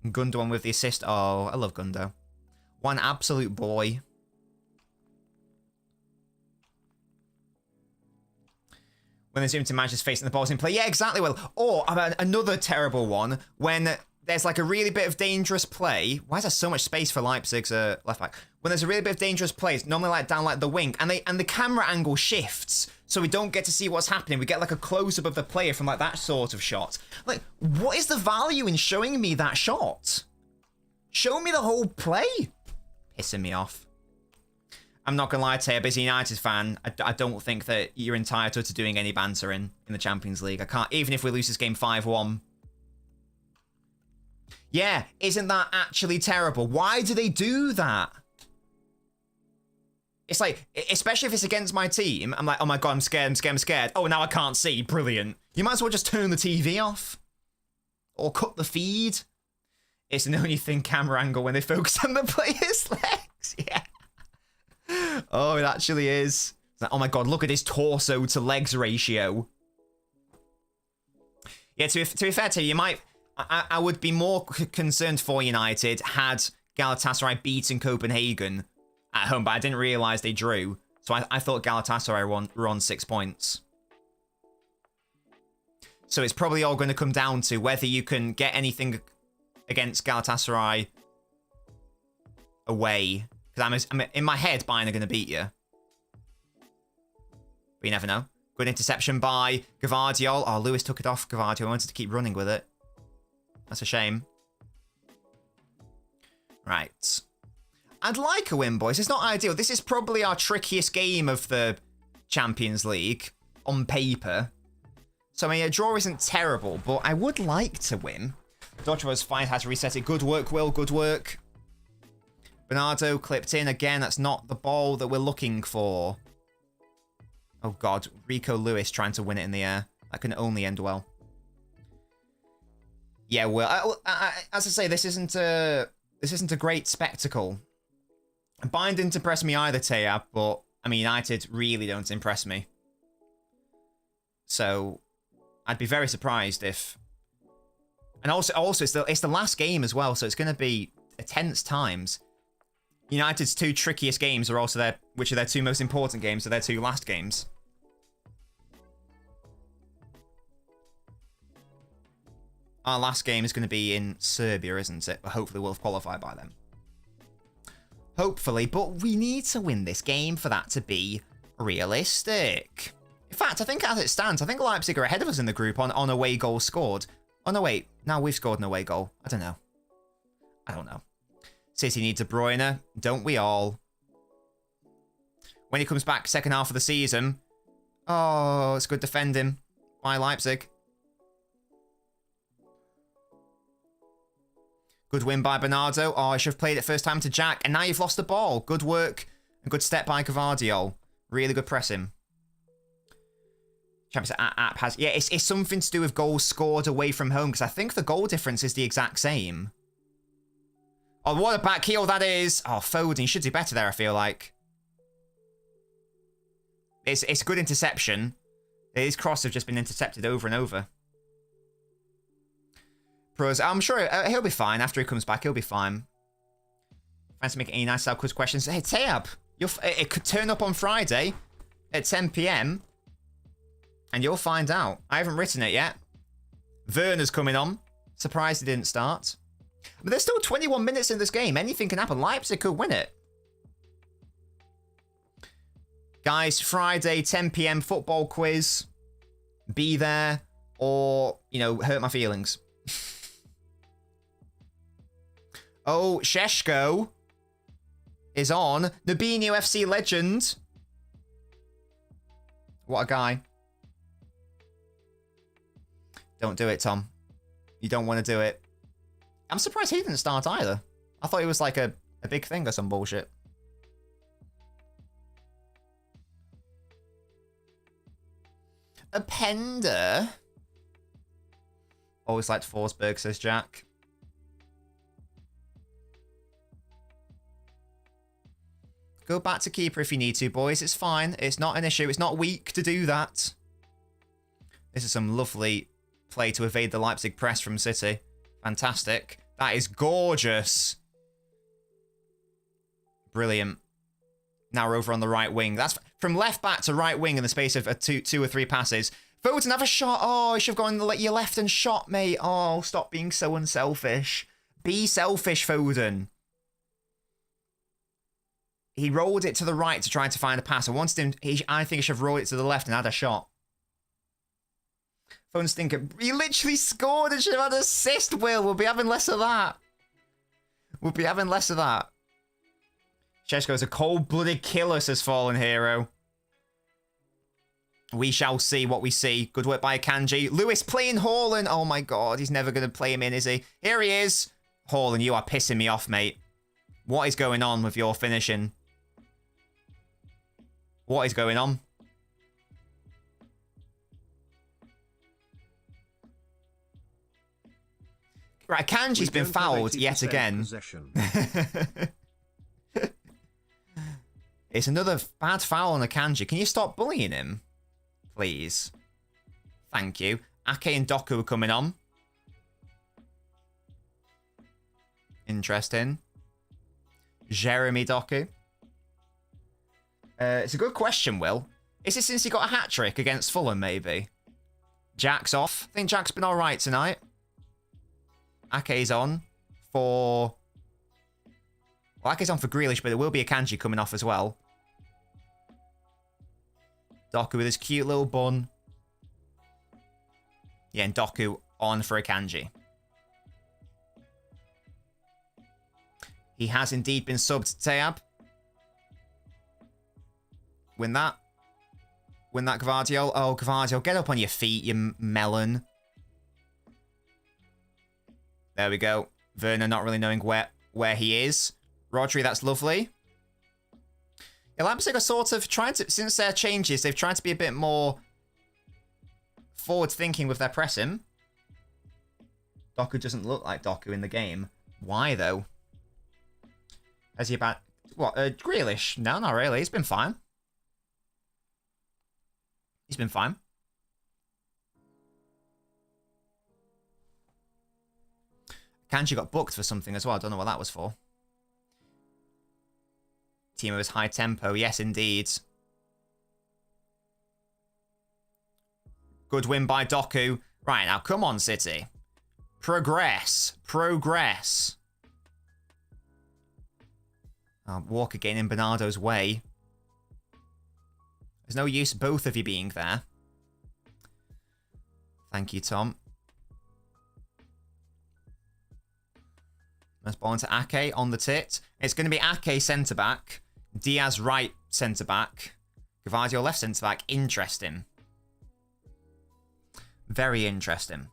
Gundogan with the assist. Oh, I love Gundo. One absolute boy. When they zoom to Manchester's facing the balls in play. Yeah, exactly, Will. Or another terrible one, when there's like a really bit of dangerous play. Why is there so much space for Leipzig's left back? When there's a really bit of dangerous play, it's normally like down like the wing, and the camera angle shifts, so we don't get to see what's happening. We get like a close-up of the player from like that sort of shot. Like, what is the value in showing me that shot? Show me the whole play. Pissing me off. I'm not gonna lie to you, a busy United fan, I don't think that you're entitled to doing any banter in the Champions League. I can't, even if we lose this game 5-1. Yeah, isn't that actually terrible? Why do they do that? It's like, especially if it's against my team, I'm like, oh my god, I'm scared, I'm scared, I'm scared. Oh, now I can't see. Brilliant. You might as well just turn the TV off. Or cut the feed. It's an only thing camera angle when they focus on the player's legs. Yeah. Oh, it actually is. It's like, oh my god, look at his torso to legs ratio. Yeah, to be fair to you, you might... I would be more concerned for United had Galatasaray beaten Copenhagen at home, but I didn't realise they drew. So I thought Galatasaray were on 6 points. So it's probably all going to come down to whether you can get anything against Galatasaray away. Because I'm in my head, Bayern are going to beat you. But you never know. Good interception by Gvardiol. Oh, Lewis took it off Gvardiol. I wanted to keep running with it. That's a shame. Right. I'd like a win, boys. It's not ideal. This is probably our trickiest game of the Champions League on paper. So, I mean, a draw isn't terrible, but I would like to win. Dodgeworth's fight has reset it. Good work, Will. Good work. Bernardo clipped in. Again, that's not the ball that we're looking for. Oh, God. Rico Lewis trying to win it in the air. That can only end well. Yeah, Will. As I say, this isn't a great spectacle. Bayern didn't impress me either, Taya, but, I mean, United really don't impress me. So, I'd be very surprised if... And also it's the last game as well, so it's going to be tense times. United's 2 trickiest games are also their, which are their 2 most important games, so their 2 last games. Our last game is going to be in Serbia, isn't it? But hopefully we'll have qualified by then. Hopefully, but we need to win this game for that to be realistic. In fact, I think as it stands, I think Leipzig are ahead of us in the group on away goals scored. Oh, no, wait. Now we've scored an away goal. I don't know. I don't know. City needs a Bruyne. Don't we all? When he comes back second half of the season. Oh, it's good defending by Leipzig. Good win by Bernardo. Oh, I should have played it first time to Jack. And now you've lost the ball. Good work. A good step by Gvardiol. Really good pressing. Champions app has... Yeah, it's something to do with goals scored away from home. Because I think the goal difference is the exact same. Oh, what a back heel that is. Oh, Foden. You should do better there, I feel like. It's good interception. His cross have just been intercepted over and over. Pros, I'm sure he'll be fine. After he comes back, he'll be fine. Fancy making any nice quiz questions. Hey, Tayab, it could turn up on Friday at 10 PM. And you'll find out. I haven't written it yet. Werner's coming on. Surprised he didn't start. But there's still 21 minutes in this game. Anything can happen. Leipzig could win it. Guys, Friday, 10 PM football quiz. Be there or, you know, hurt my feelings. Oh, Sheshko is on. Nabini FC legend. What a guy. Don't do it, Tom. You don't want to do it. I'm surprised he didn't start either. I thought it was like a big thing or some bullshit. Appender. Always liked Forsberg, says Jack. Go back to keeper if you need to, boys. It's fine. It's not an issue. It's not weak to do that. This is some lovely play to evade the Leipzig press from City. Fantastic. That is gorgeous. Brilliant. Now we're over on the right wing. That's from left back to right wing in the space of two or three passes. Foden, have a shot. Oh, you should have gone your left and shot, mate. Oh, stop being so unselfish. Be selfish, Foden. He rolled it to the right to try to find a pass. I wanted him. I think he should have rolled it to the left and had a shot. Phone stinker. He literally scored and should have had an assist, Will. We'll be having less of that. We'll be having less of that. Sheshko's a cold-blooded killer, says Fallen Hero. We shall see what we see. Good work by Akanji. Lewis playing Haaland. Oh my god, he's never going to play him in, is he? Here he is. Haaland, you are pissing me off, mate. What is going on with your finishing? What is going on? Right, Akanji's been fouled yet again. It's another bad foul on Akanji. Can you stop bullying him? Please. Thank you. Ake and Doku are coming on. Interesting. Jeremy Doku. It's a good question, Will. Is it since he got a hat-trick against Fulham, maybe? Jack's off. I think Jack's been alright tonight. Ake's on for... Well, Ake's on for Grealish, but there will be a Akanji coming off as well. Doku with his cute little bun. Yeah, and Doku on for Akanji. He has indeed been subbed to Tayab. Win that. Win that, Gvardiol. Oh, Gvardiol, get up on your feet, you melon. There we go. Werner not really knowing where he is. Rodri, that's lovely. Yeah, Leipzig are sort of trying to, since their changes, they've tried to be a bit more forward-thinking with their pressing. Doku doesn't look like Doku in the game. Why, though? Has he about... What, Grealish? No, not really. He's been fine. He's been fine. Kanji got booked for something as well. I don't know what that was for. Team of his high tempo. Yes, indeed. Good win by Doku. Right, now come on, City. Progress. Progress. Walker getting in Bernardo's way. There's no use both of you being there. Thank you, Tom. Nice ball into Ake on the tit. It's going to be Ake centre-back. Diaz right centre-back. Gvardiol left centre-back. Interesting. Very interesting.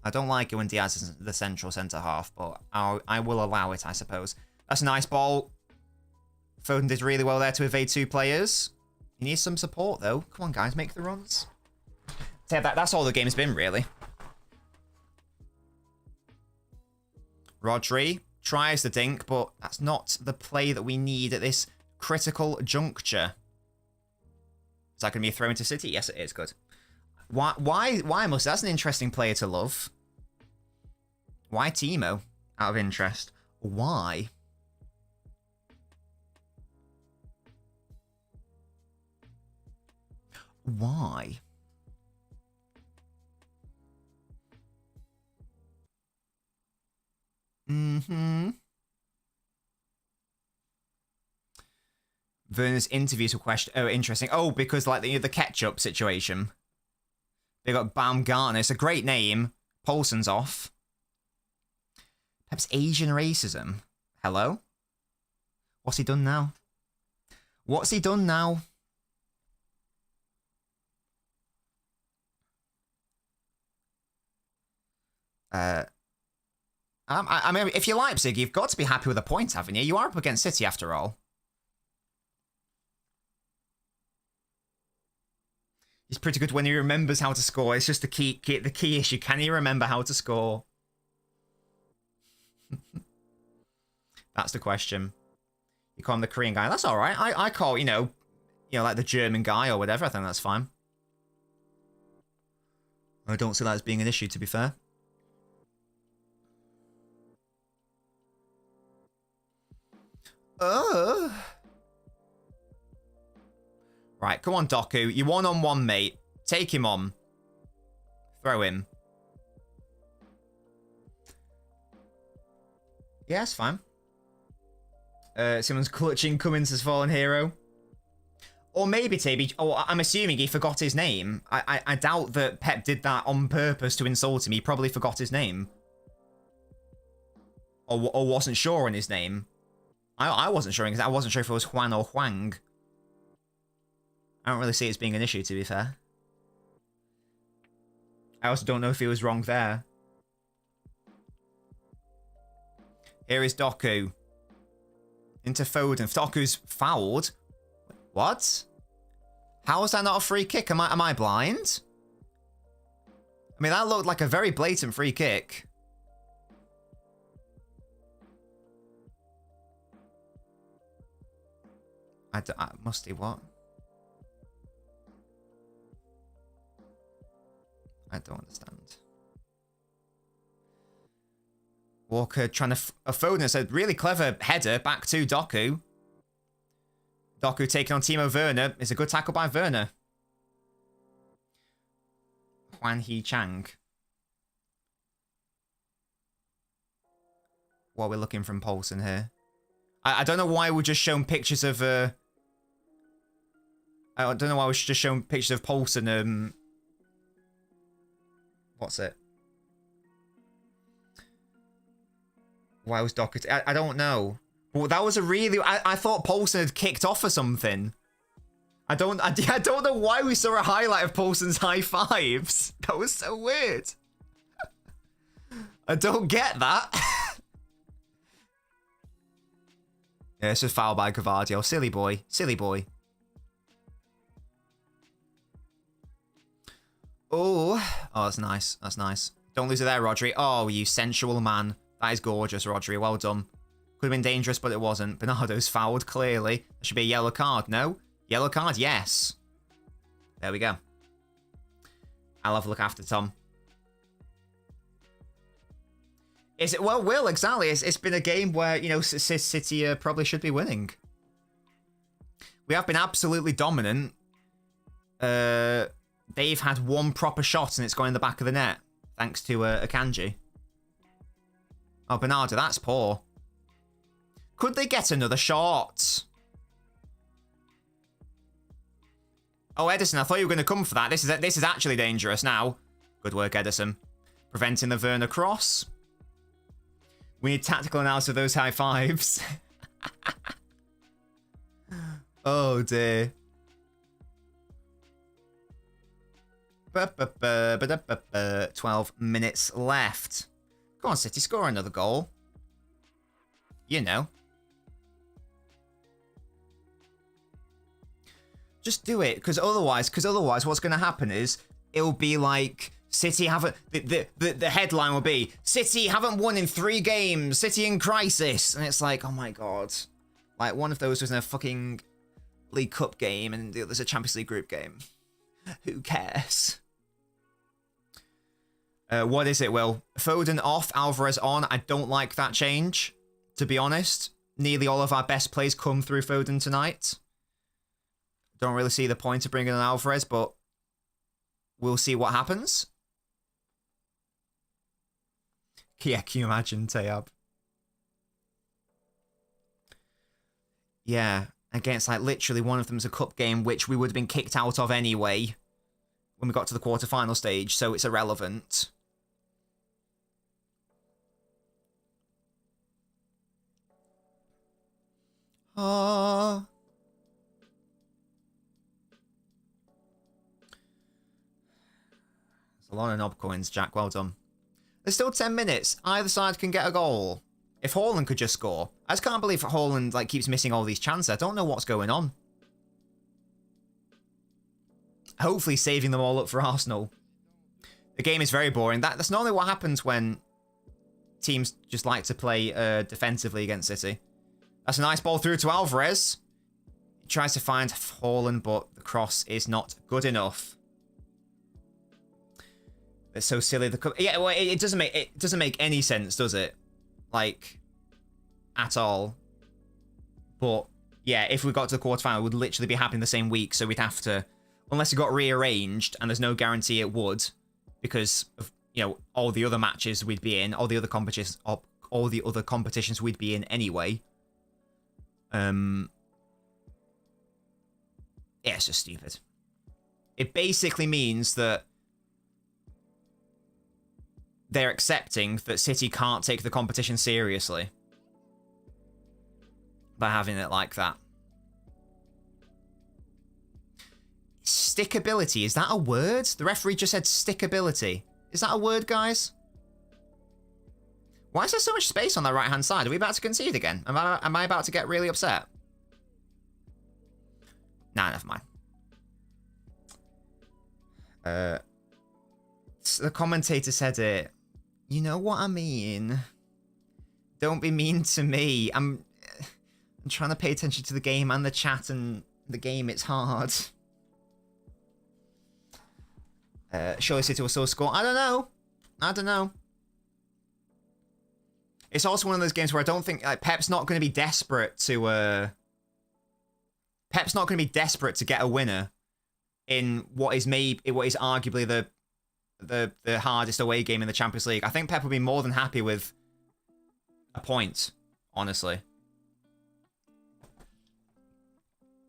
I don't like it when Diaz is the central centre-half, but I will allow it, I suppose. That's a nice ball. Foden did really well there to evade 2 players. He needs some support, though. Come on, guys, make the runs. So that's all the game's been, really. Rodri tries the dink, but that's not the play that we need at this critical juncture. Is that going to be a throw into City? Yes, it is. Good. Why must... That's an interesting player to love. Why Timo? Out of interest. Why? Why? Werner's interviews were question. Oh, interesting. Oh, because like the ketchup situation. They got Baumgartner. It's a great name. Paulson's off. Perhaps Asian racism. Hello? What's he done now? What's he done now? I mean, if you're Leipzig, you've got to be happy with a point, haven't you? You are up against City after all. He's pretty good when he remembers how to score. It's just the key issue. Can he remember how to score? That's the question. You call him the Korean guy. That's all right. I call, you know, like the German guy or whatever. I think that's fine. I don't see that as being an issue, to be fair. Right, come on, Doku. You're one-on-one, mate. Take him on. Throw him. Yeah, it's fine. Someone's clutching Cummins' fallen hero. Or maybe, Taby... Oh, I'm assuming he forgot his name. I doubt that Pep did that on purpose to insult him. He probably forgot his name. Or wasn't sure on his name. I wasn't sure, because I wasn't sure if it was Juan or Huang. I don't really see it as being an issue, to be fair. I also don't know if he was wrong there. Here is Doku. Into Foden. Doku's fouled. What? How is that not a free kick? Am I blind? I mean, that looked like a very blatant free kick. Musty, what? I don't understand. Walker trying to... Foden said, really clever header back to Doku. Doku taking on Timo Werner. It's a good tackle by Werner. Huan He Chang. What are we looking from Paulson here? I don't know why we're just showing pictures of... I don't know why we're just showing pictures of Paulson. What's it? Why was Docker... I don't know. But that was a really... I thought Paulson had kicked off or something. I don't know why we saw a highlight of Paulson's high fives. That was so weird. I don't get that. Yeah, this was foul by Gvardiol. Silly boy. Silly boy. Oh, that's nice. That's nice. Don't lose it there, Rodri. Oh, you sensual man. That is gorgeous, Rodri. Well done. Could have been dangerous, but it wasn't. Bernardo's fouled, clearly. There should be a yellow card. No? Yellow card? Yes. There we go. I'll have a look after Tom. Is it? Well, Will, exactly. It's been a game where, you know, City probably should be winning. We have been absolutely dominant. They've had one proper shot and it's gone in the back of the net. Thanks to Akanji. Oh, Bernardo, that's poor. Could they get another shot? Oh, Edison, I thought you were going to come for that. This is actually dangerous now. Good work, Edison. Preventing the Werner cross. We need tactical analysis of those high fives. Oh dear. 12 minutes left. Go on, City, score another goal. You know. Just do it, because otherwise what's going to happen is it'll be like City haven't... The headline will be, City haven't won in 3 games, City in crisis. And it's like, oh my god. Like, one of those was in a fucking League Cup game and the other's a Champions League group game. Who cares? What is it, Will? Foden off, Alvarez on. I don't like that change, to be honest. Nearly all of our best plays come through Foden tonight. Don't really see the point of bringing in Alvarez, but we'll see what happens. Yeah, can you imagine, Tayab? Yeah, against, like, literally one of them's a cup game, which we would have been kicked out of anyway when we got to the quarterfinal stage, so it's irrelevant. Ah. There's a lot of knob coins, Jack. Well done. There's still 10 minutes. Either side can get a goal. If Haaland could just score. I just can't believe Haaland like keeps missing all these chances. I don't know what's going on. Hopefully saving them all up for Arsenal. The game is very boring. That's normally what happens when teams just like to play defensively against City. That's a nice ball through to Alvarez. He tries to find Haaland, but the cross is not good enough. It's so silly. Yeah, well, it doesn't make any sense, does it? Like, at all. But yeah, if we got to the quarterfinal, it would literally be happening the same week. So we'd have to, unless it got rearranged, and there's no guarantee it would, because of, you know, all the other matches we'd be in, all the other competitions we'd be in anyway. Yeah, it's just stupid. It basically means that they're accepting that City can't take the competition seriously by having it like that. Stickability, is that a word? The referee just said stickability. Is that a word, guys? Why is there so much space on that right-hand side? Are we about to concede again? Am I about to get really upset? Nah, never mind. The commentator said it. You know what I mean? Don't be mean to me. I'm trying to pay attention to the game and the chat and the game. It's hard. Surely City will still score. I don't know. It's also one of those games where I don't think Pep's not going to be desperate to. Pep's not going to be desperate to get a winner in what is arguably the hardest away game in the Champions League. I think Pep will be more than happy with a point, honestly.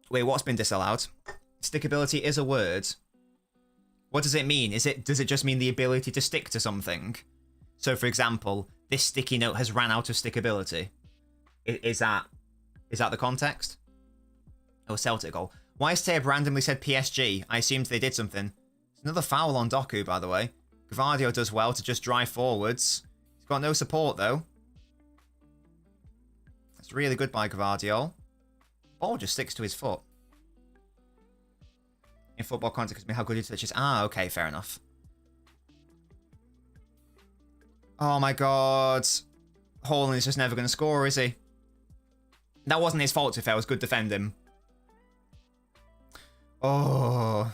Wait, what's been disallowed? Stickability is a word. What does it mean? Does it just mean the ability to stick to something? So, for example, this sticky note has ran out of stickability. Is that the context? Oh, Celtic goal. Why has Tab randomly said PSG? I assumed they did something. It's another foul on Doku, by the way. Gvardio does well to just drive forwards. He's got no support, though. That's really good by Gvardio. Ball just sticks to his foot. In football context, how good he touches. Ah, okay, fair enough. Oh my god. Haaland is just never going to score, is he? That wasn't his fault, if it was good defending. Oh.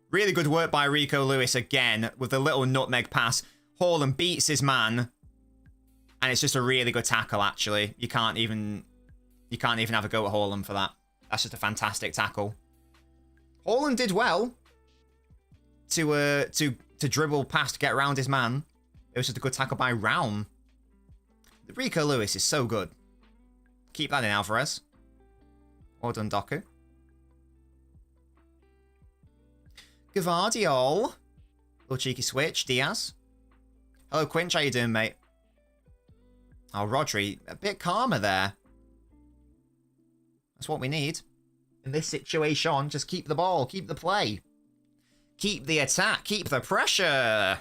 Really good work by Rico Lewis again with the little nutmeg pass. Haaland beats his man. And it's just a really good tackle, actually. You can't even have a go at Haaland for that. That's just a fantastic tackle. Haaland did well to dribble past to get around his man. It was just a good tackle by Raum. Rico Lewis is so good. Keep that in, Alvarez. Well done, Doku. Gvardiol. Little cheeky switch. Diaz. Hello, Quinch. How you doing, mate? Oh, Rodri, a bit calmer there. That's what we need. In this situation, just keep the ball, keep the play. Keep the attack, keep the pressure.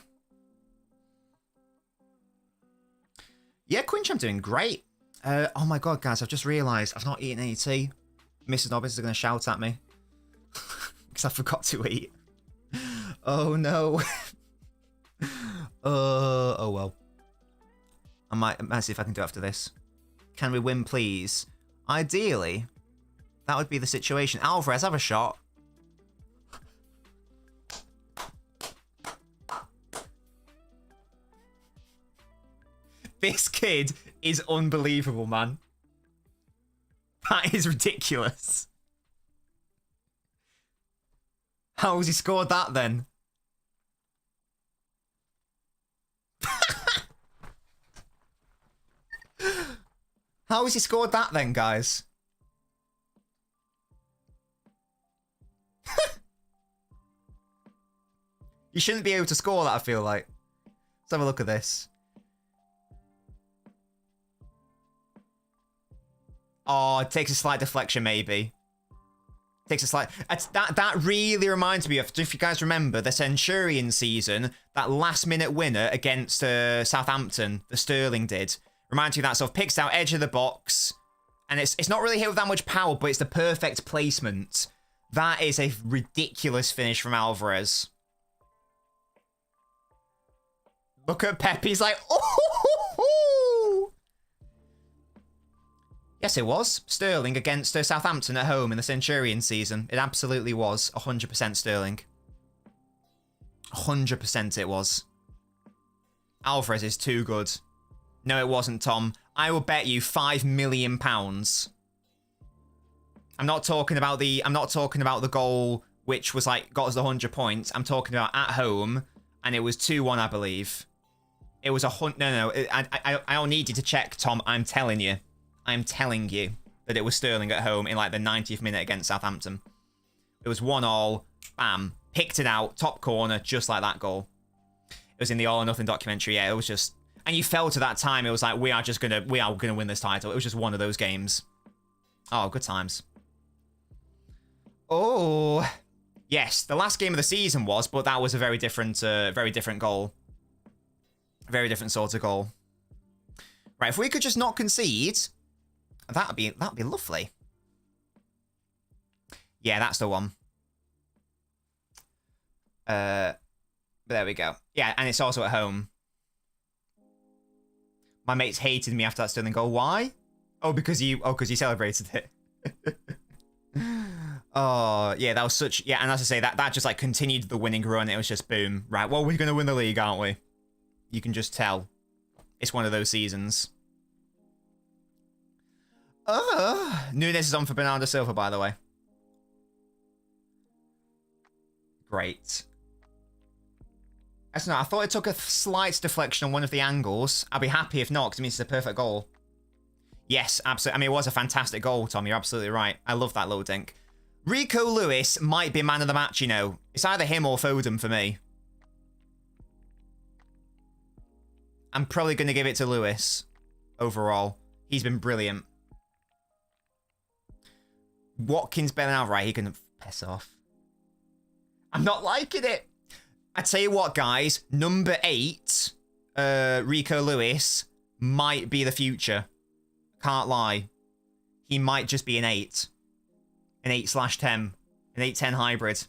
Yeah, Quinch, I'm doing great. Oh my god, guys, I've just realised I've not eaten any tea. Mrs. LNobbins is going to shout at me. Because I forgot to eat. Oh no. Oh well. I might see if I can do it after this. Can we win, please? Ideally, that would be the situation. Alvarez, have a shot. This kid is unbelievable, man. That is ridiculous. How has he scored that then? How has he scored that then, guys? You shouldn't be able to score that, I feel like. Let's have a look at this. Oh, it takes a slight deflection, maybe. Takes a slight... That really reminds me of, if you guys remember, the Centurion season, that last-minute winner against Southampton, the Sterling did. Reminds me of that sort of picks out edge of the box, and it's not really hit with that much power, but it's the perfect placement. That is a ridiculous finish from Alvarez. Look at Pep, he's like, oh! Yes, it was. Sterling against Southampton at home in the Centurion season. It absolutely was 100% Sterling. 100% it was. Alvarez is too good. No, it wasn't, Tom. I will bet you £5 million. I'm not talking about the goal which was like got us the 100 points. I'm talking about at home, and it was 2-1, I believe. It was no. I don't need you to check, Tom. I'm telling you that it was Sterling at home in like the 90th minute against Southampton. It was 1-1. Bam, picked it out, top corner, just like that goal. It was in the All or Nothing documentary. Yeah, it was just. And you felt at that time, it was like, we are gonna win this title. It was just one of those games. Oh, good times. Oh, yes, the last game of the season was, but that was a very different goal. Very different sort of goal. Right, if we could just not concede, that'd be lovely. Yeah, that's the one. But there we go. Yeah, and it's also at home. My mates hated me after that Sterling goal. Why? Oh, because you celebrated it. Oh, yeah, that was such... Yeah, and as I say, that just, like, continued the winning run. It was just, boom. Right, well, we're going to win the league, aren't we? You can just tell. It's one of those seasons. Nunes is on for Bernardo Silva, by the way. Great. I don't know, I thought it took a slight deflection on one of the angles. I'll be happy if not, because it means it's a perfect goal. Yes, absolutely. I mean, it was a fantastic goal, Tom. You're absolutely right. I love that low dink. Rico Lewis might be man of the match, you know. It's either him or Foden for me. I'm probably going to give it to Lewis overall. He's been brilliant. Watkins better now, right? He can piss off. I'm not liking it. I tell you what, guys. Number 8, Rico Lewis, might be the future. Can't lie. He might just be an 8. An 8/10. An 8-10 hybrid.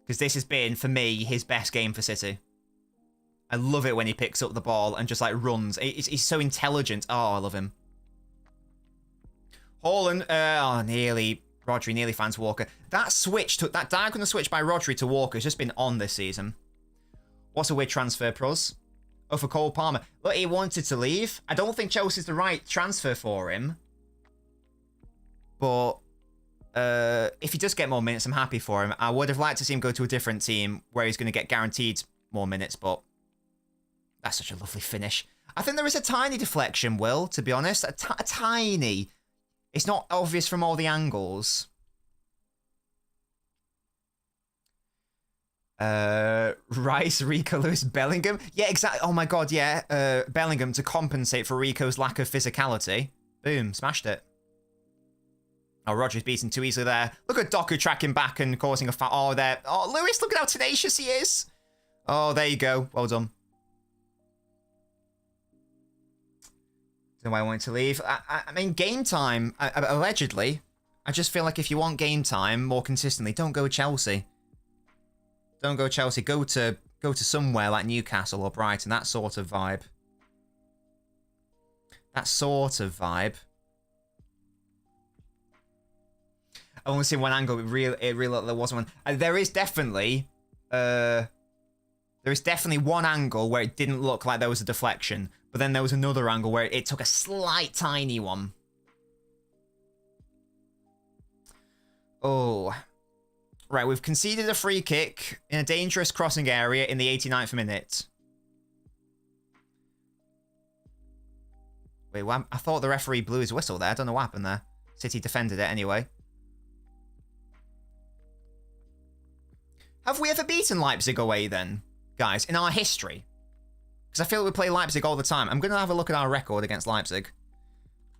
Because this has been, for me, his best game for City. I love it when he picks up the ball and just, like, runs. He's so intelligent. Oh, I love him. Haaland, nearly. Rodri nearly finds Walker. That diagonal switch by Rodri to Walker has just been on this season. What's a weird transfer, Pruz? Oh, for Cole Palmer. Look, he wanted to leave. I don't think Chelsea's the right transfer for him. But if he does get more minutes, I'm happy for him. I would have liked to see him go to a different team where he's going to get guaranteed more minutes, but that's such a lovely finish. I think there is a tiny deflection, Will, to be honest. A tiny. It's not obvious from all the angles. Rice, Rico, Lewis, Bellingham. Yeah, exactly. Oh my god, yeah. Bellingham to compensate for Rico's lack of physicality. Boom, smashed it. Oh, Rodgers beaten too easily there. Look at Doku tracking back and causing a foul. Oh, there. Oh, Lewis, look at how tenacious he is. Oh, there you go. Well done. Don't know why I wanted to leave. I mean, game time, allegedly. I just feel like if you want game time more consistently, don't go Chelsea. Don't go Chelsea. Go to somewhere like Newcastle or Brighton. That sort of vibe. That sort of vibe. I want to see one angle. It really there wasn't one. There is definitely one angle where it didn't look like there was a deflection, but then there was another angle where it took a slight tiny one. Oh. Right, we've conceded a free kick in a dangerous crossing area in the 89th minute. Wait, what? I thought the referee blew his whistle there. I don't know what happened there. City defended it anyway. Have we ever beaten Leipzig away then, guys, in our history? Because I feel like we play Leipzig all the time. I'm going to have a look at our record against Leipzig.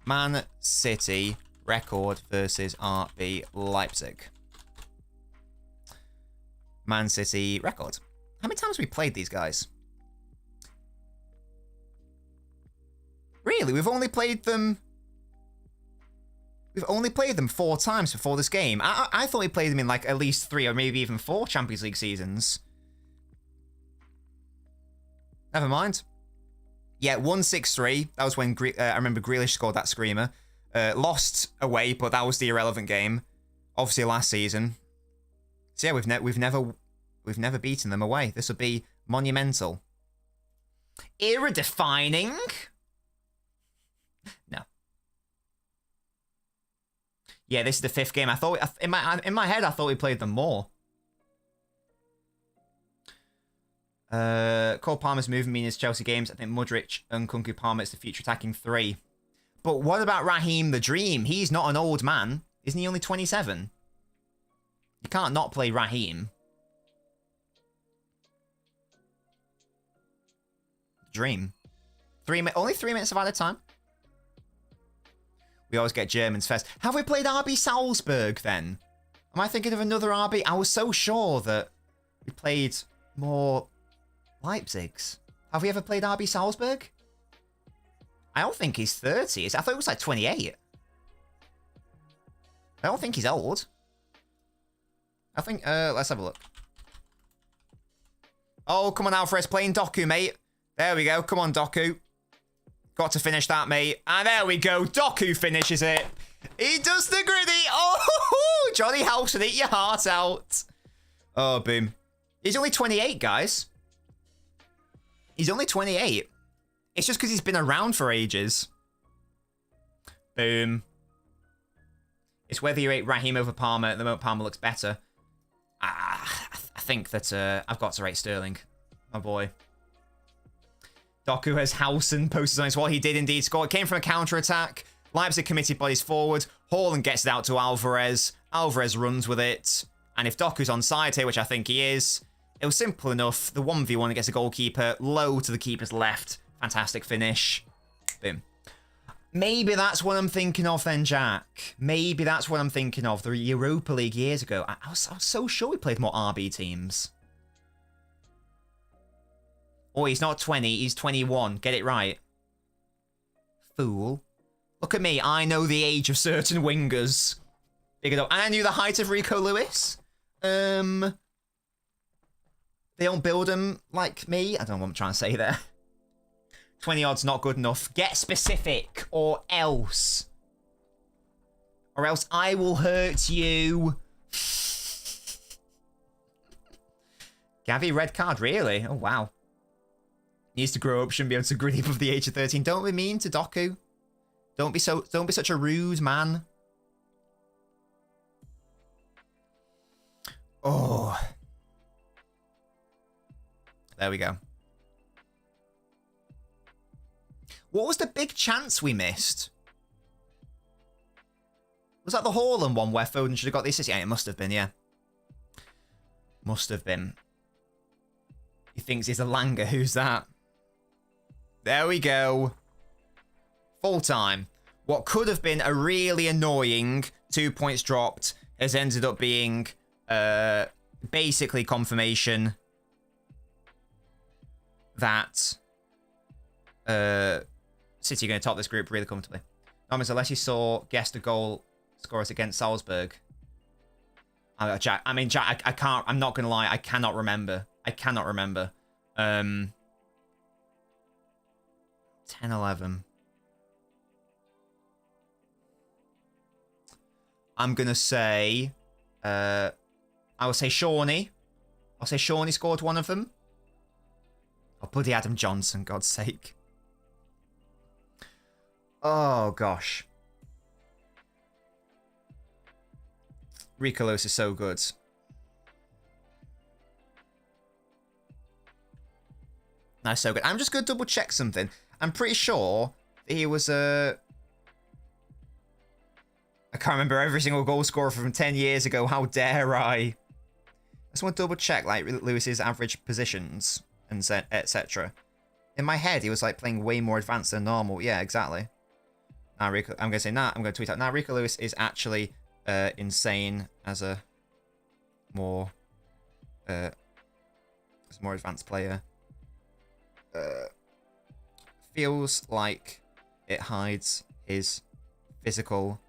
Man City record versus RB Leipzig. Man City record. How many times have we played these guys? Really? We've only played them 4 times before this game. I thought we played them in like at least 3 or maybe even 4 Champions League seasons. Never mind. Yeah, 1-6-3. That was when I remember Grealish scored that screamer. Lost away, but that was the irrelevant game. Obviously last season. So yeah, we've never beaten them away. This would be monumental. Era defining. No. Yeah, this is the 5th game. I thought in my head I thought we played them more. Cole Palmer's moving me in his Chelsea games. I think Mudryk and Kunku Palmer is the future attacking 3. But what about Raheem the Dream? He's not an old man. Isn't he only 27? You can't not play Raheem. Dream. Only 3 minutes of added time. We always get Germans first. Have we played RB Salzburg then? Am I thinking of another RB? I was so sure that we played more Leipzigs. Have we ever played RB Salzburg? I don't think he's 30. I thought it was like 28. I don't think he's old. I think, let's have a look. Oh, come on, Alvarez, playing Doku, mate. There we go. Come on, Doku. Got to finish that, mate. And there we go. Doku finishes it. He does the gritty. Oh, Johnny House would eat your heart out. Oh, boom. He's only 28, guys. He's only 28. It's just because he's been around for ages. Boom. It's whether you rate Raheem over Palmer. At the moment, Palmer looks better. I think that I've got to rate Sterling. My boy. Doku has Howson posted on his wall. He did indeed score. It came from a counter-attack. Leipzig committed bodies forward. Haaland gets it out to Alvarez. Alvarez runs with it. And if Doku's onside here, which I think he is, it was simple enough. The 1v1 against the goalkeeper. Low to the keeper's left. Fantastic finish. Boom. Maybe that's what I'm thinking of then, Jack. Maybe that's what I'm thinking of. The Europa League years ago. I was so sure we played more RB teams. Oh, he's not 20. He's 21. Get it right. Fool. Look at me. I know the age of certain wingers. Big it up. And I knew the height of Rico Lewis. They don't build them like me. I don't know what I'm trying to say there. 20 odds not good enough. Get specific or else. Or else I will hurt you. Gavi, red card, really? Oh, wow. Needs to grow up, shouldn't be able to gritty above the age of 13. Don't be mean to Doku. Don't be such a rude man. Oh. There we go. What was the big chance we missed? Was that the Haaland one where Foden should have got the assist? Yeah, it must have been, yeah. Must have been. He thinks he's a Langer. Who's that? There we go. Full time. What could have been a really annoying 2 points dropped has ended up being basically confirmation that City are going to top this group really comfortably. Thomas, unless you guessed a goal scorers against Salzburg. Jack, I can't, I'm not going to lie, I cannot remember. 10-11. I'm going to say, I will say Shawnee. I'll say Shawnee scored one of them. Oh, bloody Adam Johnson, God's sake. Oh, gosh. Rico Lewis is so good. That's so good. I'm just going to double check something. I'm pretty sure that he was a... I can't remember every single goal scorer from 10 years ago. How dare I? I just want to double check like Lewis's average positions and etc. In my head, he was like playing way more advanced than normal. Yeah, exactly. Now Rico, I'm going to say nah. I'm going to tweet out now. Rico Lewis is actually insane as a more advanced player. Feels like it hides his physical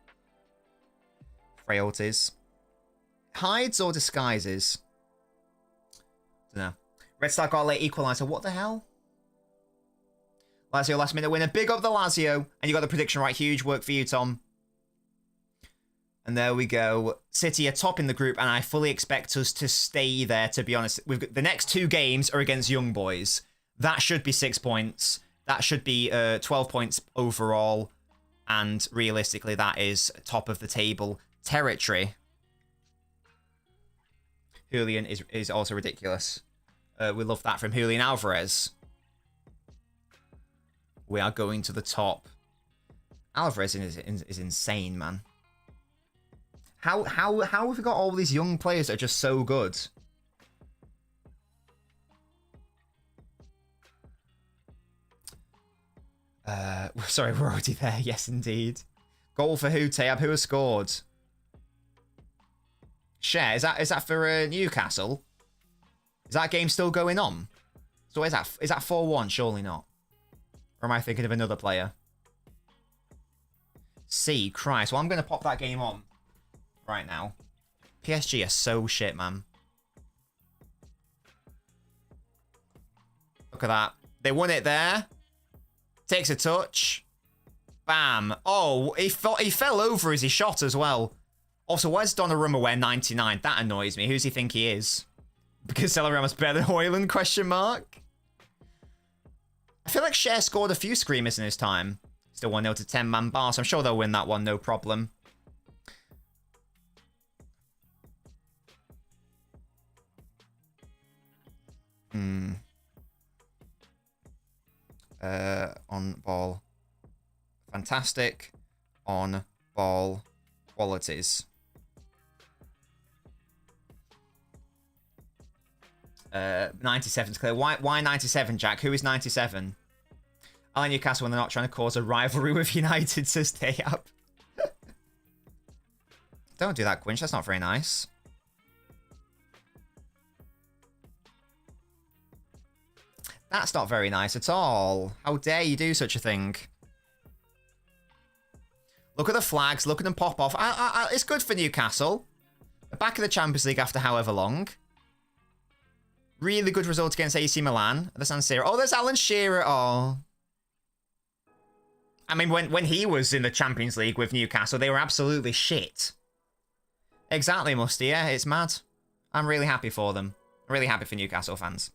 frailties. Hides or disguises? Dunno. Red Star got a late equaliser. What the hell? Lazio last minute winner. Big up the Lazio. And you got the prediction right. Huge work for you, Tom. And there we go. City are top in the group, and I fully expect us to stay there, to be honest. We've got, the next 2 games are against Young Boys. That should be 6 points. That should be 12 points overall. And realistically, that is top of the table territory. Julian is also ridiculous. We love that from Julian Alvarez. We are going to the top. Alvarez is insane, man. How have we got all these young players that are just so good? Sorry, we're already there. Yes, indeed. Goal for who, Tayab? Who has scored? Share, is that for Newcastle? Is that game still going on? So is that 4-1? Surely not. Or am I thinking of another player? See, Christ. Well, I'm going to pop that game on right now. PSG are so shit, man. Look at that. They won it there. Takes a touch. Bam. Oh, he fell over as he shot as well. Also, where's Donnarumma wear 99? That annoys me. Who's he think he is? Because Celerama's better than Hoyland? Question mark. I feel like Cher scored a few screamers in his time. Still 1-0 to 10-man bar, so I'm sure they'll win that one, no problem. On ball. Fantastic. On ball qualities. 97's clear. Why 97, Jack? Who is 97? I like Newcastle when they're not trying to cause a rivalry with United, so stay up. Don't do that, Quinch. That's not very nice. That's not very nice at all. How dare you do such a thing? Look at the flags. Look at them pop off. It's good for Newcastle. They're back in the Champions League after however long. Really good result against AC Milan at the San Siro. Oh, there's Alan Shearer. Oh. I mean, when he was in the Champions League with Newcastle, they were absolutely shit. Exactly, Musty. Yeah, it's mad. I'm really happy for them. I'm really happy for Newcastle fans.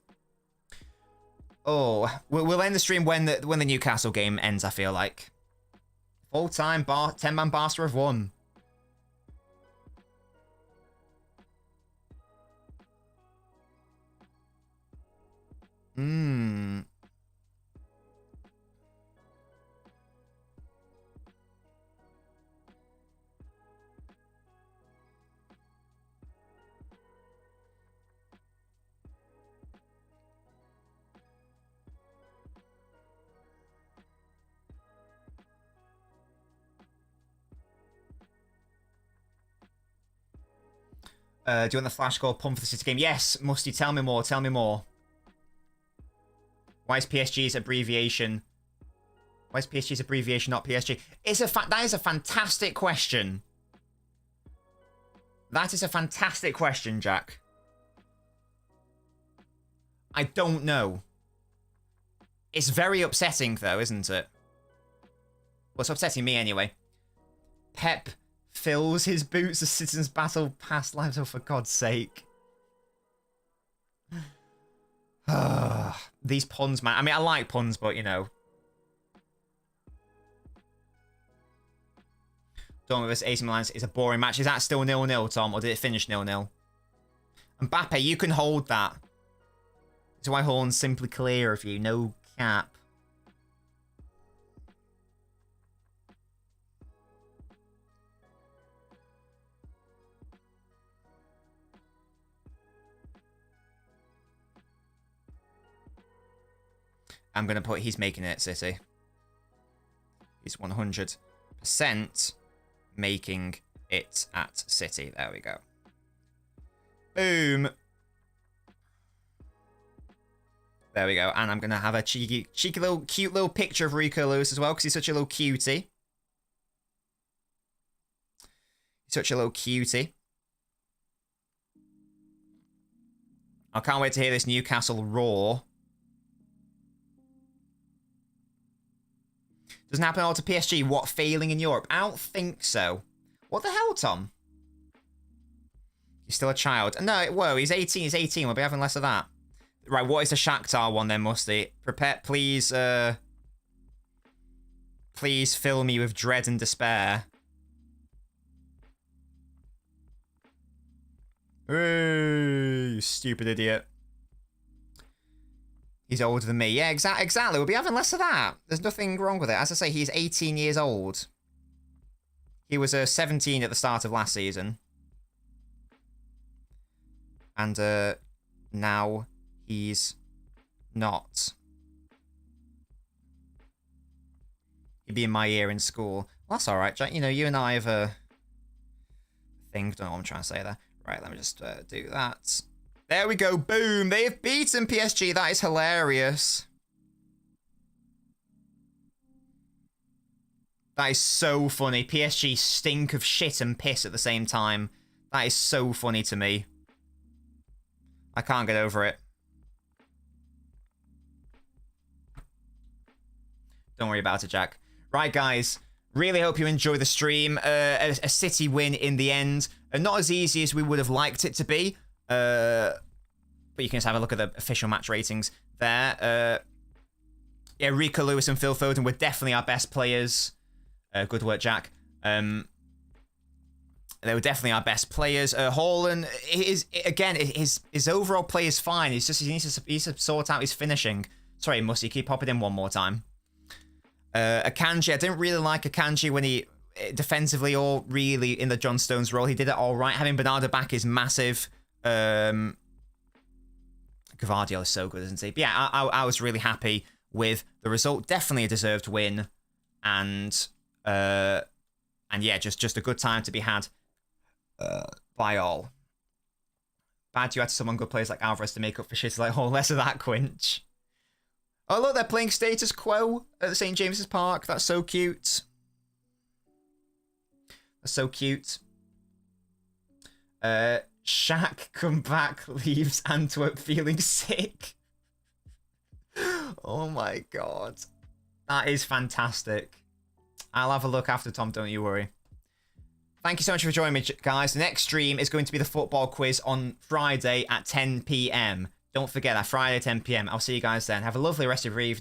Oh, we'll end the stream when the Newcastle game ends, I feel like. Full-time 10-man Barca have won. Do you want the flash score pump for the City game? Yes, Musty, tell me more, tell me more. Why is PSG's abbreviation... Why is PSG's abbreviation not PSG? That is a fantastic question. That is a fantastic question, Jack. I don't know. It's very upsetting, though, isn't it? Well, it's upsetting me anyway. Pep fills his boots as Citizens Battle Pass lives. Oh, for God's sake. These puns, man. I mean, I like puns, but, you know. Dortmund vs AC Milan is a boring match. Is that still 0-0, Tom? Or did it finish 0-0? Mbappe, you can hold that. That's why Horn's simply clear of you. No cap. I'm going to put he's making it, City. He's 100% making it at City. There we go. Boom. There we go. And I'm going to have a cheeky little, cute little picture of Rico Lewis as well, because he's such a little cutie. Such a little cutie. I can't wait to hear this Newcastle roar. Doesn't happen all to PSG. What, failing in Europe? I don't think so. What the hell, Tom? He's still a child. No, whoa, he's 18. He's 18. We'll be having less of that. Right, what is the Shakhtar one then, Musty? Prepare, please, please fill me with dread and despair. Hey, you stupid idiot. He's older than me. Yeah, exactly. We'll be having less of that. There's nothing wrong with it. As I say, he's 18 years old. He was 17 at the start of last season. And now he's not. He'd be in my year in school. Well, that's all right, Jack. You know, you and I have a thing. Don't know what I'm trying to say there. Right, let me just do that. There we go. Boom. They have beaten PSG. That is hilarious. That is so funny. PSG stink of shit and piss at the same time. That is so funny to me. I can't get over it. Don't worry about it, Jack. Right, guys. Really hope you enjoy the stream. A City win in the end. Not as easy as we would have liked it to be. But you can just have a look at the official match ratings there. Yeah, Rico Lewis and Phil Foden were definitely our best players. Good work, Jack. They were definitely our best players. Haaland, his overall play is fine. It's just he needs to sort out his finishing. Sorry, Musty, keep popping in one more time. Akanji, I didn't really like Akanji when he defensively or really in the John Stones role. He did it all right. Having Bernardo back is massive. Gvardiol is so good, isn't he? But yeah, I was really happy with the result. Definitely a deserved win, and yeah, just a good time to be had by all. Bad you had someone good players like Alvarez to make up for shit. Like, oh, less of that, Quinch. Oh, look, they're playing status quo at St. James's Park. That's so cute. That's so cute. Shaq come back, leaves Antwerp feeling sick. Oh my god. That is fantastic. I'll have a look after, Tom, don't you worry. Thank you so much for joining me, guys. The next stream is going to be the football quiz on Friday at 10 PM. Don't forget that, Friday, 10 PM. I'll see you guys then. Have a lovely rest of your evening.